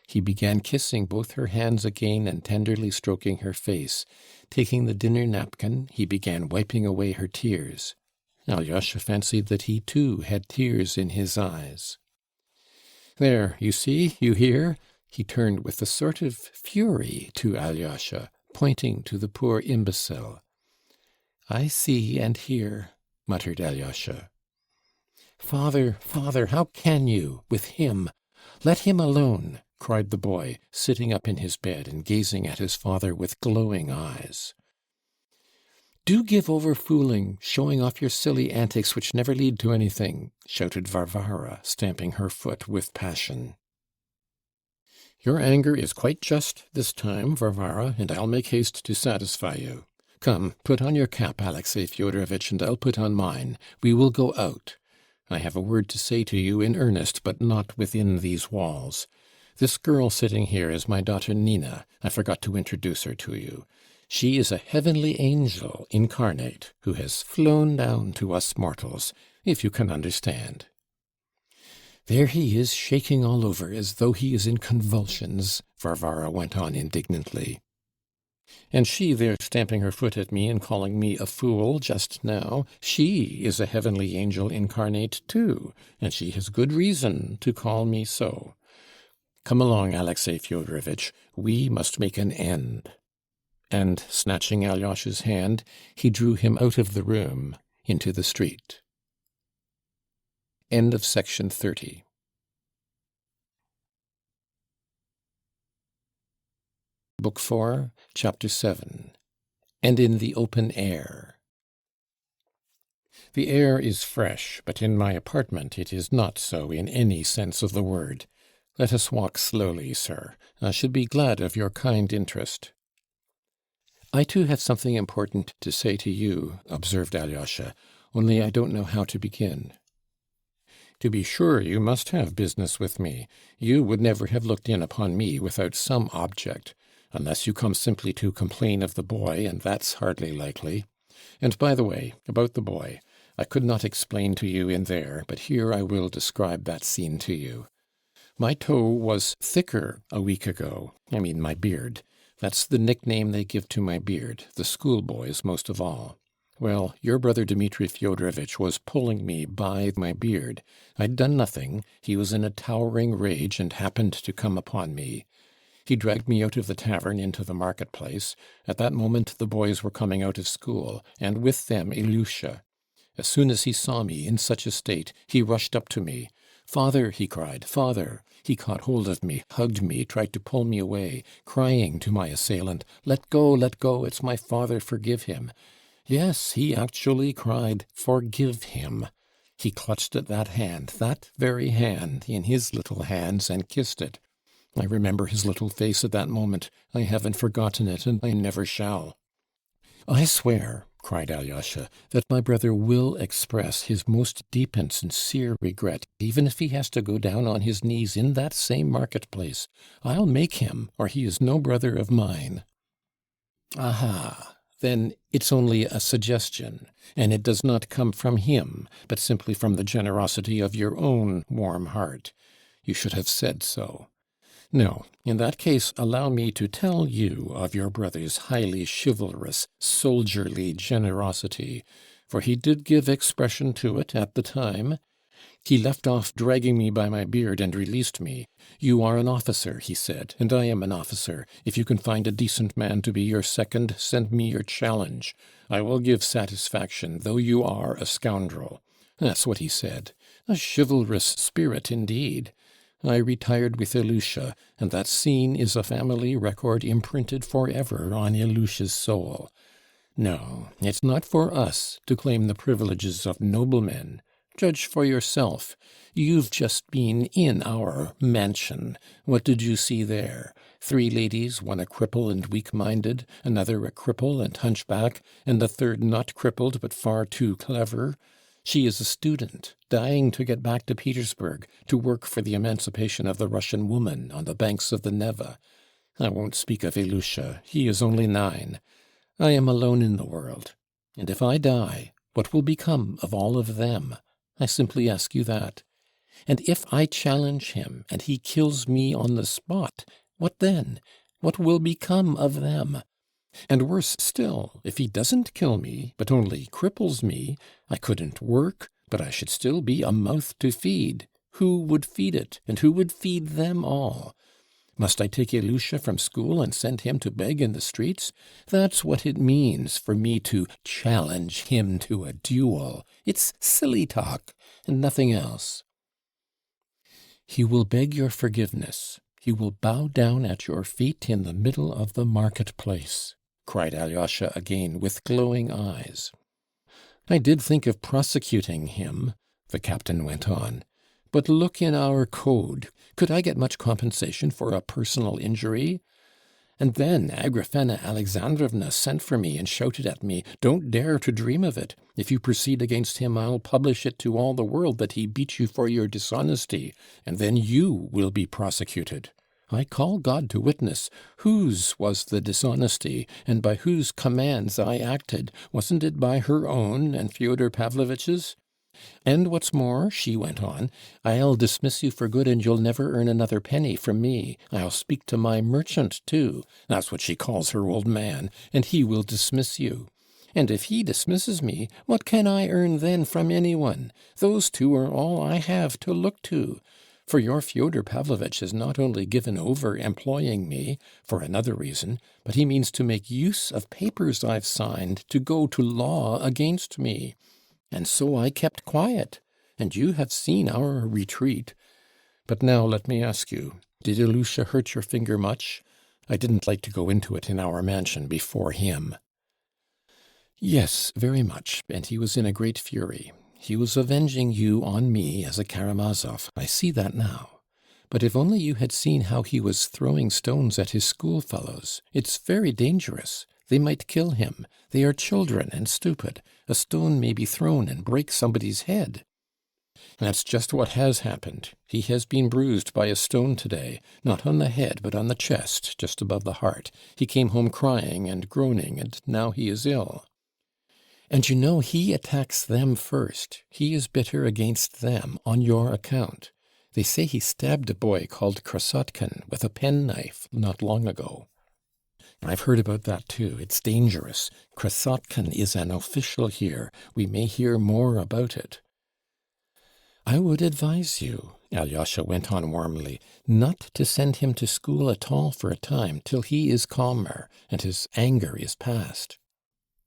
He began kissing both her hands again and tenderly stroking her face. Taking the dinner napkin, he began wiping away her tears. Alyosha fancied that he too had tears in his eyes. "There, you see, you hear?" He turned with a sort of fury to Alyosha, pointing to the poor imbecile. "I see and hear," muttered Alyosha. "Father, father, how can you, with him? Let him alone," cried the boy, sitting up in his bed and gazing at his father with glowing eyes. "Do give over fooling, showing off your silly antics which never lead to anything," shouted Varvara, stamping her foot with passion. "Your anger is quite just this time, Varvara, and I'll make haste to satisfy you. Come, put on your cap, Alexey Fyodorovitch, and I'll put on mine. We will go out. I have a word to say to you in earnest, but not within these walls. This girl sitting here is my daughter Nina. I forgot to introduce her to you. She is a heavenly angel incarnate, who has flown down to us mortals, if you can understand." "There he is, shaking all over, as though he is in convulsions," Varvara went on indignantly. "And she there stamping her foot at me and calling me a fool just now, she is a heavenly angel incarnate too, and she has good reason to call me so. Come along, Alexey Fyodorovitch, we must make an end." And, snatching Alyosha's hand, he drew him out of the room. into the street. End of section 30. Book 4, Chapter 7. And in the open air. The air is fresh, but in my apartment it is not so in any sense of the word. Let us walk slowly, sir. I should be glad of your kind interest. I too have something important to say to you, observed Alyosha, only I don't know how to begin. To be sure, you must have business with me. You would never have looked in upon me without some object, unless you come simply to complain of the boy, and that's hardly likely. And by the way, about the boy, I could not explain to you in there, but here I will describe that scene to you. My toe was thicker a week ago. I mean my beard. That's the nickname they give to my beard, the schoolboys most of all. Well, your brother Dmitri Fyodorovitch was pulling me by my beard. I'd done nothing. He was in a towering rage and happened to come upon me. He dragged me out of the tavern into the marketplace. At that moment the boys were coming out of school, and with them Ilusha. As soon as he saw me in such a state, he rushed up to me. "Father," he cried, "father!" He caught hold of me, hugged me, tried to pull me away, crying to my assailant, let go, it's my father, forgive him." Yes, he actually cried, "Forgive him." He clutched at that hand, that very hand, in his little hands, and kissed it. I remember his little face at that moment. I haven't forgotten it, and I never shall. "I swear," cried Alyosha, "that my brother will express his most deep and sincere regret, even if he has to go down on his knees in that same marketplace. I'll make him, or he is no brother of mine." "Aha! Then it's only a suggestion, and it does not come from him, but simply from the generosity of your own warm heart. You should have said so. No, in that case allow me to tell you of your brother's highly chivalrous, soldierly generosity, for he did give expression to it at the time. He left off dragging me by my beard and released me. "You are an officer," he said, "and I am an officer. If you can find a decent man to be your second, send me your challenge. I will give satisfaction, though you are a scoundrel." That's what he said. A chivalrous spirit indeed. I retired with Ilusha, and that scene is a family record imprinted forever on Ilusha's soul. No, it's not for us to claim the privileges of noblemen. Judge for yourself. You've just been in our mansion. What did you see there? 3 ladies, one a cripple and weak-minded, another a cripple and hunchback, and the third not crippled but far too clever. She is a student, dying to get back to Petersburg, to work for the emancipation of the Russian woman on the banks of the Neva. I won't speak of Ilusha. He is only 9. I am alone in the world. And if I die, what will become of all of them? I simply ask you that. And if I challenge him, and he kills me on the spot, what then? What will become of them? And worse still, if he doesn't kill me, but only cripples me, I couldn't work, but I should still be a mouth to feed. Who would feed it, and who would feed them all? Must I take Ilusha from school and send him to beg in the streets? That's what it means for me to challenge him to a duel. It's silly talk, and nothing else. He will beg your forgiveness. He will bow down at your feet in the middle of the marketplace, cried Alyosha again with glowing eyes. I did think of prosecuting him, the captain went on. But look in our code. Could I get much compensation for a personal injury? And then Agrafena Alexandrovna sent for me and shouted at me, "Don't dare to dream of it. If you proceed against him, I'll publish it to all the world that he beat you for your dishonesty, and then you will be prosecuted." I call God to witness. Whose was the dishonesty, and by whose commands I acted? Wasn't it by her own and Fyodor Pavlovitch's? "And what's more," she went on, "I'll dismiss you for good, and you'll never earn another penny from me. I'll speak to my merchant, too. That's what she calls her old man, and he will dismiss you. And if he dismisses me, what can I earn then from anyone? Those 2 are all I have to look to. For your Fyodor Pavlovitch has not only given over employing me, for another reason, but he means to make use of papers I've signed to go to law against me. and so I kept quiet, and you have seen our retreat. But now let me ask you, did Ilusha hurt your finger much? I didn't like to go into it in our mansion before him." "Yes, very much, and he was in a great fury. He was avenging you on me as a Karamazov. I see that now. But if only you had seen how he was throwing stones at his schoolfellows. It's very dangerous. They might kill him. They are children and stupid. A stone may be thrown and break somebody's head. That's just what has happened. He has been bruised by a stone today, not on the head, but on the chest, just above the heart. He came home crying and groaning, and now he is ill. And you know he attacks them first. He is bitter against them on your account. They say he stabbed a boy called Krasotkin with a penknife not long ago." "I've heard about that too. It's dangerous. Krasotkin is an official here. We may hear more about it." "I would advise you," Alyosha went on warmly, "not to send him to school at all for a time, till he is calmer and his anger is past."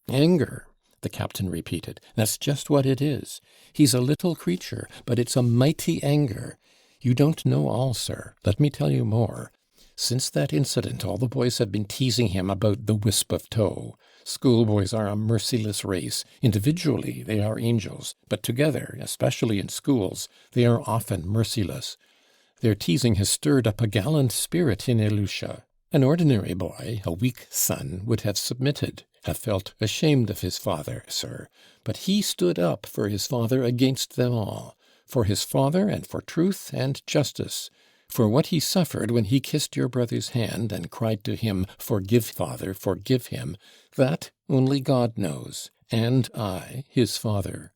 "Anger," the captain repeated. "That's just what it is. He's a little creature, but it's a mighty anger. You don't know all, sir. Let me tell you more. Since that incident, all the boys have been teasing him about the wisp of tow. Schoolboys are a merciless race. Individually, they are angels, but together, especially in schools, they are often merciless. Their teasing has stirred up a gallant spirit in Ilusha. An ordinary boy, a weak son, would have submitted, have felt ashamed of his father, sir. But he stood up for his father against them all, for his father and for truth and justice, for what he suffered when he kissed your brother's hand and cried to him, 'Forgive, father, forgive him,' that only God knows, and I, his father.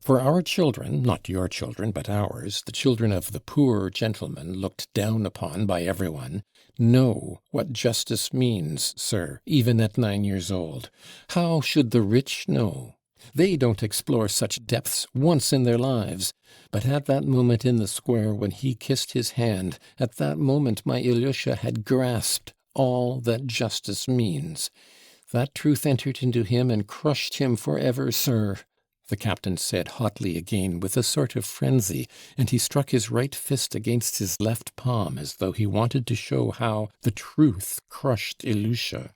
For our children, not your children, but ours, the children of the poor gentleman looked down upon by everyone, know what justice means, sir, even at 9 years old. How should the rich know? They don't explore such depths once in their lives. But at that moment in the square when he kissed his hand, at that moment my Ilusha had grasped all that justice means. That truth entered into him and crushed him forever, sir," the captain said hotly again with a sort of frenzy, and he struck his right fist against his left palm as though he wanted to show how the truth crushed Ilusha.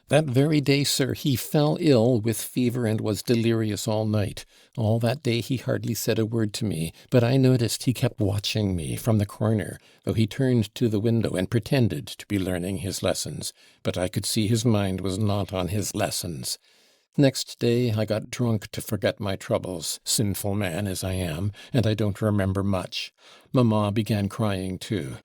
"That very day, sir, he fell ill with fever and was delirious all night. All that day he hardly said a word to me, but I noticed he kept watching me from the corner, though he turned to the window and pretended to be learning his lessons, but I could see his mind was not on his lessons. Next day I got drunk to forget my troubles, sinful man as I am, and I don't remember much. Mamma began crying too.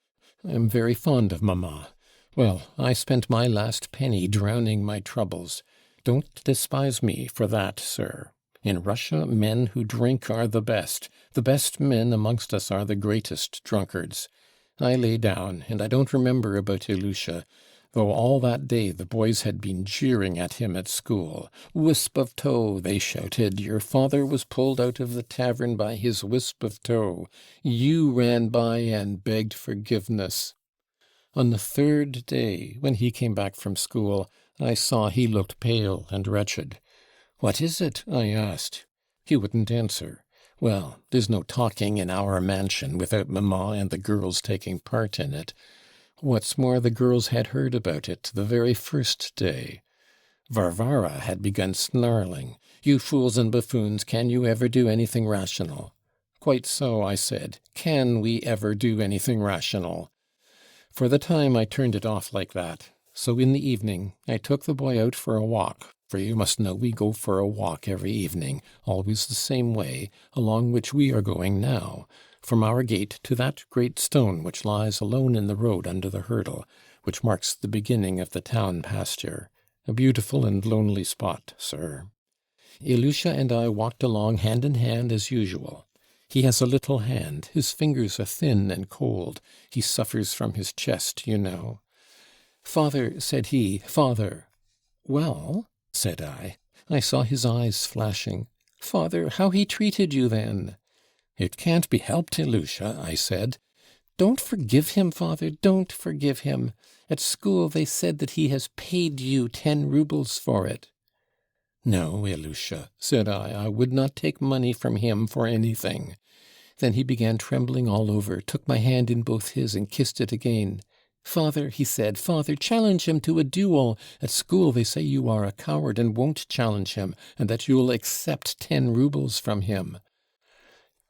I am very fond of mamma. Well, I spent my last penny drowning my troubles. Don't despise me for that, sir. In Russia, men who drink are the best. The best men amongst us are the greatest drunkards. I lay down, and I don't remember about Ilusha, though all that day the boys had been jeering at him at school. 'Wisp of tow,' they shouted. 'Your father was pulled out of the tavern by his wisp of tow. You ran by and begged forgiveness.' On the third day, when he came back from school, I saw he looked pale and wretched. 'What is it?' I asked. He wouldn't answer. Well, there's no talking in our mansion without mamma and the girls taking part in it. What's more, the girls had heard about it the very first day. Varvara had begun snarling. 'You fools and buffoons, can you ever do anything rational?' 'Quite so,' I said. 'Can we ever do anything rational?' For the time I turned it off like that. So in the evening I took the boy out for a walk, for you must know we go for a walk every evening, always the same way, along which we are going now, from our gate to that great stone which lies alone in the road under the hurdle, which marks the beginning of the town pasture. A beautiful and lonely spot, sir. Ilusha and I walked along hand in hand as usual. He has a little hand. His fingers are thin and cold. He suffers from his chest, you know. 'Father,' said he, 'father.' 'Well?' said I. I saw his eyes flashing. 'Father, how he treated you then!' 'It can't be helped, Ilusha,' I said. 'Don't forgive him, father, don't forgive him. At school they said that he has paid you 10 roubles for it.' "No, Ilusha," said I would not take money from him for anything. Then he began trembling all over, took my hand in both his and kissed it again. "Father," he said, "father, challenge him to a duel. At school they say you are a coward and won't challenge him, and that you'll accept 10 roubles from him."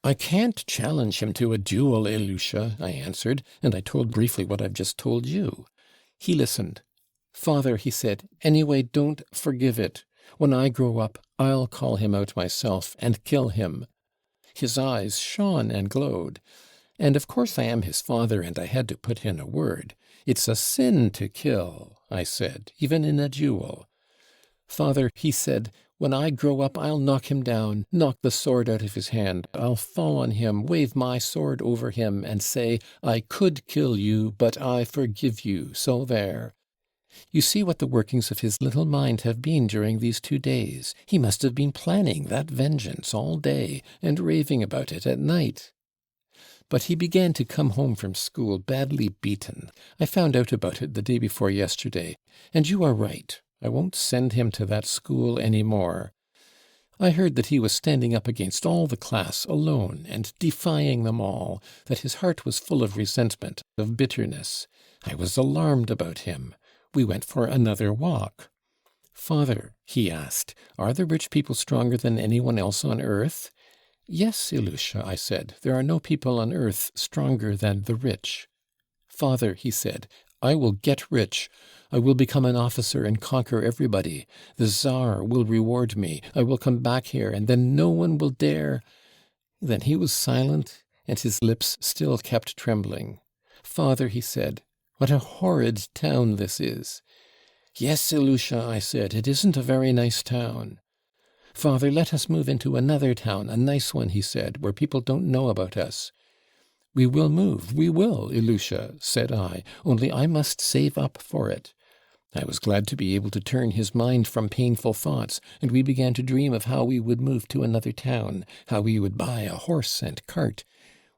"I can't challenge him to a duel, Ilusha," I answered, and I told briefly what I've just told you. He listened. "Father," he said, "anyway, don't forgive it. When I grow up, I'll call him out myself and kill him." His eyes shone and glowed. And of course I am his father, and I had to put in a word. "It's a sin to kill," I said, "even in a duel." "Father," he said, "when I grow up, I'll knock him down, knock the sword out of his hand. I'll fall on him, wave my sword over him, and say, 'I could kill you, but I forgive you,' so there." You see what the workings of his little mind have been during these 2 days. He must have been planning that vengeance all day, and raving about it at night. But he began to come home from school badly beaten. I found out about it the day before yesterday. And you are right. I won't send him to that school any more. I heard that he was standing up against all the class alone and defying them all, that his heart was full of resentment, of bitterness. I was alarmed about him. We went for another walk. "Father," he asked, "are the rich people stronger than anyone else on earth?" "Yes, Ilusha," I said, "there are no people on earth stronger than the rich." "Father," he said, "I will get rich. I will become an officer and conquer everybody. The Tsar will reward me. I will come back here, and then no one will dare—" Then he was silent, and his lips still kept trembling. "Father," he said, "what a horrid town this is." "Yes, Ilusha," I said, "it isn't a very nice town." "Father, let us move into another town, a nice one," he said, "where people don't know about us." "We will move, we will, Ilusha," said I, "only I must save up for it." I was glad to be able to turn his mind from painful thoughts, and we began to dream of how we would move to another town, how we would buy a horse and cart.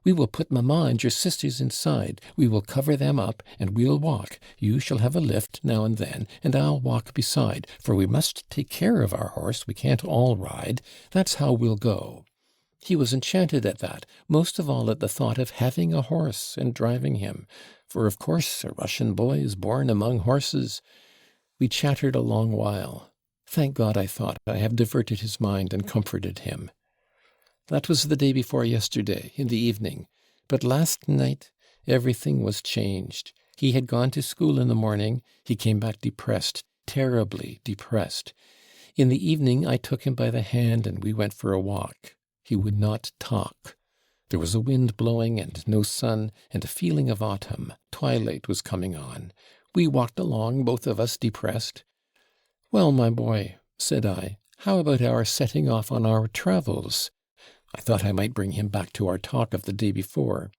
"We will put mamma and your sisters inside. We will cover them up, and we'll walk. You shall have a lift now and then, and I'll walk beside, for we must take care of our horse. We can't all ride. That's how we'll go." He was enchanted at that, most of all at the thought of having a horse and driving him, for of course a Russian boy is born among horses. We chattered a long while. Thank God, I thought, I have diverted his mind and comforted him. That was the day before yesterday, in the evening. But last night everything was changed. He had gone to school in the morning. He came back depressed, terribly depressed. In the evening I took him by the hand and we went for a walk. He would not talk. There was a wind blowing and no sun, and a feeling of autumn. Twilight was coming on. We walked along, both of us depressed. "Well, my boy," said I, "how about our setting off on our travels?" I thought I might bring him back to our talk of the day before.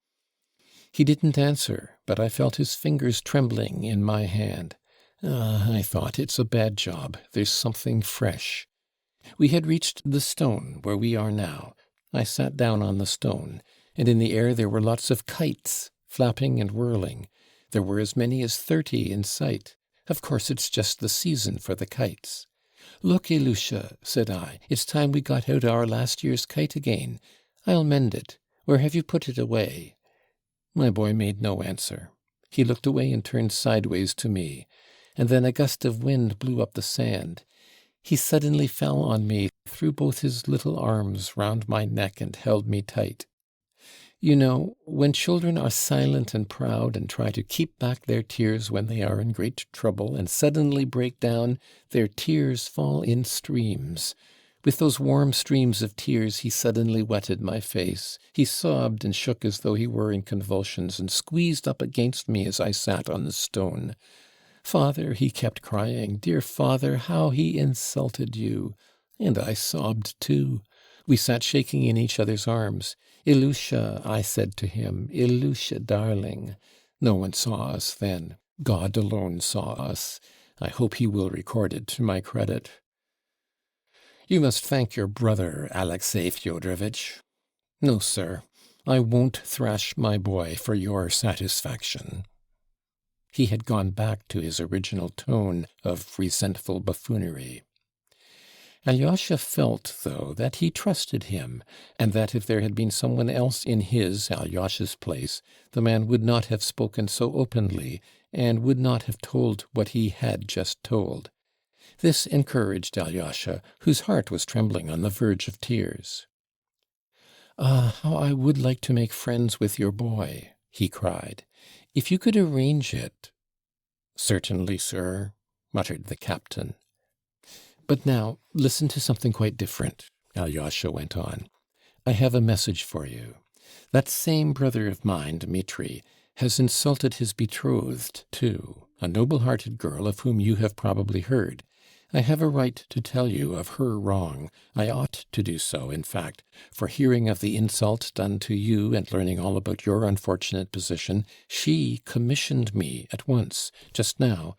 He didn't answer, but I felt his fingers trembling in my hand. I thought, it's a bad job. There's something fresh. We had reached the stone where we are now. I sat down on the stone, and in the air there were lots of kites, flapping and whirling. There were as many as 30 in sight. Of course, it's just the season for the kites. "Look, Ilusha," said I, "it's time we got out our last year's kite again. I'll mend it. Where have you put it away?" My boy made no answer. He looked away and turned sideways to me, and then a gust of wind blew up the sand. He suddenly fell on me, threw both his little arms round my neck and held me tight. You know, when children are silent and proud and try to keep back their tears when they are in great trouble and suddenly break down, their tears fall in streams. With those warm streams of tears he suddenly wetted my face. He sobbed and shook as though he were in convulsions and squeezed up against me as I sat on the stone. "Father," he kept crying, "dear father, how he insulted you." And I sobbed too. We sat shaking in each other's arms. "Ilusha," I said to him, "Ilusha, darling." No one saw us then. God alone saw us. I hope he will record it to my credit. "You must thank your brother, Alexey Fyodorovitch." "No, sir. I won't thrash my boy for your satisfaction." He had gone back to his original tone of resentful buffoonery. Alyosha felt, though, that he trusted him, and that if there had been someone else in his, Alyosha's place, the man would not have spoken so openly, and would not have told what he had just told. This encouraged Alyosha, whose heart was trembling on the verge of tears. "Ah, how I would like to make friends with your boy!" he cried. "If you could arrange it—" "Certainly, sir," muttered the captain. "But now listen to something quite different," Alyosha went on. "I have a message for you. That same brother of mine, Dmitri, has insulted his betrothed too, a noble-hearted girl of whom you have probably heard. I have a right to tell you of her wrong. I ought to do so, in fact, for hearing of the insult done to you and learning all about your unfortunate position, she commissioned me at once, just now,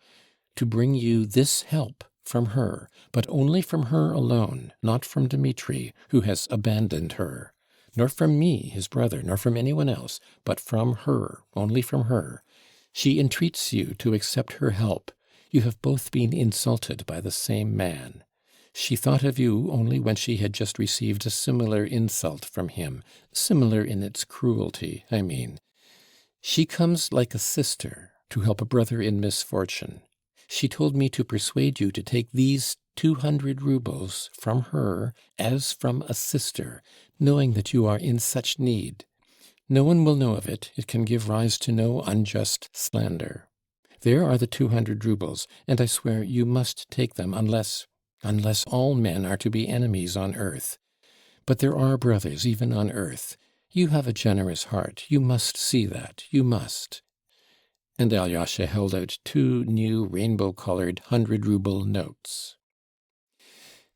to bring you this help from her, but only from her alone, not from Dmitri, who has abandoned her, nor from me, his brother, nor from anyone else, but from her, only from her. She entreats you to accept her help. You have both been insulted by the same man. She thought of you only when she had just received a similar insult from him, similar in its cruelty, I mean. She comes like a sister to help a brother in misfortune. She told me to persuade you to take these 200 roubles from her as from a sister, knowing that you are in such need. No one will know of it. It can give rise to no unjust slander. There are the 200 roubles, and I swear you must take them unless all men are to be enemies on earth. But there are brothers even on earth. You have a generous heart. You must see that. You must." And Alyosha held out 2 new rainbow-colored 100-rouble notes.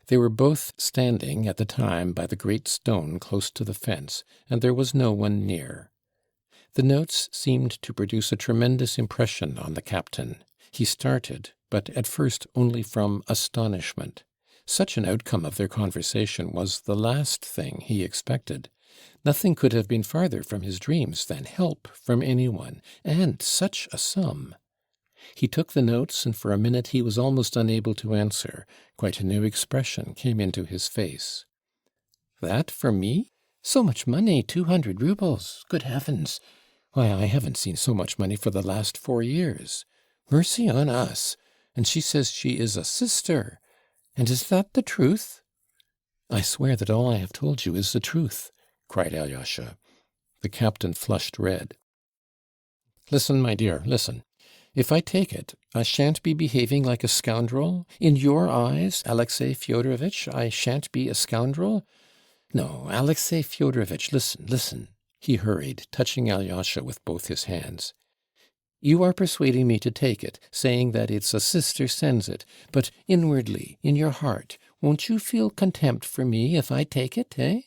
They were both standing at the time by the great stone close to the fence, and there was no one near. The notes seemed to produce a tremendous impression on the captain. He started, but at first only from astonishment. Such an outcome of their conversation was the last thing he expected. Nothing could have been farther from his dreams than help from anyone, and such a sum. He took the notes, and for a minute he was almost unable to answer. Quite a new expression came into his face. "That for me? So much money, 200 roubles! Good heavens! Why, I haven't seen so much money for the last 4 years. Mercy on us! And she says she is a sister! And is that the truth?" "I swear that all I have told you is the truth," cried Alyosha. The captain flushed red. "Listen, my dear, listen. If I take it, I shan't be behaving like a scoundrel? In your eyes, Alexey Fyodorovitch, I shan't be a scoundrel? No, Alexey Fyodorovitch, listen." He hurried, touching Alyosha with both his hands. "You are persuading me to take it, saying that it's a sister sends it, but inwardly, in your heart, won't you feel contempt for me if I take it, eh?"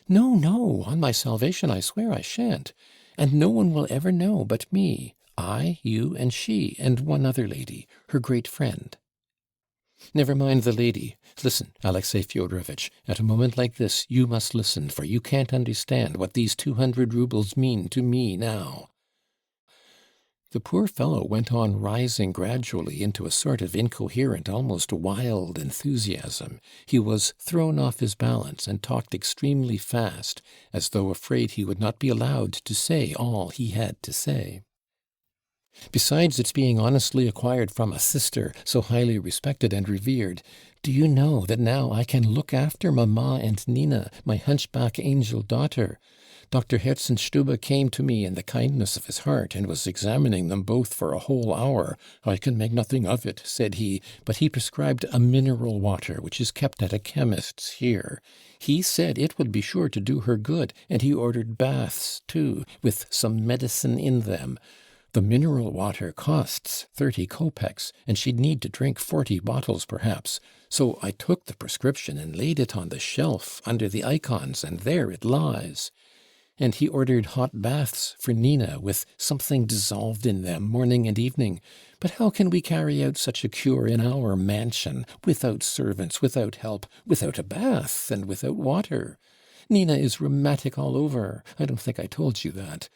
No, on my salvation I swear I shan't. And no one will ever know but me. I, you, and she, and one other lady, her great friend." "Never mind the lady. Listen, Alexey Fyodorovitch, at a moment like this you must listen, for you can't understand what these 200 roubles mean to me now." The poor fellow went on rising gradually into a sort of incoherent, almost wild enthusiasm. He was thrown off his balance and talked extremely fast, as though afraid he would not be allowed to say all he had to say. "Besides its being honestly acquired from a sister, so highly respected and revered, do you know that now I can look after mamma and Nina, my hunchback angel daughter? Dr. Herzenstube came to me in the kindness of his heart, and was examining them both for a whole hour. 'I can make nothing of it,' said he, but he prescribed a mineral water which is kept at a chemist's here. He said it would be sure to do her good, and he ordered baths, too, with some medicine in them. The mineral water costs 30 kopecks, and she'd need to drink 40 bottles perhaps. So I took the prescription and laid it on the shelf under the icons, and there it lies. And he ordered hot baths for Nina, with something dissolved in them morning and evening. But how can we carry out such a cure in our mansion, without servants, without help, without a bath, and without water? Nina is rheumatic all over. I don't think I told you that.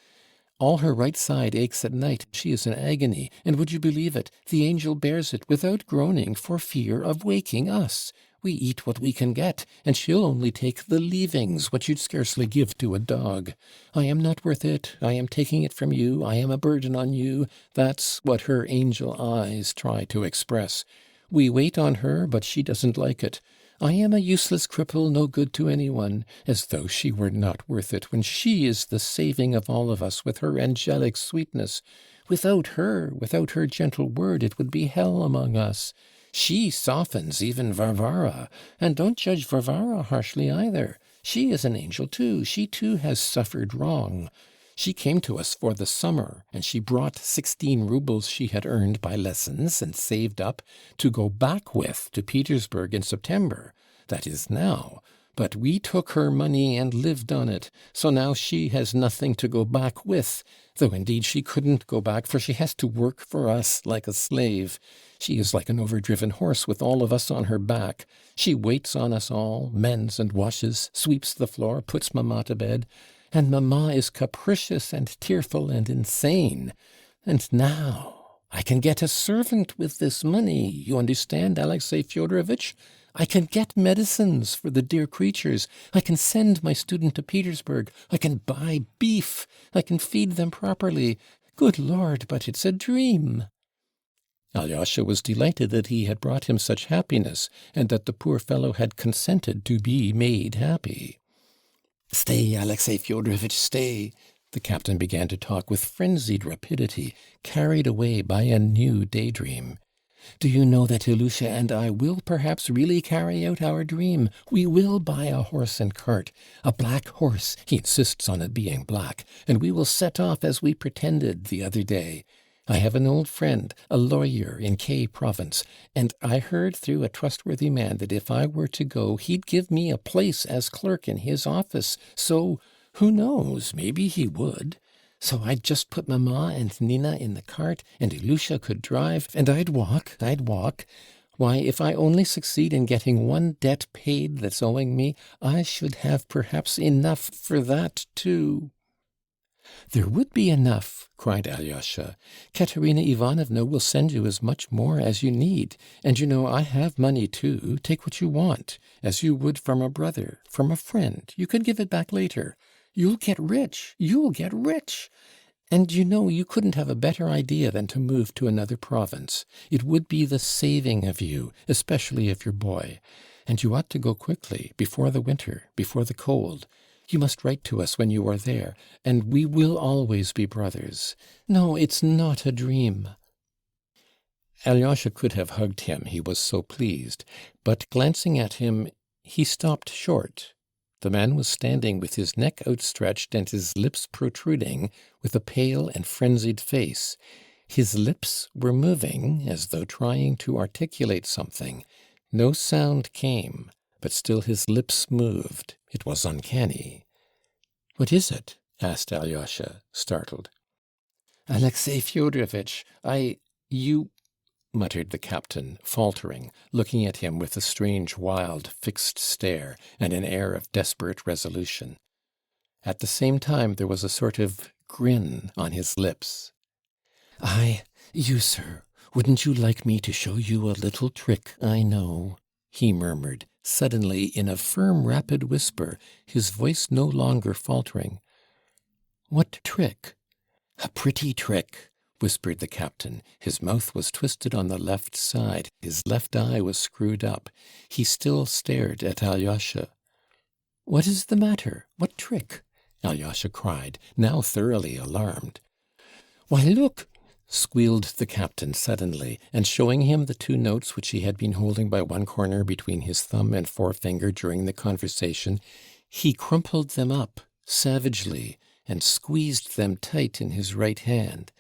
All her right side aches at night. She is in agony, and would you believe it, the angel bears it without groaning for fear of waking us. We eat what we can get, and she'll only take the leavings, what you'd scarcely give to a dog. I am not worth it. I am taking it from you. I am a burden on you. That's what her angel eyes try to express. We wait on her, but she doesn't like it. I am a useless cripple, no good to anyone, as though she were not worth it, when she is the saving of all of us with her angelic sweetness. Without her gentle word, it would be hell among us. She softens even Varvara, and don't judge Varvara harshly either. She is an angel too. She too has suffered wrong. She came to us for the summer, and she brought 16 rubles she had earned by lessons and saved up to go back with to Petersburg in September. That is now. But we took her money and lived on it, so now she has nothing to go back with, though indeed she couldn't go back, for she has to work for us like a slave. She is like an overdriven horse with all of us on her back. She waits on us all, mends and washes, sweeps the floor, puts mamma to bed, and mamma is capricious and tearful and insane. And now I can get a servant with this money, you understand, Alexey Fyodorovitch? I can get medicines for the dear creatures. I can send my student to Petersburg. I can buy beef. I can feed them properly. Good Lord, but it's a dream. Alyosha was delighted that he had brought him such happiness, and that the poor fellow had consented to be made happy. "Stay, Alexey Fyodorovitch, stay." The captain began to talk with frenzied rapidity, carried away by a new daydream. "Do you know that Ilusha and I will perhaps really carry out our dream? We will buy a horse and cart, a black horse, he insists on it being black, and we will set off as we pretended the other day. I have an old friend, a lawyer in K province, and I heard through a trustworthy man that if I were to go, he'd give me a place as clerk in his office. So, who knows, maybe he would. So I'd just put mamma and Nina in the cart, and Ilusha could drive, and I'd walk. Why, if I only succeed in getting one debt paid that's owing me, I should have perhaps enough for that too." "There would be enough," cried Alyosha. "Katerina Ivanovna will send you as much more as you need. And you know I have money too. Take what you want, as you would from a brother, from a friend. You can give it back later. You'll get rich. And you know you couldn't have a better idea than to move to another province. It would be the saving of you, especially of your boy. And you ought to go quickly, before the winter, before the cold. You must write to us when you are there, and we will always be brothers. No, it's not a dream." Alyosha could have hugged him, he was so pleased, but glancing at him, he stopped short. The man was standing with his neck outstretched and his lips protruding, with a pale and frenzied face. His lips were moving, as though trying to articulate something. No sound came, but still his lips moved. It was uncanny. "What is it?" asked Alyosha, startled. "Alexey Fyodorovitch, you," muttered the captain, faltering, looking at him with a strange, wild, fixed stare, and an air of desperate resolution. At the same time there was a sort of grin on his lips. You, sir, wouldn't you like me to show you a little trick I know?" he murmured, suddenly in a firm, rapid whisper, his voice no longer faltering. "What trick?" "A pretty trick," whispered the captain. His mouth was twisted on the left side, his left eye was screwed up. He still stared at Alyosha. "What is the matter? What trick?" Alyosha cried, now thoroughly alarmed. "Why, look!" squealed the captain suddenly, and showing him the 2 notes which he had been holding by one corner between his thumb and forefinger during the conversation, he crumpled them up savagely and squeezed them tight in his right hand.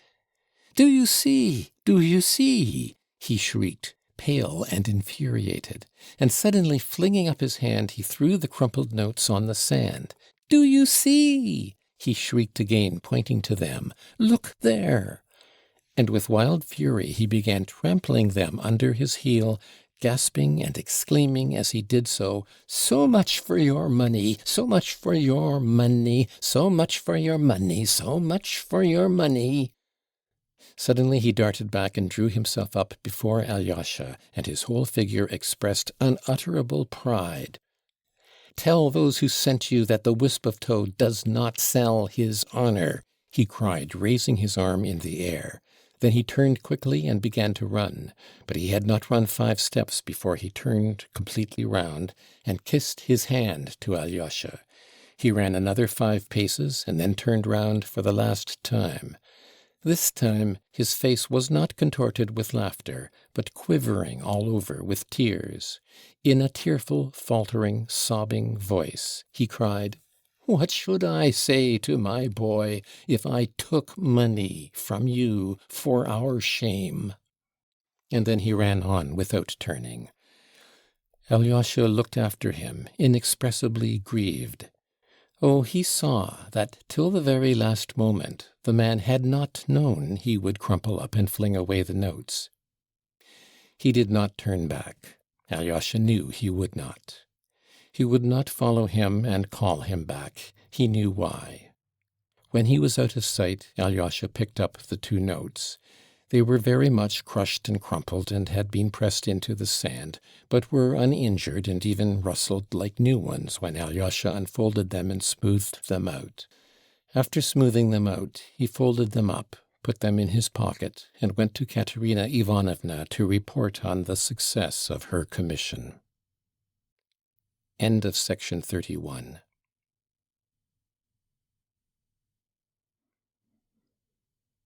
Do you see? He shrieked, pale and infuriated, and suddenly flinging up his hand, he threw the crumpled notes on the sand. "Do you see?" he shrieked again, pointing to them. "Look there!" And with wild fury he began trampling them under his heel, gasping and exclaiming as he did so, "So much for your money, so much for your money, so much for your money, so much for your money." Suddenly he darted back and drew himself up before Alyosha, and his whole figure expressed unutterable pride. "Tell those who sent you that the wisp of tow does not sell his honor," he cried, raising his arm in the air. Then he turned quickly and began to run. But he had not run 5 steps before he turned completely round and kissed his hand to Alyosha. He ran another 5 paces and then turned round for the last time. This time his face was not contorted with laughter, but quivering all over with tears. In a tearful, faltering, sobbing voice, he cried, "What should I say to my boy if I took money from you for our shame?" And then he ran on without turning. Alyosha looked after him, inexpressibly grieved. Oh, he saw that till the very last moment the man had not known he would crumple up and fling away the notes. He did not turn back. Alyosha knew he would not. He would not follow him and call him back. He knew why. When he was out of sight, Alyosha picked up the 2 notes. They were very much crushed and crumpled and had been pressed into the sand, but were uninjured and even rustled like new ones when Alyosha unfolded them and smoothed them out. After smoothing them out, he folded them up, put them in his pocket, and went to Katerina Ivanovna to report on the success of her commission. End of section 31.